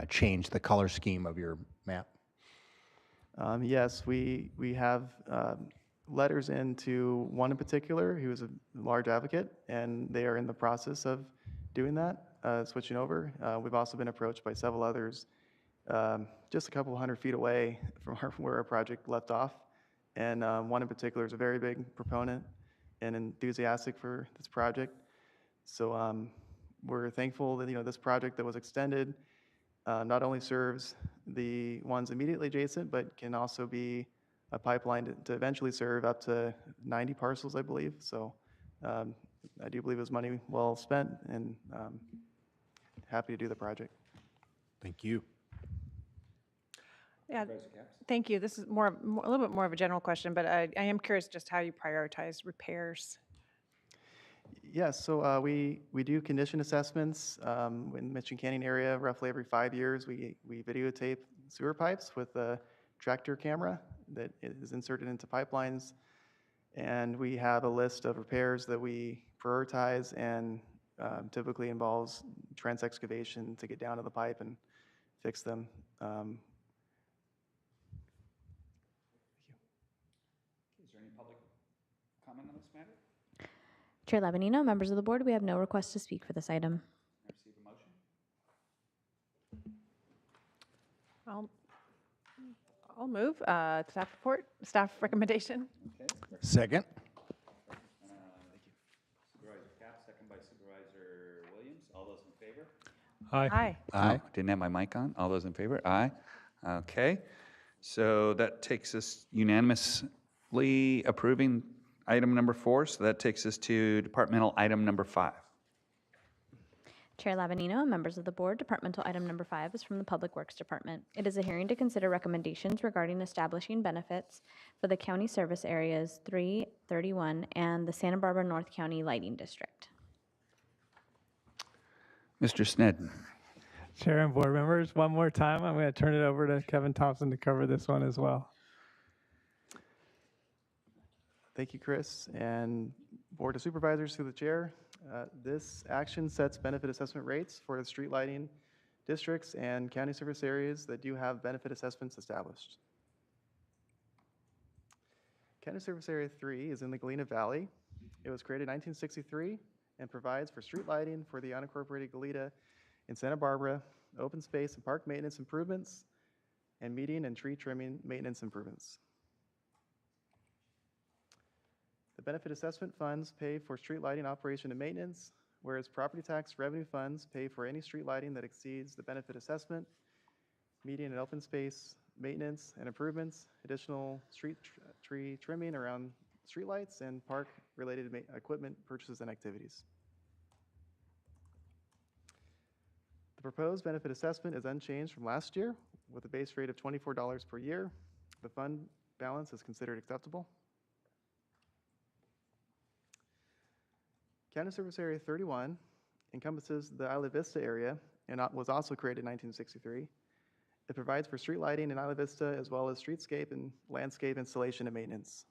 change the color scheme of your map? Yes, we have letters into one in particular who is a large advocate, and they are in the process of doing that, switching over. We've also been approached by several others just a couple hundred feet away from where our project left off. And one in particular is a very big proponent and enthusiastic for this project. So we're thankful that this project that was extended not only serves the ones immediately adjacent, but can also be a pipeline to eventually serve up to 90 parcels, I believe. So I do believe it was money well spent, and happy to do the project. Thank you. Yeah, thank you. This is a little bit more of a general question, but I am curious just how you prioritize repairs. Yes, so we do condition assessments in the Michigan Canyon area. Roughly every 5 years, we videotape sewer pipes with a tractor camera that is inserted into pipelines, and we have a list of repairs that we prioritize, and typically involves trench excavation to get down to the pipe and fix them. Is there any public comment on this matter? Chair Labanino, members of the board, we have no request to speak for this item. I receive a motion. I'll move staff report, staff recommendation. Okay. Second. Thank you. Supervisor Cap, second by Supervisor Williams. All those in favor? Aye. Aye. Didn't have my mic on. All those in favor? Aye. Okay. So that takes us unanimously approving item number 4. So that takes us to departmental item number 5. Chair Labanino and members of the board, departmental item number 5 is from the Public Works Department. It is a hearing to consider recommendations regarding establishing benefits for the county service areas 331 and the Santa Barbara North County Lighting District. Mr. Snedden. Chair and board members, one more time, I'm going to turn it over to Kevin Thompson to cover this one as well. Thank you, Chris, and Board of Supervisors through the chair. This action sets benefit assessment rates for the street lighting districts and county service areas that do have benefit assessments established. County Service Area 3 is in the Galena Valley. It was created in 1963 and provides for street lighting for the unincorporated Galena in Santa Barbara, open space and park maintenance improvements, and median and tree trimming maintenance improvements. The benefit assessment funds pay for street lighting operation and maintenance, whereas property tax revenue funds pay for any street lighting that exceeds the benefit assessment, median and open space maintenance and improvements, additional tree trimming around streetlights, and park-related equipment purchases and activities. The proposed benefit assessment is unchanged from last year with a base rate of $24 per year. The fund balance is considered acceptable. County Service Area 31 encompasses the Isla Vista area and was also created in 1963. It provides for street lighting in Isla Vista as well as streetscape and landscape installation and maintenance.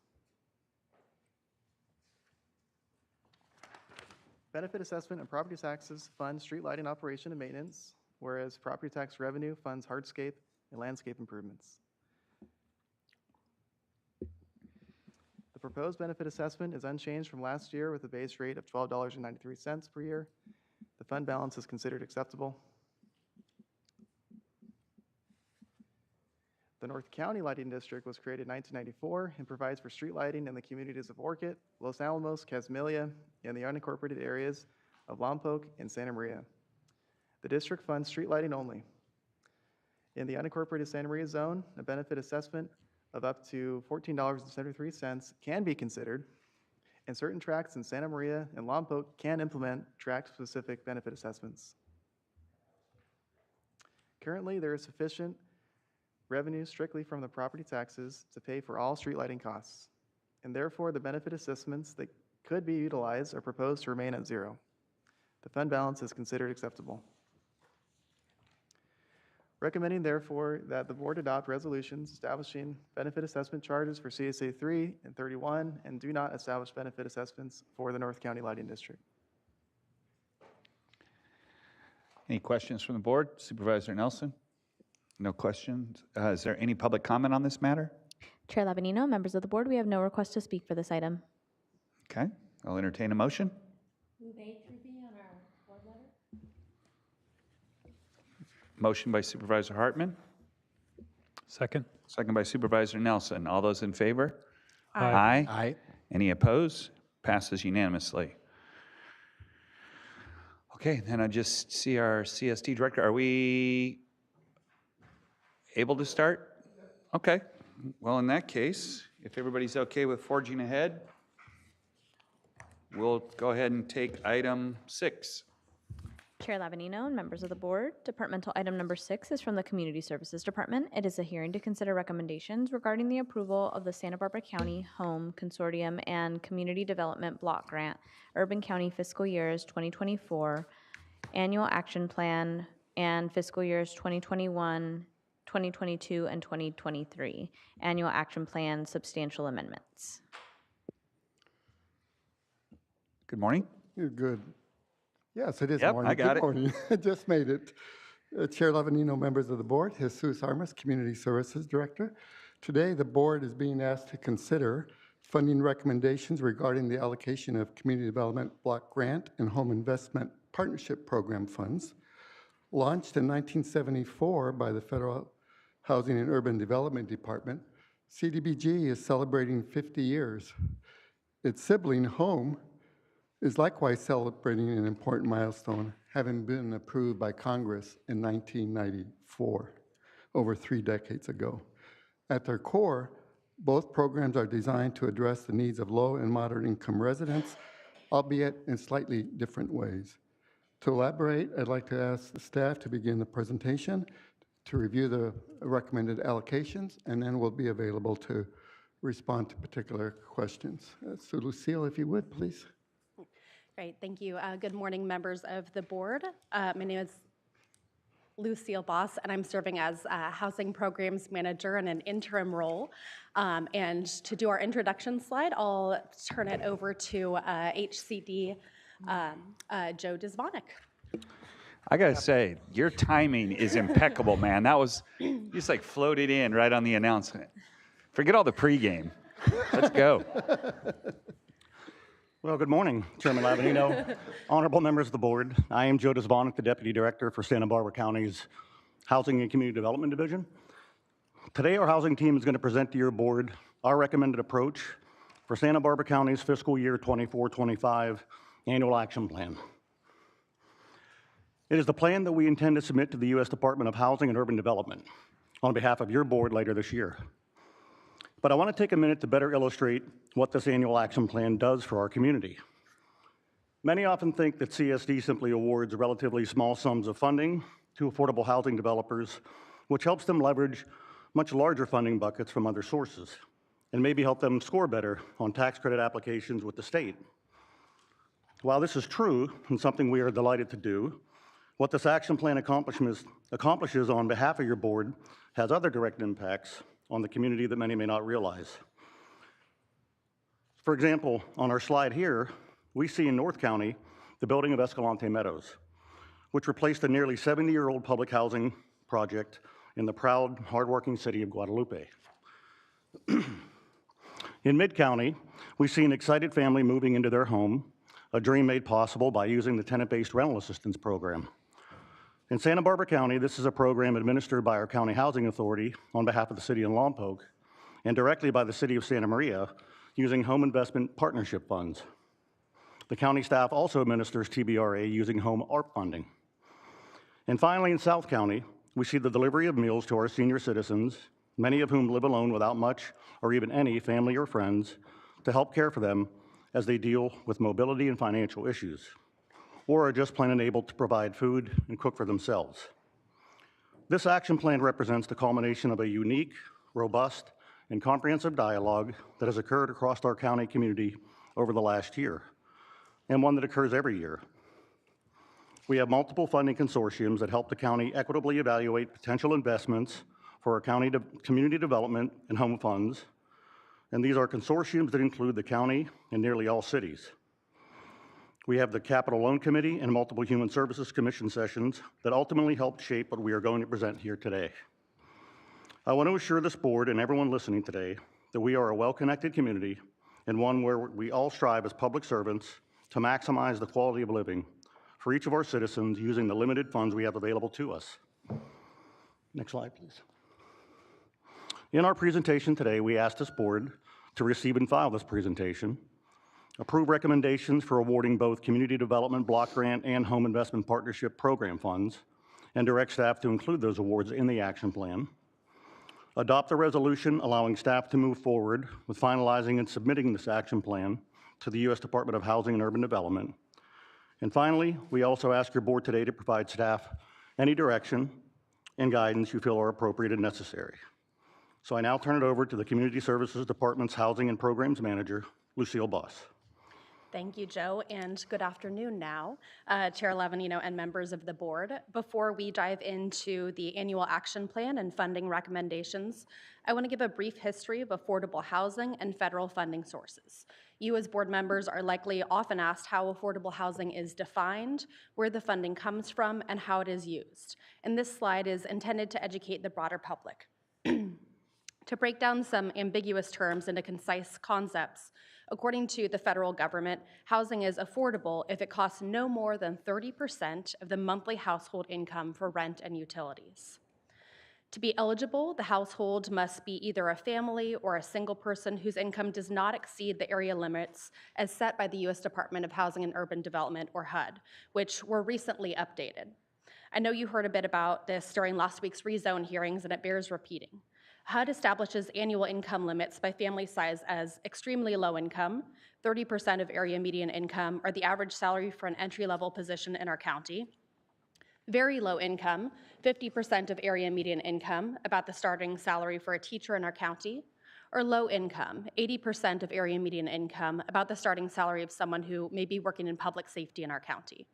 Benefit assessment and property taxes fund street lighting operation and maintenance, whereas property tax revenue funds hardscape and landscape improvements. The proposed benefit assessment is unchanged from last year with a base rate of $12.93 per year. The fund balance is considered acceptable. The North County Lighting District was created in 1994 and provides for street lighting in the communities of Orchid, Los Alamos, Casmilia, and the unincorporated areas of Lompoc and Santa Maria. The district funds street lighting only. In the unincorporated Santa Maria zone, a benefit assessment of up to $14.73 can be considered, and certain tracts in Santa Maria and Lompoc can implement tract-specific benefit assessments. Currently, there is sufficient revenue strictly from the property taxes to pay for all street lighting costs, and therefore the benefit assessments that could be utilized are proposed to remain at zero. The fund balance is considered acceptable. Recommending therefore that the board adopt resolutions establishing benefit assessment charges for CSA 3 and 31 and do not establish benefit assessments for the North County Lighting District. Any questions from the board? Supervisor Nelson? No questions. Is there any public comment on this matter? Chair Labanino, members of the board, we have no request to speak for this item. Okay, I'll entertain a motion. Move A through B on our board letter. Motion by Supervisor Hartman. Second. Second by Supervisor Nelson. All those in favor? Aye. Aye. Any opposed? Passes unanimously. Okay, then I just see our CSD director. Are we able to start? Okay. Well, in that case, if everybody's okay with forging ahead, we'll go ahead and take item 6. Chair Labanino and members of the board, departmental item number 6 is from the Community Services Department. It is a hearing to consider recommendations regarding the approval of the Santa Barbara County Home Consortium and Community Development Block Grant, Urban County Fiscal Years 2024, Annual Action Plan, and Fiscal Years 2021, 2022, and 2023, Annual Action Plan Substantial Amendments. Good morning. You're good. Yes, it is Yep, morning. I got Good it. morning. I just made it. Chair Lavanino, members of the board, Jesus Armas, Community Services Director. Today, the board is being asked to consider funding recommendations regarding the allocation of Community Development Block Grant and Home Investment Partnership Program funds. Launched in 1974 by the Federal Housing and Urban Development Department, CDBG is celebrating 50 years. Its sibling, Home, is likewise celebrating an important milestone, having been approved by Congress in 1994, over 3 decades ago. At their core, both programs are designed to address the needs of low and moderate income residents, albeit in slightly different ways. To elaborate, I'd like to ask the staff to begin the presentation, to review the recommended allocations, and then we'll be available to respond to particular questions. So Lucille, if you would, please. Great, thank you. Good morning, members of the board. My name is Lucille Boss, and I'm serving as Housing Programs Manager in an interim role. And to do our introduction slide, I'll turn it over to HCD Joe Dzvonek. I gotta say, your timing is impeccable, man. That was, you just like floated in right on the announcement. Forget all the pregame. Let's go. Well, good morning, Chairman Lavanino, honorable members of the board. I am Joe Dzvonek, the Deputy Director for Santa Barbara County's Housing and Community Development Division. Today, our housing team is going to present to your board our recommended approach for Santa Barbara County's fiscal year 24-25 annual action plan. It is the plan that we intend to submit to the U.S. Department of Housing and Urban Development on behalf of your board later this year. But I want to take a minute to better illustrate what this annual action plan does for our community. Many often think that CSD simply awards relatively small sums of funding to affordable housing developers, which helps them leverage much larger funding buckets from other sources, and maybe help them score better on tax credit applications with the state. While this is true, and something we are delighted to do, what this action plan accomplishes on behalf of your board has other direct impacts on the community that many may not realize. For example, on our slide here, we see in North County the building of Escalante Meadows, which replaced a nearly 70-year-old public housing project in the proud, hardworking city of Guadalupe. In Mid-County, we see an excited family moving into their home, a dream made possible by using the tenant-based rental assistance program. In Santa Barbara County, this is a program administered by our County Housing Authority on behalf of the city of Lompoc and directly by the city of Santa Maria using home investment partnership funds. The county staff also administers TBRA using home ARP funding. And finally, in South County, we see the delivery of meals to our senior citizens, many of whom live alone without much or even any family or friends to help care for them as they deal with mobility and financial issues, or are just plain unable to provide food and cook for themselves. This action plan represents the culmination of a unique, robust, and comprehensive dialogue that has occurred across our county community over the last year, and one that occurs every year. We have multiple funding consortiums that help the county equitably evaluate potential investments for our community development and home funds. And these are consortiums that include the county and nearly all cities. We have the Capital Loan Committee and multiple Human Services Commission sessions that ultimately help shape what we are going to present here today. I want to assure this board and everyone listening today that we are a well-connected community and one where we all strive as public servants to maximize the quality of living for each of our citizens using the limited funds we have available to us. Next slide, please. In our presentation today, we asked this board to receive and file this presentation, approve recommendations for awarding both Community Development Block Grant and Home Investment Partnership Program funds, and direct staff to include those awards in the action plan, adopt a resolution allowing staff to move forward with finalizing and submitting this action plan to the U.S. Department of Housing and Urban Development. And finally, we also ask your board today to provide staff any direction and guidance you feel are appropriate and necessary. So I now turn it over to the Community Services Department's Housing and Programs Manager, Lucille Boss. Thank you, Joe, and good afternoon now, Chair Lavanino and members of the board. Before we dive into the annual action plan and funding recommendations, I want to give a brief history of affordable housing and federal funding sources. You as board members are likely often asked how affordable housing is defined, where the funding comes from, and how it is used. And this slide is intended to educate the broader public. To break down some ambiguous terms into concise concepts, according to the federal government, housing is affordable if it costs no more than 30% of the monthly household income for rent and utilities. To be eligible, the household must be either a family or a single person whose income does not exceed the area limits as set by the U.S. Department of Housing and Urban Development, or HUD, which were recently updated. I know you heard a bit about this during last week's rezone hearings, and it bears repeating. HUD establishes annual income limits by family size as extremely low income, 30% of area median income, or the average salary for an entry-level position in our county. Very low income, 50% of area median income, about the starting salary for a teacher in our county. Or low income, 80% of area median income, about the starting salary of someone who may be working in public safety in our county.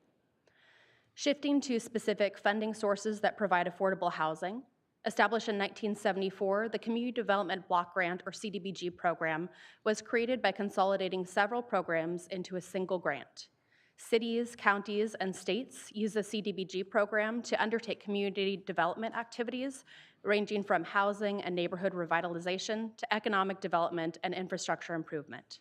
Shifting to specific funding sources that provide affordable housing, established in 1974, the Community Development Block Grant, or CDBG program, was created by consolidating several programs into a single grant. Cities, counties, and states use the CDBG program to undertake community development activities ranging from housing and neighborhood revitalization to economic development and infrastructure improvement.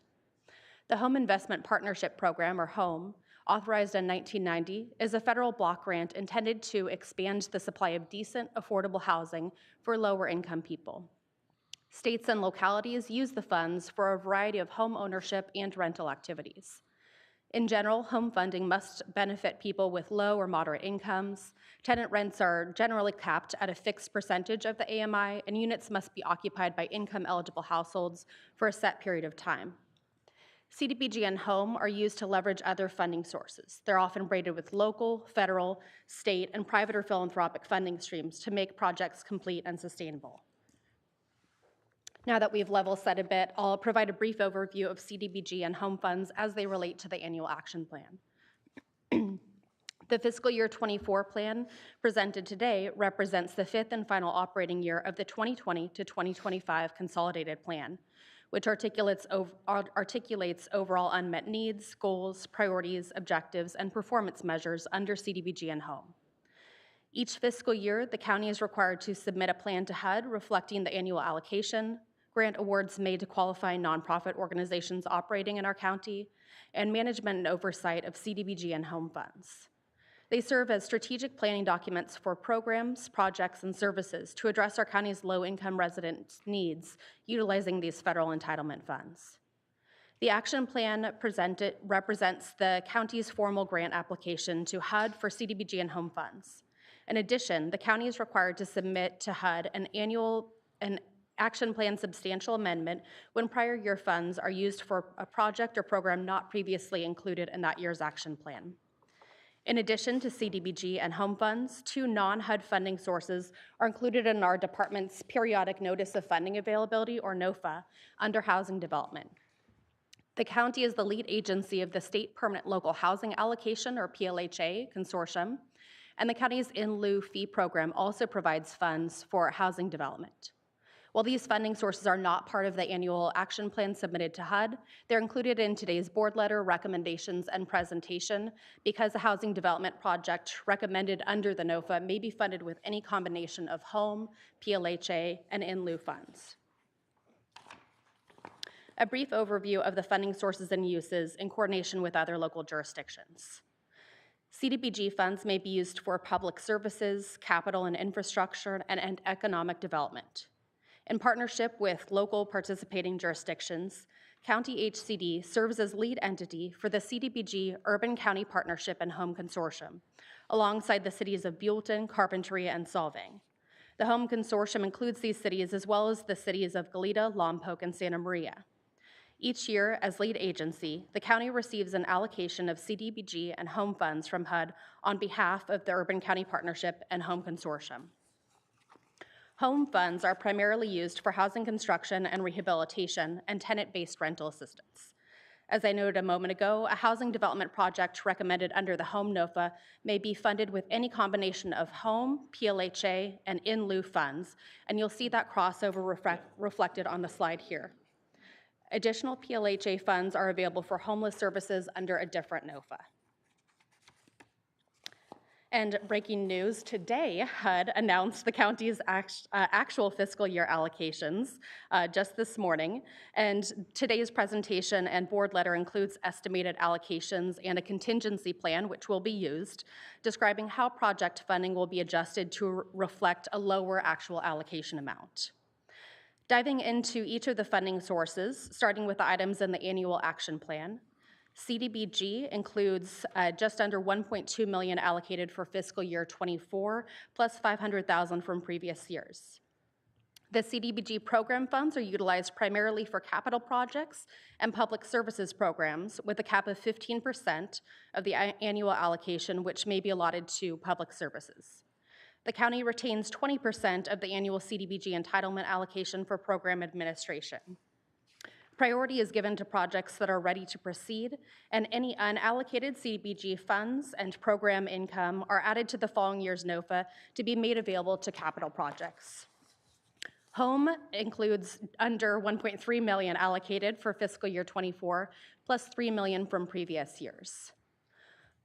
The Home Investment Partnership Program, or HOME, authorized in 1990, is a federal block grant intended to expand the supply of decent, affordable housing for lower-income people. States and localities use the funds for a variety of home ownership and rental activities. In general, home funding must benefit people with low or moderate incomes. Tenant rents are generally capped at a fixed percentage of the AMI, and units must be occupied by income-eligible households for a set period of time. CDBG and HOME are used to leverage other funding sources. They're often braided with local, federal, state, and private or philanthropic funding streams to make projects complete and sustainable. Now that we've level set a bit, I'll provide a brief overview of CDBG and HOME funds as they relate to the annual action plan. The fiscal year 24 plan presented today represents the fifth and final operating year of the 2020 to 2025 consolidated plan, which articulates overall unmet needs, goals, priorities, objectives, and performance measures under CDBG and HOME. Each fiscal year, the county is required to submit a plan to HUD reflecting the annual allocation, grant awards made to qualifying nonprofit organizations operating in our county, and management and oversight of CDBG and HOME funds. They serve as strategic planning documents for programs, projects, and services to address our county's low-income residents' needs utilizing these federal entitlement funds. The action plan presented represents the county's formal grant application to HUD for CDBG and HOME funds. In addition, the county is required to submit to HUD an action plan substantial amendment when prior year funds are used for a project or program not previously included in that year's action plan. In addition to CDBG and HOME funds, two non-HUD funding sources are included in our department's periodic notice of funding availability, or NOFA, under housing development. The county is the lead agency of the State Permanent Local Housing Allocation, or PLHA, consortium, and the county's in lieu fee program also provides funds for housing development. While these funding sources are not part of the annual action plan submitted to HUD, they're included in today's board letter, recommendations, and presentation because a housing development project recommended under the NOFA may be funded with any combination of home, PLHA, and in lieu funds. A brief overview of the funding sources and uses in coordination with other local jurisdictions. CDBG funds may be used for public services, capital and infrastructure, and economic development. In partnership with local participating jurisdictions, County HCD serves as lead entity for the CDBG Urban County Partnership and Home Consortium, alongside the cities of Buellton, Carpentry, and Solvang. The Home Consortium includes these cities as well as the cities of Goleta, Lompoc, and Santa Maria. Each year, as lead agency, the county receives an allocation of CDBG and home funds from HUD on behalf of the Urban County Partnership and Home Consortium. Home funds are primarily used for housing construction and rehabilitation and tenant-based rental assistance. As I noted a moment ago, a housing development project recommended under the Home NOFA may be funded with any combination of home, PLHA, and in lieu funds, and you'll see that crossover reflected on the slide here. Additional PLHA funds are available for homeless services under a different NOFA. And breaking news, today HUD announced the county's actual fiscal year allocations just this morning. And today's presentation and board letter includes estimated allocations and a contingency plan, which will be used, describing how project funding will be adjusted to reflect a lower actual allocation amount. Diving into each of the funding sources, starting with the items in the annual action plan, CDBG includes just under $1.2 million allocated for fiscal year 24, plus $500,000 from previous years. The CDBG program funds are utilized primarily for capital projects and public services programs with a cap of 15% of the annual allocation, which may be allotted to public services. The county retains 20% of the annual CDBG entitlement allocation for program administration. Priority is given to projects that are ready to proceed, and any unallocated CDBG funds and program income are added to the following year's NOFA to be made available to capital projects. Home includes under $1.3 million allocated for fiscal year 24, plus $3 million from previous years.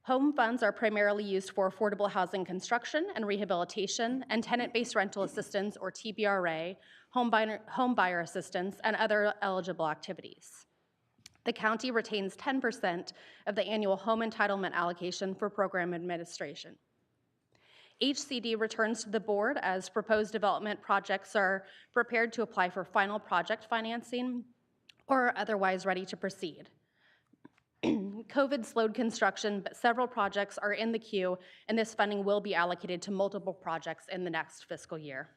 Home funds are primarily used for affordable housing construction and rehabilitation and tenant-based rental assistance, or TBRA, home buyer assistance, and other eligible activities. The county retains 10% of the annual home entitlement allocation for program administration. HCD returns to the board as proposed development projects are prepared to apply for final project financing or otherwise ready to proceed. COVID slowed construction, but several projects are in the queue, and this funding will be allocated to multiple projects in the next fiscal year.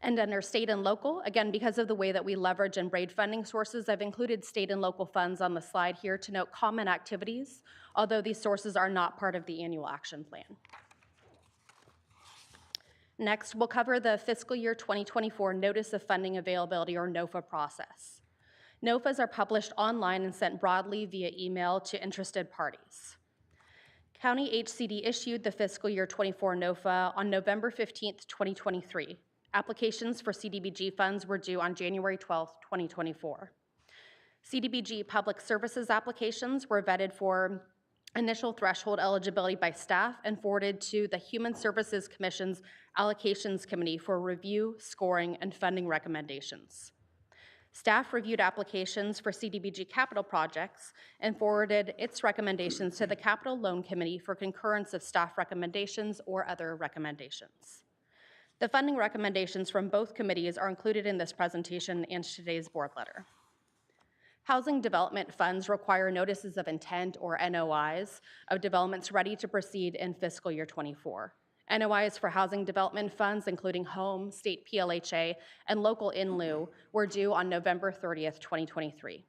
And under state and local, again, because of the way that we leverage and braid funding sources, I've included state and local funds on the slide here to note common activities, although these sources are not part of the annual action plan. Next, we'll cover the fiscal year 2024 Notice of Funding Availability, or NOFA process. NOFAs are published online and sent broadly via email to interested parties. County HCD issued the fiscal year 24 NOFA on November 15th, 2023. Applications for CDBG funds were due on January 12th, 2024. CDBG public services applications were vetted for initial threshold eligibility by staff and forwarded to the Human Services Commission's Allocations Committee for review, scoring, and funding recommendations. Staff reviewed applications for CDBG capital projects and forwarded its recommendations to the Capital Loan Committee for concurrence of staff recommendations or other recommendations. The funding recommendations from both committees are included in this presentation and today's board letter. Housing development funds require notices of intent, or NOIs, of developments ready to proceed in fiscal year 24. NOIs for housing development funds, including home, state PLHA, and local in lieu, were due on November 30th, 2023.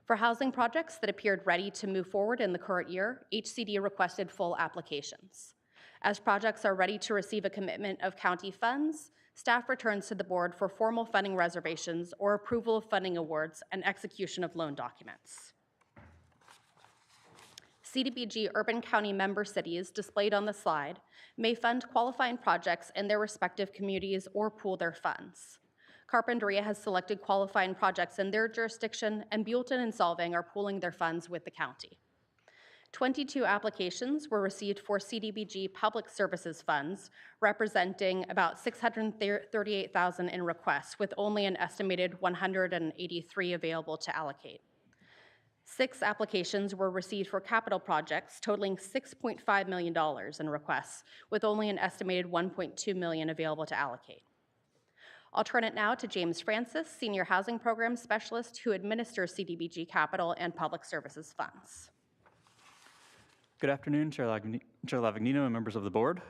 For housing projects that appeared ready to move forward in the current year, HCD requested full applications. As projects are ready to receive a commitment of county funds, staff returns to the board for formal funding reservations or approval of funding awards and execution of loan documents. CDBG urban county member cities displayed on the slide may fund qualifying projects in their respective communities or pool their funds. Carpinteria has selected qualifying projects in their jurisdiction, and Buellton and Solvang are pooling their funds with the county. 22 applications were received for CDBG public services funds, representing about $638,000 in requests, with only an estimated 183 available to allocate. 6 applications were received for capital projects totaling $6.5 million in requests, with only an estimated $1.2 million available to allocate. I'll turn it now to James Francis, Senior Housing Program Specialist, who administers CDBG capital and public services funds. Good afternoon, Chair Lavagnino and members of the board.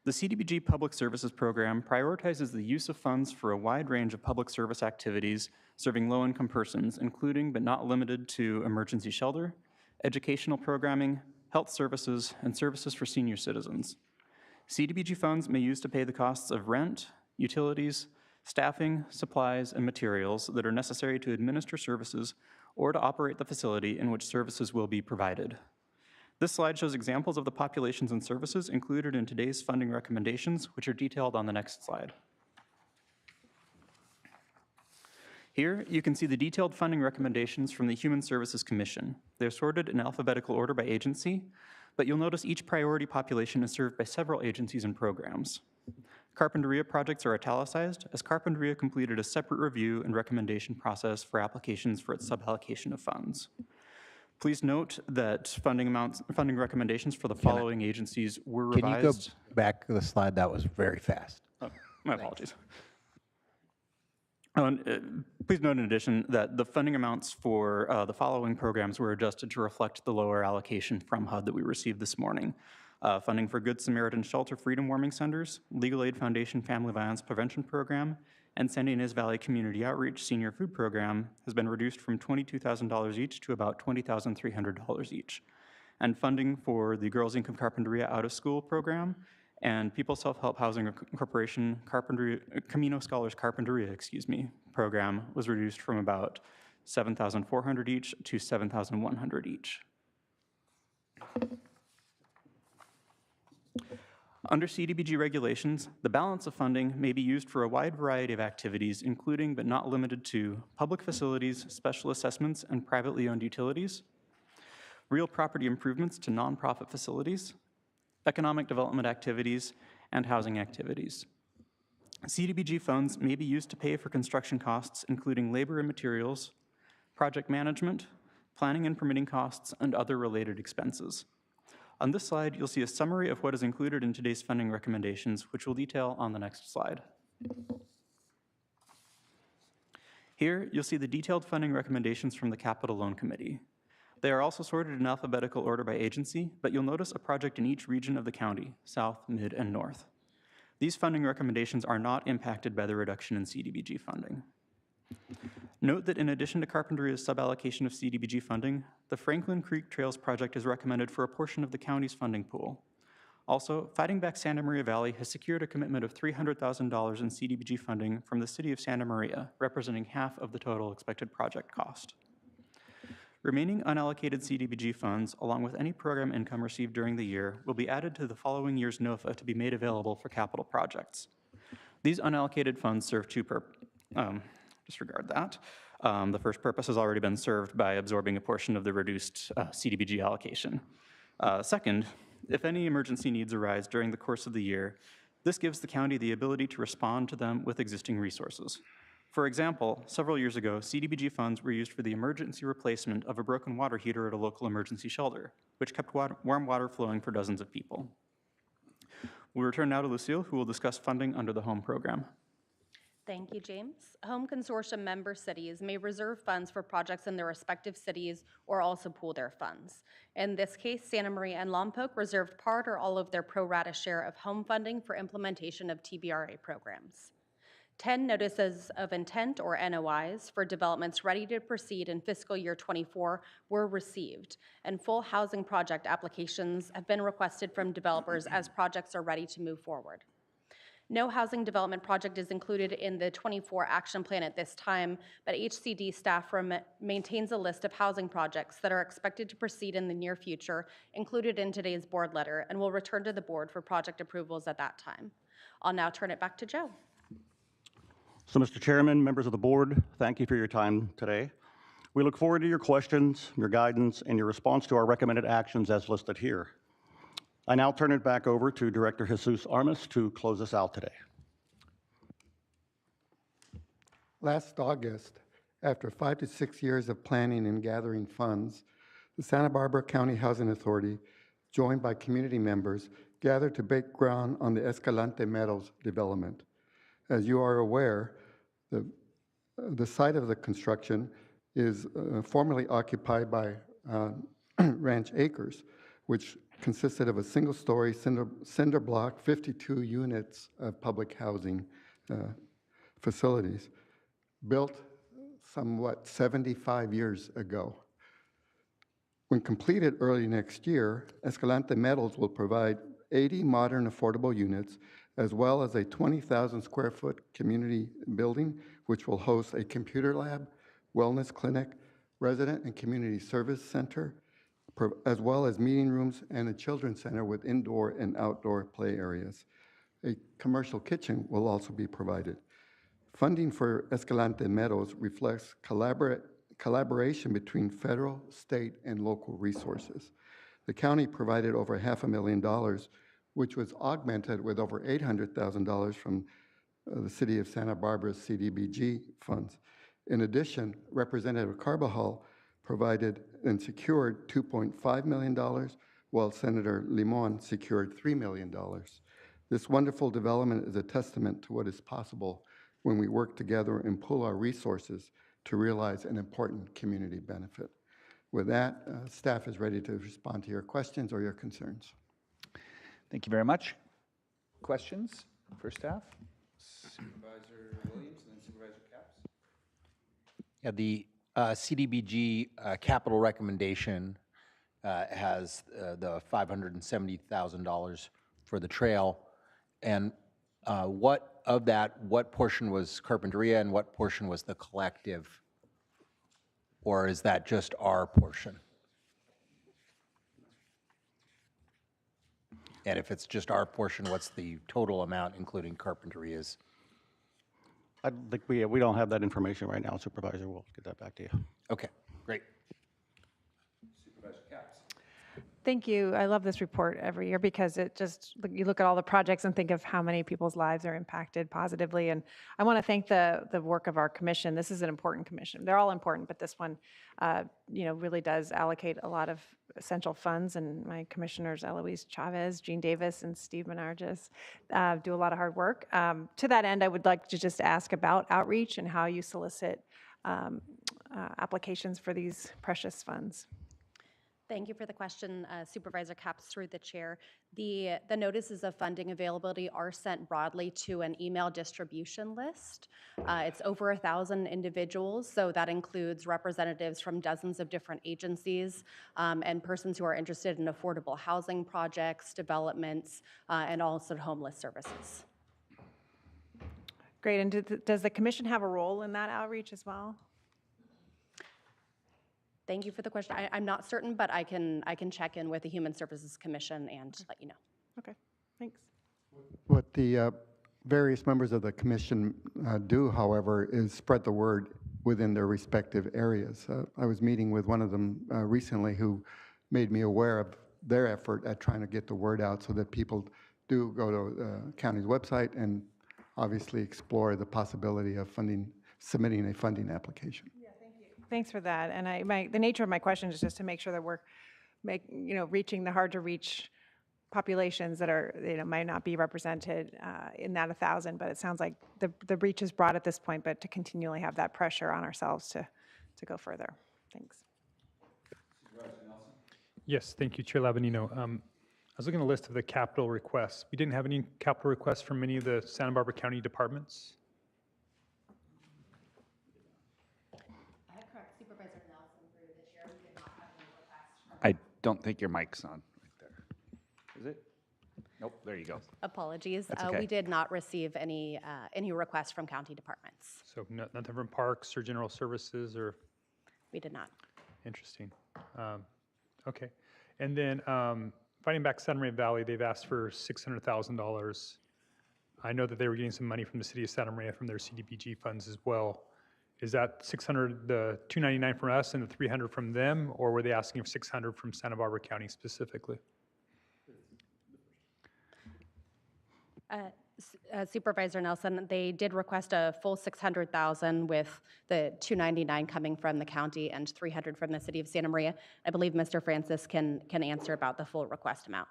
The CDBG Public Services Program prioritizes the use of funds for a wide range of public service activities serving low-income persons, including but not limited to emergency shelter, educational programming, health services, and services for senior citizens. CDBG funds may use to pay the costs of rent, utilities, staffing, supplies, and materials that are necessary to administer services or to operate the facility in which services will be provided. This slide shows examples of the populations and services included in today's funding recommendations, which are detailed on the next slide. Here, you can see the detailed funding recommendations from the Human Services Commission. They're sorted in alphabetical order by agency, but you'll notice each priority population is served by several agencies and programs. Carpinteria projects are italicized, as Carpinteria completed a separate review and recommendation process for applications for its suballocation of funds. Please note that funding recommendations for the following agencies were revised. Can you go back to the slide? That was very fast. Oh, my apologies. Please note in addition that the funding amounts for the following programs were adjusted to reflect the lower allocation from HUD that we received this morning. Funding for Good Samaritan Shelter Freedom Warming Centers, Legal Aid Foundation Family Violence Prevention Program, and San Ynez Valley Community Outreach Senior Food Program has been reduced from $22,000 each to about $20,300 each. And funding for the Girls Income Carpinteria Out of School Program and People Self-Help Housing Corporation Camino Scholars Carpinteria, program was reduced from about $7,400 each to $7,100 each. Under CDBG regulations, the balance of funding may be used for a wide variety of activities, including but not limited to public facilities, special assessments, and privately owned utilities, real property improvements to nonprofit facilities, economic development activities, and housing activities. CDBG funds may be used to pay for construction costs, including labor and materials, project management, planning and permitting costs, and other related expenses. On this slide, you'll see a summary of what is included in today's funding recommendations, which we'll detail on the next slide. Here, you'll see the detailed funding recommendations from the Capital Loan Committee. They are also sorted in alphabetical order by agency, but you'll notice a project in each region of the county, south, mid, and north. These funding recommendations are not impacted by the reduction in CDBG funding. Note that in addition to Carpinteria's suballocation of CDBG funding, the Franklin Creek Trails project is recommended for a portion of the county's funding pool. Also, Fighting Back Santa Maria Valley has secured a commitment of $300,000 in CDBG funding from the city of Santa Maria, representing half of the total expected project cost. Remaining unallocated CDBG funds, along with any program income received during the year, will be added to the following year's NOFA to be made available for capital projects. These unallocated funds serve two purposes. Disregard that. The first purpose has already been served by absorbing a portion of the reduced CDBG allocation. Second, if any emergency needs arise during the course of the year, this gives the county the ability to respond to them with existing resources. For example, several years ago, CDBG funds were used for the emergency replacement of a broken water heater at a local emergency shelter, which kept warm water flowing for dozens of people. We'll return now to Lucille, who will discuss funding under the HOME program. Thank you, James. Home Consortium member cities may reserve funds for projects in their respective cities or also pool their funds. In this case, Santa Maria and Lompoc reserved part or all of their pro rata share of home funding for implementation of TBRA programs. 10 notices of intent or NOIs for developments ready to proceed in fiscal year '24 were received, and full housing project applications have been requested from developers as projects are ready to move forward. No housing development project is included in the '24 action plan at this time, but HCD staff maintains a list of housing projects that are expected to proceed in the near future included in today's board letter and will return to the board for project approvals at that time. I'll now turn it back to Joe. So, Mr. Chairman, members of the board, thank you for your time today. We look forward to your questions, your guidance, and your response to our recommended actions as listed here. I now turn it back over to Director Jesus Armas to close us out today. Last August, after 5 to 6 years of planning and gathering funds, the Santa Barbara County Housing Authority, joined by community members, gathered to break ground on the Escalante Meadows development. As you are aware, the site of the construction is formerly occupied by Ranch Acres, which consisted of a single-story cinder block, 52 units of public housing facilities, built somewhat 75 years ago. When completed early next year, Escalante Meadows will provide 80 modern affordable units, as well as a 20,000 square foot community building, which will host a computer lab, wellness clinic, resident and community service center, as well as meeting rooms and a children's center with indoor and outdoor play areas. A commercial kitchen will also be provided. Funding for Escalante Meadows reflects collaboration between federal, state, and local resources. The county provided over $500,000, which was augmented with over $800,000 from the City of Santa Barbara's CDBG funds. In addition, Representative Carbajal provided and secured $2.5 million, while Senator Limon secured $3 million. This wonderful development is a testament to what is possible when we work together and pool our resources to realize an important community benefit. With that, staff is ready to respond to your questions or your concerns. Thank you very much. Questions for staff? Supervisor Williams and then Supervisor Capps. Yeah, the CDBG capital recommendation has the $570,000 for the trail. And what of that, what portion was Carpinteria and what portion was the collective? Or is that just our portion? And if it's just our portion, what's the total amount, including Carpinteria's? I think we don't have that information right now, Supervisor. We'll get that back to you. Okay, great. Supervisor Capps. Thank you. I love this report every year because it just, you look at all the projects and think of how many people's lives are impacted positively. And I want to thank the work of our commission. This is an important commission. They're all important, but this one, really does allocate a lot of essential funds. And my commissioners, Eloise Chavez, Jean Davis, and Steve Menarges, do a lot of hard work. To that end, I would like to just ask about outreach and how you solicit applications for these precious funds. Thank you for the question, Supervisor Capps, through the chair. The notices of funding availability are sent broadly to an email distribution list. It's over 1,000 individuals, so that includes representatives from dozens of different agencies and persons who are interested in affordable housing projects, developments, and also homeless services. Great, and does the commission have a role in that outreach as well? Thank you for the question. I'm not certain, but I can check in with the Human Services Commission and let you know. Okay, thanks. What the various members of the commission do, however, is spread the word within their respective areas. I was meeting with one of them recently who made me aware of their effort at trying to get the word out so that people do go to the county's website and obviously explore the possibility of submitting a funding application. Thanks for that. And the nature of my question is just to make sure that we're reaching the hard to reach populations that are, might not be represented in that 1,000, but it sounds like the reach is broad at this point, but to continually have that pressure on ourselves to go further. Thanks. Yes, thank you, Chair Lavanino. I was looking at a list of the capital requests. We didn't have any capital requests from any of the Santa Barbara County departments. don't think your mic's on right there. Is it? Nope, there you go. Apologies. That's okay. We did not receive any requests from county departments. So nothing from parks or general services or? We did not. Interesting. Okay. And then Fighting Back Santa Maria Valley, they've asked for $600,000. I know that they were getting some money from the city of Santa Maria from their CDBG funds as well. Is that 600, the 299 from us and the 300 from them, or were they asking for 600 from Santa Barbara County specifically? Supervisor Nelson, they did request a full 600,000 with the 299 coming from the county and 300 from the city of Santa Maria. I believe Mr. Francis can answer about the full request amount.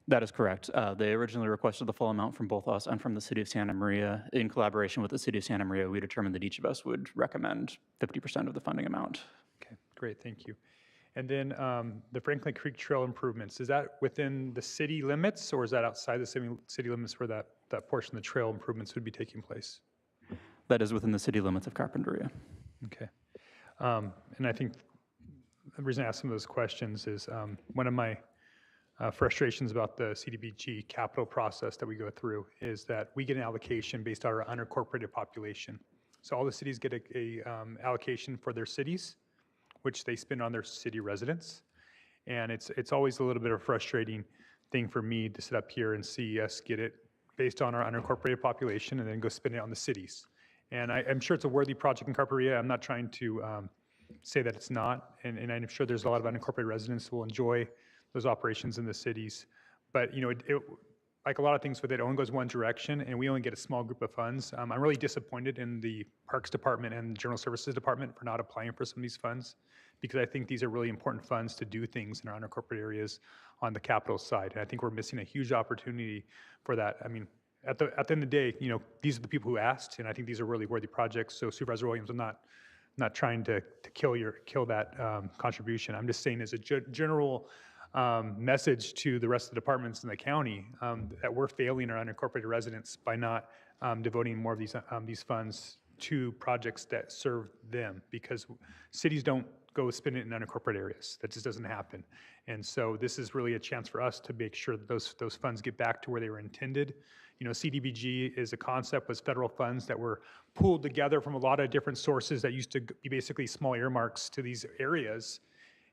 That is correct. They originally requested the full amount from both us and from the city of Santa Maria. In collaboration with the city of Santa Maria, we determined that each of us would recommend 50% of the funding amount. Okay, great, thank you. And then the Franklin Creek Trail improvements, is that within the city limits or is that outside the city limits where that portion of the trail improvements would be taking place? That is within the city limits of Carpinteria. Okay. And I think the reason I ask some of those questions is one of my frustrations about the CDBG capital process that we go through is that we get an allocation based on our unincorporated population. So all the cities get a allocation for their cities, which they spend on their city residents. And it's always a little bit of a frustrating thing for me to sit up here and see us get it based on our unincorporated population and then go spend it on the cities. And I'm sure it's a worthy project in Carpinteria. I'm not trying to say that it's not. And I'm sure there's a lot of unincorporated residents who will enjoy those operations in the cities. But you know, like a lot of things with it only goes one direction and we only get a small group of funds. I'm really disappointed in the Parks Department and General Services Department for not applying for some of these funds because I think these are really important funds to do things in our unincorporated areas on the capital side. And I think we're missing a huge opportunity for that. I mean, at the end of the day, you know, these are the people who asked and I think these are really worthy projects. So Supervisor Williams, I'm not trying to kill that contribution. I'm just saying as a general message to the rest of the departments in the county that we're failing our unincorporated residents by not devoting more of these funds to projects that serve them because cities don't go spend it in unincorporated areas. That just doesn't happen. And so this is really a chance for us to make sure that those funds get back to where they were intended. You know, CDBG is a concept, was federal funds that were pooled together from a lot of different sources that used to be basically small earmarks to these areas.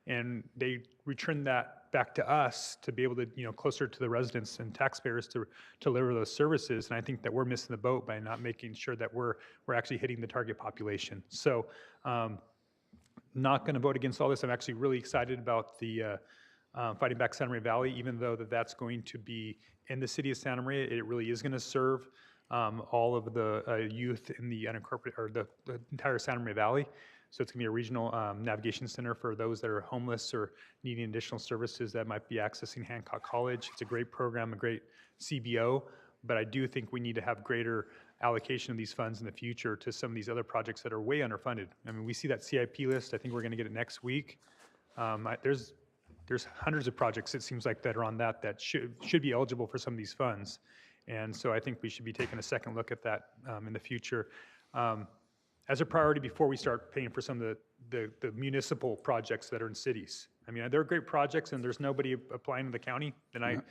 And they returned that back to us to be able to, you know, closer to the residents and taxpayers to deliver those services. And I think that we're missing the boat by not making sure that we're actually hitting the target population. So not going to vote against all this. I'm actually really excited about the Fighting Back Santa Maria Valley, even though that's going to be in the city of Santa Maria. It really is going to serve all of the youth in the unincorporated, or the entire Santa Maria Valley. So it's going to be a regional navigation center for those that are homeless or needing additional services that might be accessing Hancock College. It's a great program, a great CBO, but I do think we need to have greater allocation of these funds in the future to some of these other projects that are way underfunded. I mean, we see that CIP list. I think we're going to get it next week. There's hundreds of projects, it seems like, that are on that should be eligible for some of these funds. And so I think we should be taking a second look at that in the future. As a priority before we start paying for some of the municipal projects that are in cities. I mean, they're great projects and there's nobody applying to the county, then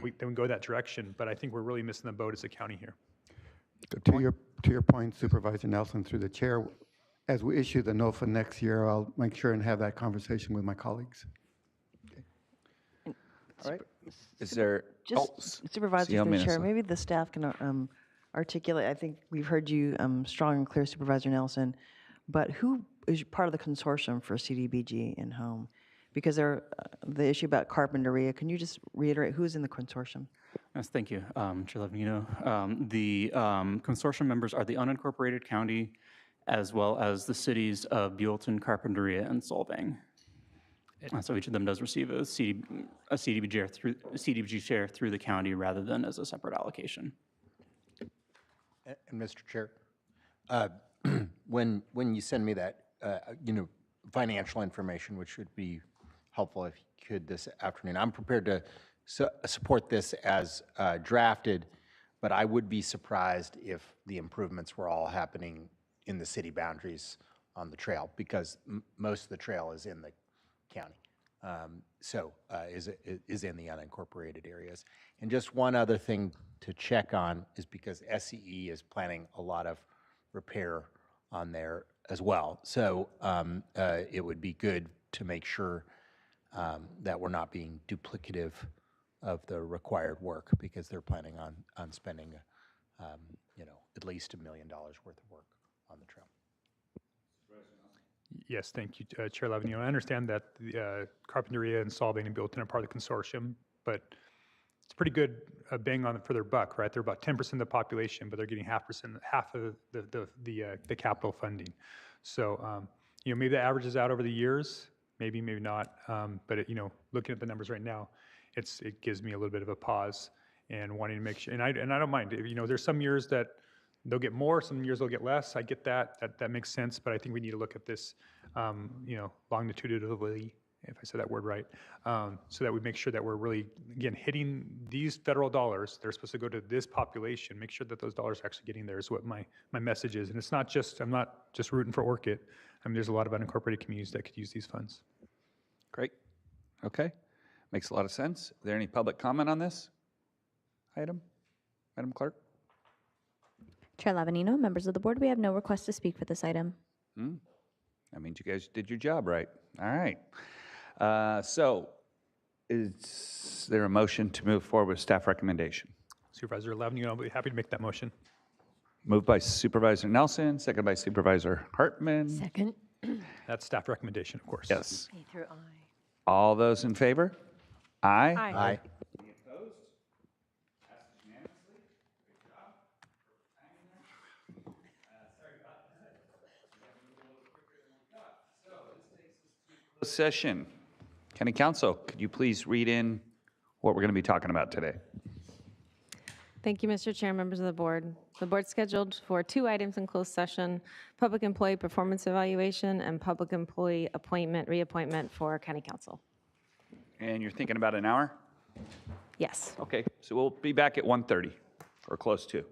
we go that direction. But I think we're really missing the boat as a county here. To your point, Supervisor Nelson, through the chair, as we issue the NOFA next year, I'll make sure and have that conversation with my colleagues. Okay. All right. Is there Supervisor to the chair, maybe the staff can articulate. I think we've heard you strong and clear, Supervisor Nelson, but who is part of the consortium for CDBG in home? Because the issue about Carpinteria, can you just reiterate who's in the consortium? Yes, thank you, Chair Levanino. The consortium members are the unincorporated county, as well as the cities of Buellton, Carpinteria, and Solvang. So each of them does receive a CDBG share through the county rather than as a separate allocation. And Mr. Chair, when you send me that, financial information, which would be helpful if you could this afternoon, I'm prepared to support this as drafted, but I would be surprised if the improvements were all happening in the city boundaries on the trail, because most of the trail is in the county. is in the unincorporated areas. And just one other thing to check on is because SCE is planning a lot of repair on there as well. So it would be good to make sure that we're not being duplicative of the required work, because they're planning on spending, at least $1 million worth of work on the trail. Yes, thank you, Chair Lavanino. I understand that the Carpinteria and Solvang and Built-In are part of the consortium, but it's pretty good bang on for their buck, right? They're about 10% of the population, but they're getting half of the capital funding. So, maybe the averages out over the years, maybe not. But looking at the numbers right now, it gives me a little bit of a pause and wanting to make sure. And I don't mind. There's some years that they'll get more, some years they'll get less. I get that. That makes sense. But I think we need to look at this, longitudinally, if I said that word right, so that we make sure that we're really, again, hitting these federal dollars. They're supposed to go to this population. Make sure that those dollars are actually getting there is what my message is. And it's not just, I'm not just rooting for Orchid. I mean, there's a lot of unincorporated communities that could use these funds. Great. Okay. Makes a lot of sense. Is there any public comment on this item? Madam Clerk? Chair Lavanino, members of the board, we have no request to speak for this item. That means you guys did your job right. All right. So is there a motion to move forward with staff recommendation? Supervisor Lavanino, I'll be happy to make that motion. Moved by Supervisor Nelson, second by Supervisor Hartman. Second. That's staff recommendation, of course. Yes. A through I. All those in favor? Aye. Aye. Any opposed? Passes unanimously. Good job. Perfect timing there. Sorry about that. We have to move a little quicker than we thought. So this takes us to closed session. County Council, could you please read in what we're going to be talking about today? Thank you, Mr. Chair, members of the board. The board's scheduled for 2 items in closed session: public employee performance evaluation and public employee appointment, reappointment for County Council. And you're thinking about an hour? Yes. Okay, so we'll be back at 1:30 or close to.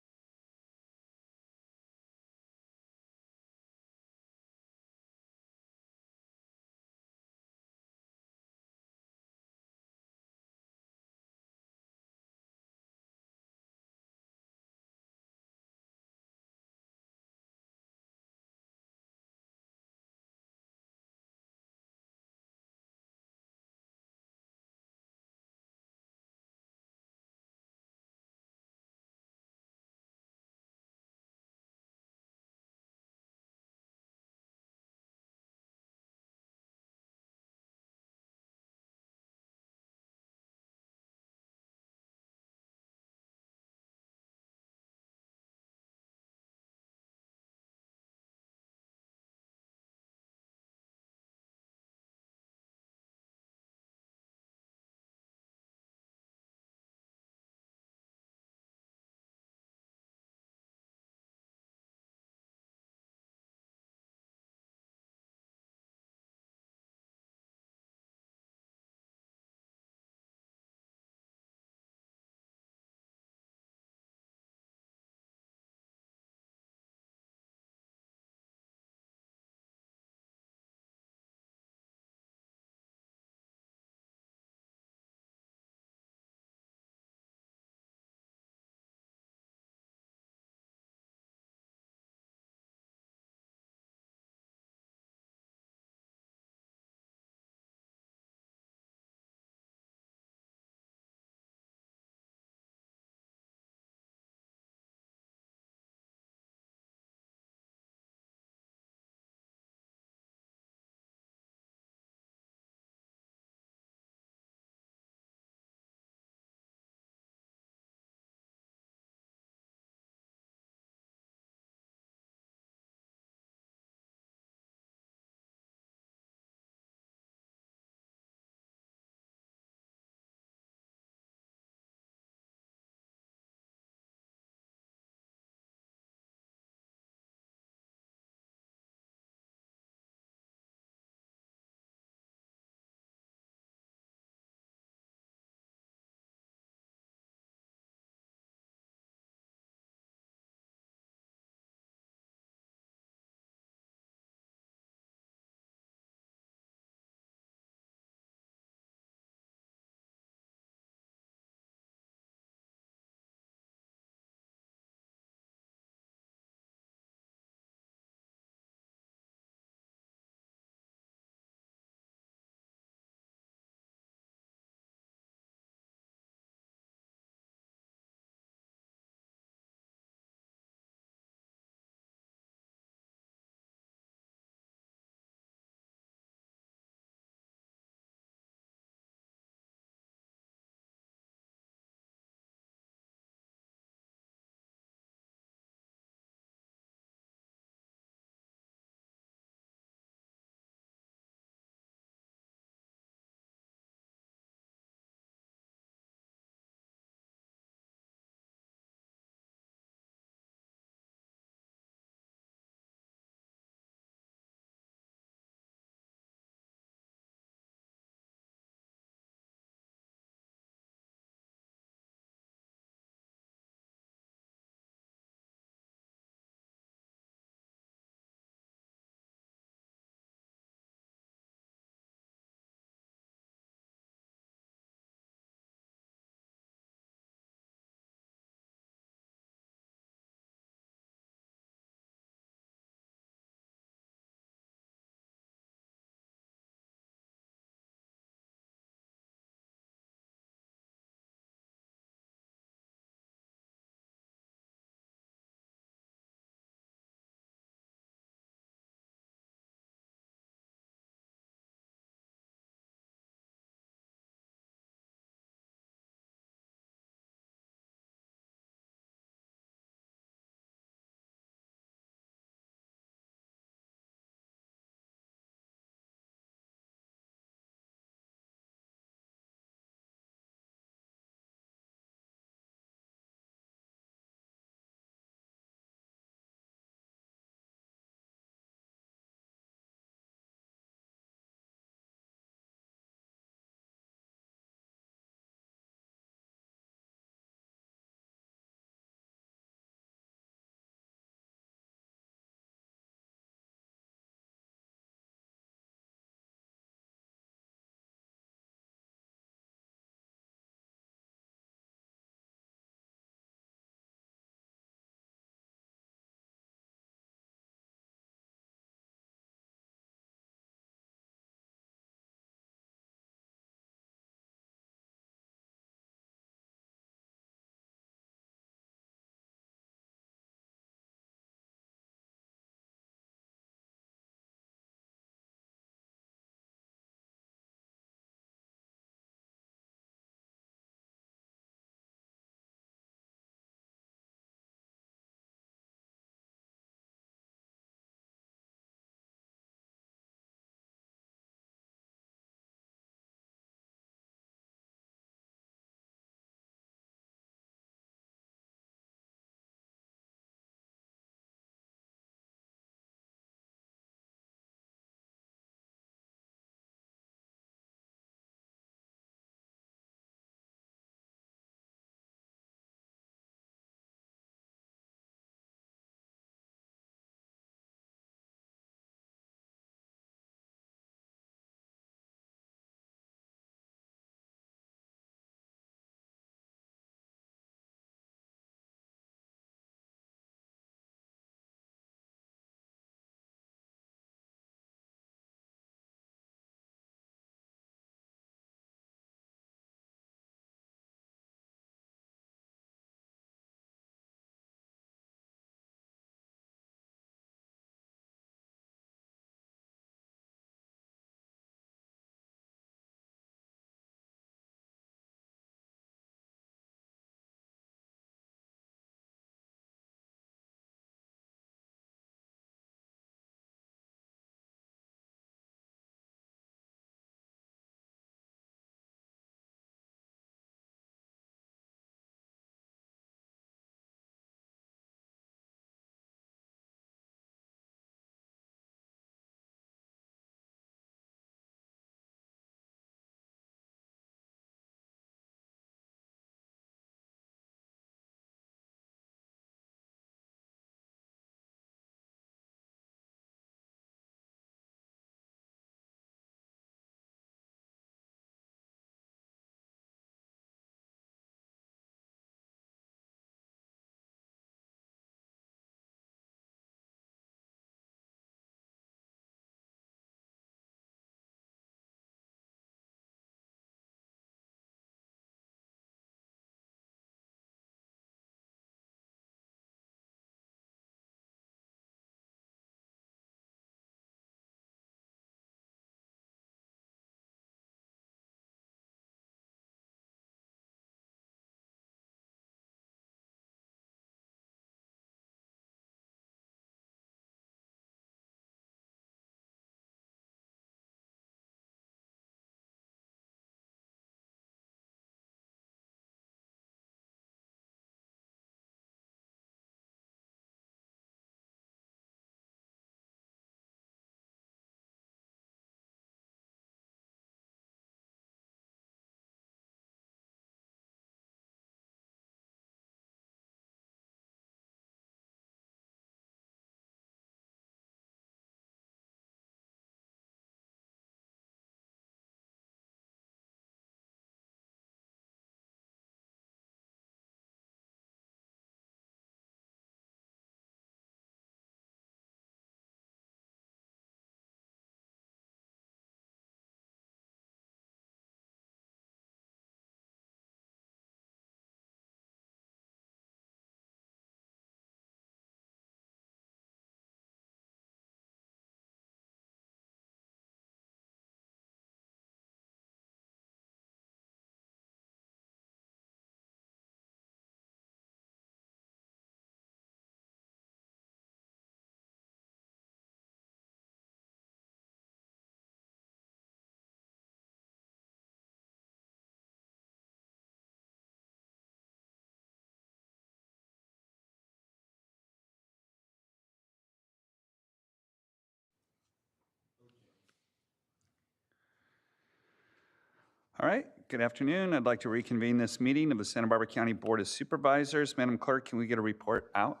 All right, good afternoon. I'd like to reconvene this meeting of the Santa Barbara County Board of Supervisors. Madam Clerk, can we get a report out?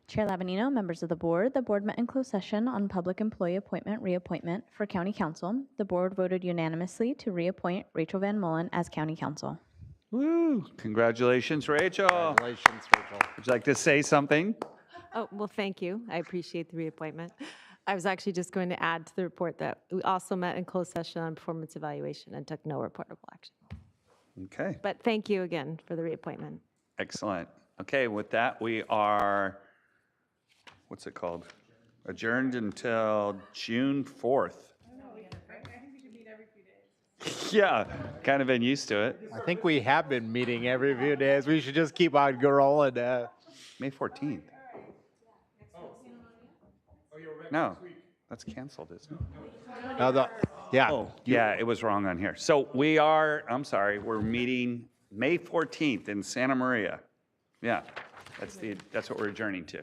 Chair Lavanino, members of the board met in closed session on public employee appointment reappointment for County Council. The board voted unanimously to reappoint Rachel Van Mullen as County Council. Woo! Congratulations, Rachel. Congratulations, Rachel. Would you like to say something? Oh, well, thank you. I appreciate the reappointment. I was actually just going to add to the report that we also met in closed session on performance evaluation and took no reportable action. Okay. But thank you again for the reappointment. Excellent. Okay, with that, we are, what's it called? Adjourned until June 4th. Yeah, kind of been used to it. I think we have been meeting every few days. We should just keep on rolling. May 14th. No, that's canceled, isn't it? No, yeah. Oh, yeah, it was wrong on here. So we are, I'm sorry, we're meeting May 14th in Santa Maria. Yeah, that's what we're adjourning to.